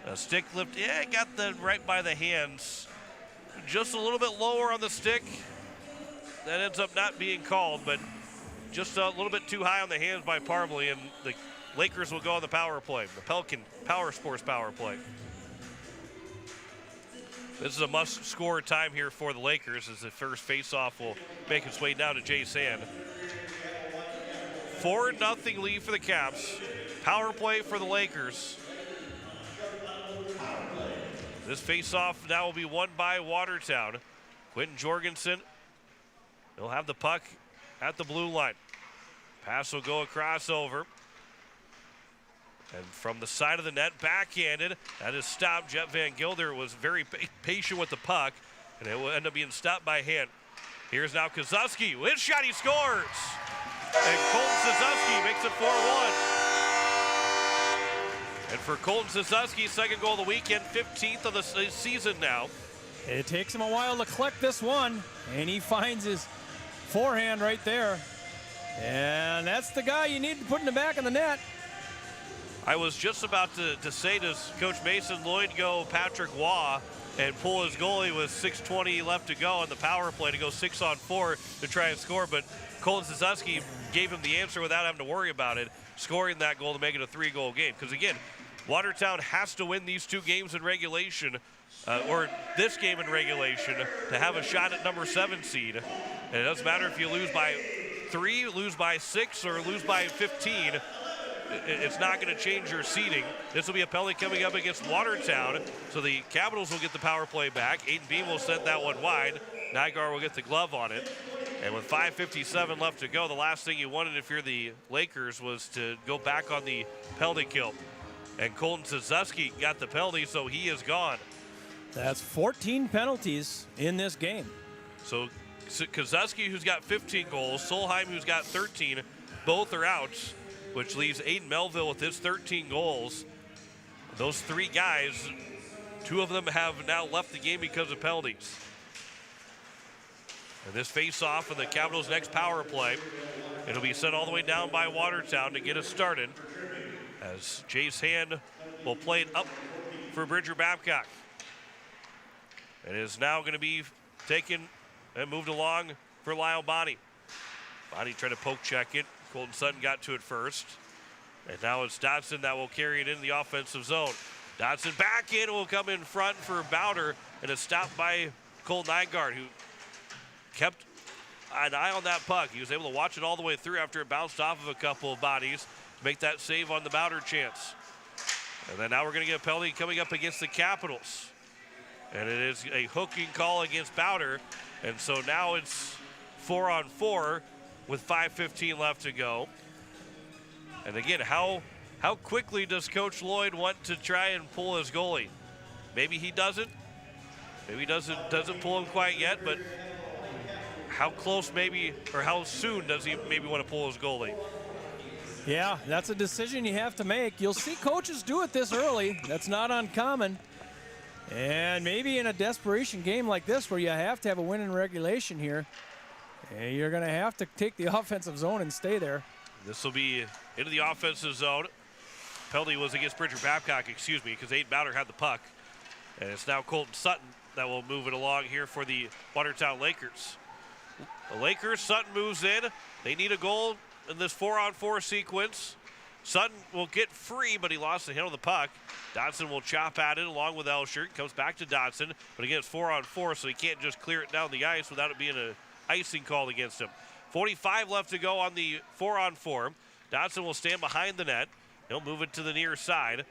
I: A stick lift, yeah, got the right by the hands. Just a little bit lower on the stick. That ends up not being called, but just a little bit too high on the hands by Parmalee, and the Lakers will go on the power play, the Pelican Power Sports power play. This is a must-score time here for the Lakers as the first face-off will make its way down to Jay Sand. 4-0 lead for the Caps. Power play for the Lakers. This face-off now will be won by Watertown. Quentin Jorgensen, he'll have the puck at the blue line. Pass will go across over. And from the side of the net, backhanded. That is stopped. Jet Van Gilder was very patient with the puck, and it will end up being stopped by hand. Here's now Kozuski. With his shot, he scores. And Colton Suzuki makes it 4-1. And for Colton Suzuki, second goal of the weekend, 15th of the season now.
H: It takes him a while to collect this one, and he finds his forehand right there. And that's the guy you need to put in the back of the net.
I: I was just about to say, does Coach Mason Lloyd go Patrick Waugh and pull his goalie with 6:20 left to go on the power play to go 6-on-4 to try and score, but Colton Suzuki gave him the answer without having to worry about it, scoring that goal to make it a 3-goal game. Because again, Watertown has to win these 2 games in regulation, or this game in regulation, to have a shot at number 7 seed. And it doesn't matter if you lose by 3, lose by 6, or lose by 15. It's not going to change your seeding. This will be a penalty coming up against Watertown, so the Capitals will get the power play back. Aiden Beam will send that one wide. Nygaard will get the glove on it. And with 5:57 left to go, the last thing you wanted if you're the Lakers was to go back on the penalty kill. And Colton Suzuki got the penalty, so he is gone.
H: That's 14 penalties in this game.
I: So Kozeski, who's got 15 goals, Solheim, who's got 13, both are out, which leaves Aiden Melville with his 13 goals. Those three guys, two of them have now left the game because of penalties. And this face-off in the Capitals' next power play, it'll be sent all the way down by Watertown to get us started, as Jace Hand will play it up for Bridger Babcock. It is now going to be taken and moved along for Lyle Bonney. Bonney tried to poke check it. Colton Sutton got to it first. And now it's Dodson that will carry it in the offensive zone. Dodson back in, will come in front for Bowder, and a stop by Cole Nygaard, who kept an eye on that puck. He was able to watch it all the way through after it bounced off of a couple of bodies to make that save on the Bowder chance. And then now we're going to get a penalty coming up against the Capitals. And it is a hooking call against Bowder. And so now it's 4-on-4 with 5:15 left to go. And again, how quickly does Coach Lloyd want to try and pull his goalie? Maybe he doesn't. Maybe he doesn't pull him quite yet, but how close maybe, or how soon does he maybe want to pull his goalie?
H: Yeah, that's a decision you have to make. You'll see coaches do it this early. That's not uncommon. And maybe in a desperation game like this where you have to have a win in regulation here, you're going to have to take the offensive zone and stay there.
I: This will be into the offensive zone. Penalty was against Bridger Babcock, excuse me, because Aiden Bowder had the puck. And it's now Colton Sutton that will move it along here for the Watertown Lakers. The Lakers, Sutton moves in. They need a goal in this 4-on-4 sequence. Sutton will get free, but he lost the handle of the puck. Dodson will chop at it along with Elsher. Comes back to Dodson, but again, it's 4-on-4, so he can't just clear it down the ice without it being an icing call against him. 45 left to go on the 4-on-4. Dodson will stand behind the net. He'll move it to the near side.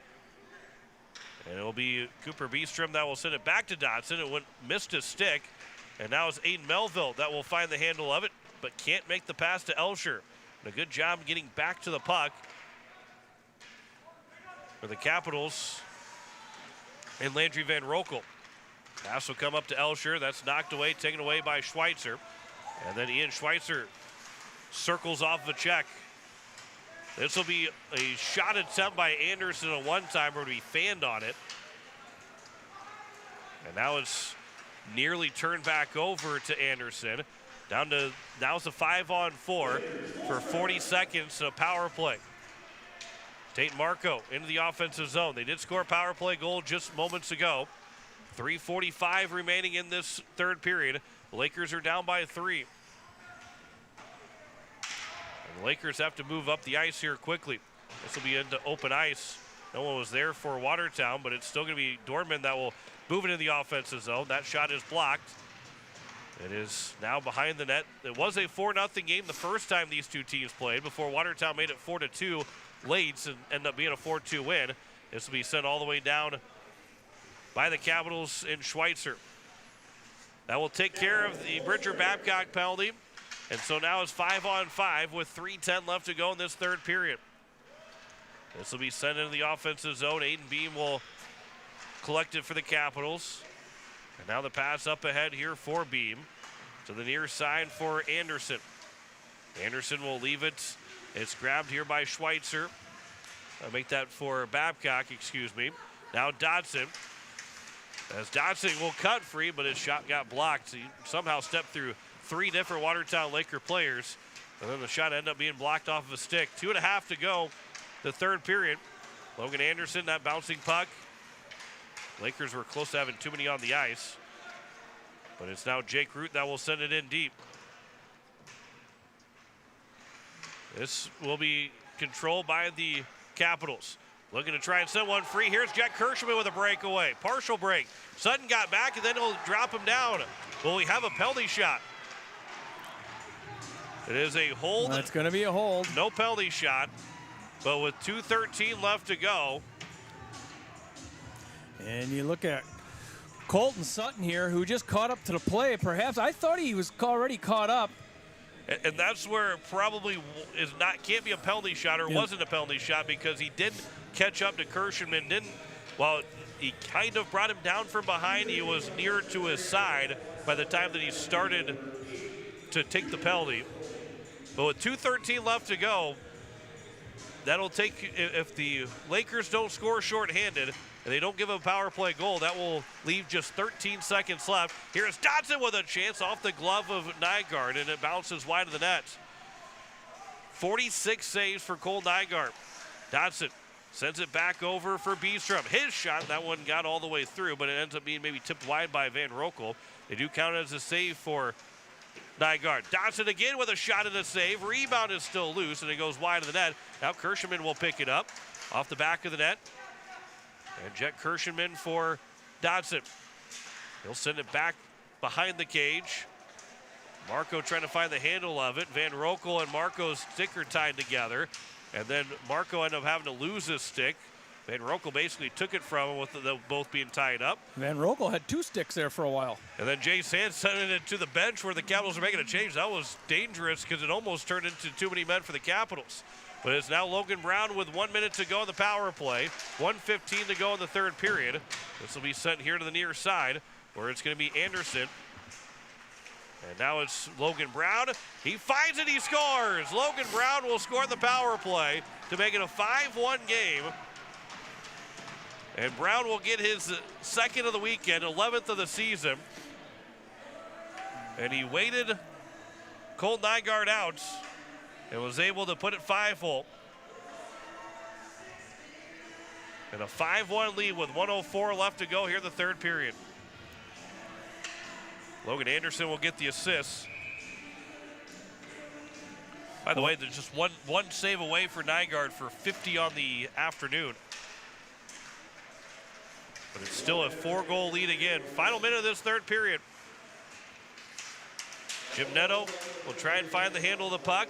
I: And it'll be Cooper Beestrom that will send it back to Dodson. It missed his stick. And now it's Aiden Melville that will find the handle of it, but can't make the pass to Elsher. And a good job getting back to the puck for the Capitals and Landry Van Rokel. Pass will come up to Elsher. That's knocked away, taken away by Schweitzer. And then Ian Schweitzer circles off the check. This will be a shot attempt by Anderson, a one-timer, to be fanned on it. And now it's nearly turned back over to Anderson. Now it's a 5-on-4 for 40 seconds, a power play. Tate Marco into the offensive zone. They did score a power play goal just moments ago. 3:45 remaining in this third period. The Lakers are down by 3. And the Lakers have to move up the ice here quickly. This will be into open ice. No one was there for Watertown, but it's still going to be Dorman that will move it in the offensive zone. That shot is blocked. It is now behind the net. It was a 4-0 game the first time these two teams played before Watertown made it 4-2 late and ended up being a 4-2 win. This will be sent all the way down by the Capitals in Schweitzer. That will take care of the Bridger Babcock penalty. And so now it's 5-on-5 with 3:10 left to go in this third period. This will be sent into the offensive zone. Aiden Beam will collect it for the Capitals. And now the pass up ahead here for Beam to the near side for Anderson. Anderson will leave it. It's grabbed here by Schweitzer. I'll make that for Babcock, excuse me. Now Dodson. As Dodson will cut free, but his shot got blocked. He somehow stepped through 3 different Watertown Laker players. And then the shot ended up being blocked off of a stick. 2.5 to go, the third period. Logan Anderson, that bouncing puck. Lakers were close to having too many on the ice. But it's now Jake Root that will send it in deep. This will be controlled by the Capitals. Looking to try and send one free. Here's Jack Kirschman with a breakaway. Partial break. Sutton got back, and then he'll drop him down. Will we have a penalty shot? It is a hold.
H: That's going to be a hold.
I: No penalty shot. But with 2:13 left to go.
H: And you look at Colton Sutton here, who just caught up to the play. Perhaps I thought he was already caught up.
I: And that's where it probably can't be a penalty shot, or wasn't a penalty shot, because he didn't catch up to Kirschman. While he kind of brought him down from behind, he was nearer to his side, by the time that he started to take the penalty. But with 2:13 left to go, that'll take, if the Lakers don't score shorthanded and they don't give a power play goal, that will leave just 13 seconds left. Here's Dodson with a chance off the glove of Nygaard, and it bounces wide of the net. 46 saves for Cole Nygaard. Dodson sends it back over for Beestrom. His shot, that one got all the way through, but it ends up being maybe tipped wide by Van Rokel. They do count it as a save for Nygaard. Dodson again with a shot and a save. Rebound is still loose, and it goes wide of the net. Now Kirschenman will pick it up off the back of the net. And Jet Kirschenman for Dodson. He'll send it back behind the cage. Marco trying to find the handle of it. Van Rokel and Marco's stick are tied together. And then Marco ended up having to lose his stick. Van Rokel basically took it from him with them both being tied up.
H: Van Rokel had 2 sticks there for a while.
I: And then Jay Sands sending it to the bench where the Capitals are making a change. That was dangerous because it almost turned into too many men for the Capitals. But it's now Logan Brown with 1 minute to go in the power play. 1:15 to go in the third period. This will be sent here to the near side where it's going to be Anderson. And now it's Logan Brown. He finds it, he scores. Logan Brown will score the power play to make it a 5-1 game. And Brown will get his second of the weekend, 11th of the season. And he waited Cole Nygaard out and was able to put it 5-hole. And a 5-1 lead with 1:04 left to go here in the third period. Logan Anderson will get the assist. By the way, there's just one save away for Nygaard for 50 on the afternoon. But it's still a 4-goal lead again. Final minute of this third period. Jim Netto will try and find the handle of the puck.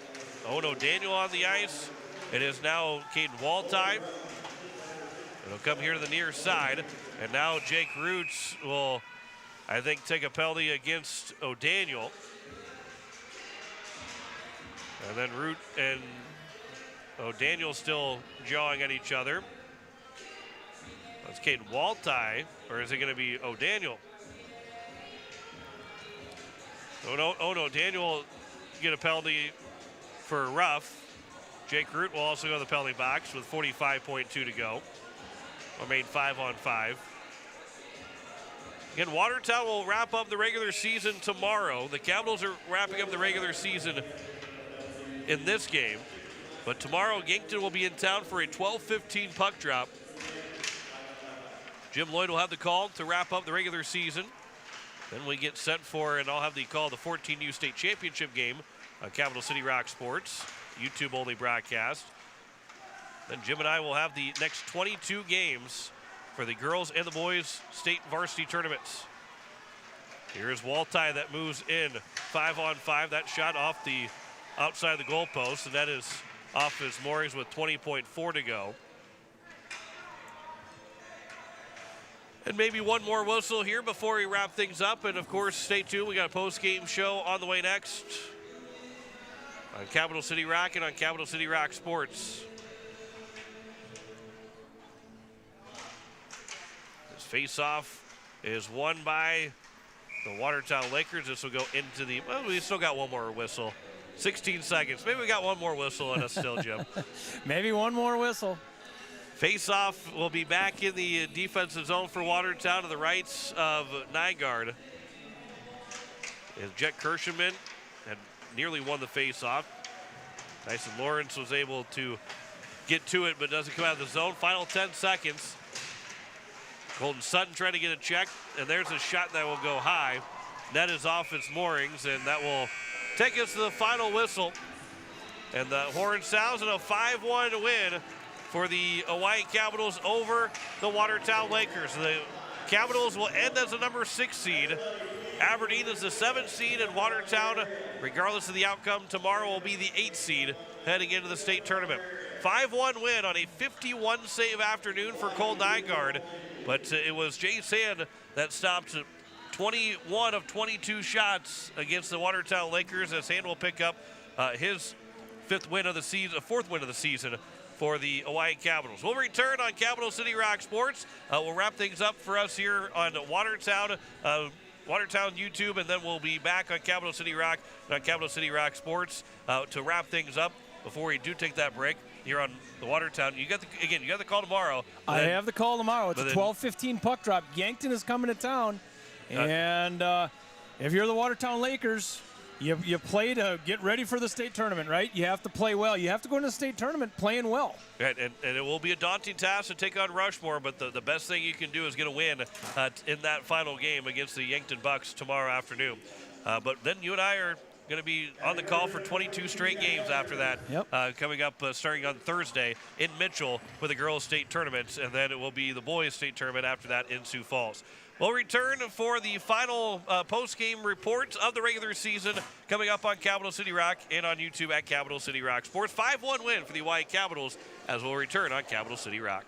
I: Ono Daniel on the ice. It is now Caden Waltime. It'll come here to the near side. And now Jake Roots will, I think, take a penalty against O'Daniel. And then Root and O'Daniel still jawing at each other. That's Caden Waltime, or is it going to be O'Daniel? Oh no, Daniel will get a penalty for a rough. Jake Root will also go to the penalty box with 45.2 to go. Remain 5-on-5. Again, Watertown will wrap up the regular season tomorrow. The Capitals are wrapping up the regular season in this game. But tomorrow, Yankton will be in town for a 12:15 puck drop. Jim Lloyd will have the call to wrap up the regular season. Then we get set for, and I'll have the call, the 14U State Championship game on Capital City Rock Sports, YouTube-only broadcast. Then Jim and I will have the next 22 games for the girls and the boys state varsity tournaments. Here's Waltine that moves in 5-on-5. That shot off the outside of the goalpost, and that is off his moorings with 20.4 to go. And maybe one more whistle here before we wrap things up. And of course, stay tuned. We got a post-game show on the way next on Capital City Rock and on Capital City Rock Sports. This face-off is won by the Watertown Lakers. This will go into the, well, we still got one more whistle. 16 seconds. Maybe we got one more whistle in us still, Jim.
H: Maybe one more whistle.
I: Face-off will be back in the defensive zone for Watertown to the rights of Nygaard. As Jet Kirschenman had nearly won the face-off. Tyson Lawrence was able to get to it, but doesn't come out of the zone. Final 10 seconds. Colton Sutton trying to get a check, and there's a shot that will go high. Net is off its moorings, and that will take us to the final whistle. And the horn sounds, and a 5-1 win for the Oahe Capitals over the Watertown Lakers. The Capitals will end as the number 6 seed. Aberdeen is the 7th seed, and Watertown, regardless of the outcome tomorrow, will be the 8th seed heading into the state tournament. 5-1 win on a 51 save afternoon for Cole Nygaard, but it was Jay Sand that stopped 21 of 22 shots against the Watertown Lakers, as Sand will pick up his 4th win of the season for the Oahe Capitals. We'll return on Capital City Rock Sports. We'll wrap things up for us here on Watertown. Watertown YouTube, and then we'll be back on Capital City Rock, on Capital City Rock Sports to wrap things up before we do take that break here on the Watertown. You got the call tomorrow.
H: I have the call tomorrow. It's a 12:15 puck drop. Yankton is coming to town, and if you're the Watertown Lakers, you play to get ready for the state tournament, right? You have to play well. You have to go into the state tournament playing well.
I: And it will be a daunting task to take on Rushmore, but the best thing you can do is get a win in that final game against the Yankton Bucks tomorrow afternoon. But then you and I are going to be on the call for 22 straight games after that, coming up starting on Thursday in Mitchell with the girls' state tournament, and then it will be the boys' state tournament after that in Sioux Falls. We'll return for the final post-game report of the regular season coming up on Capital City Rock and on YouTube at Capital City Rock Sports. 5-1 win for the Oahe Capitals as we'll return on Capital City Rock.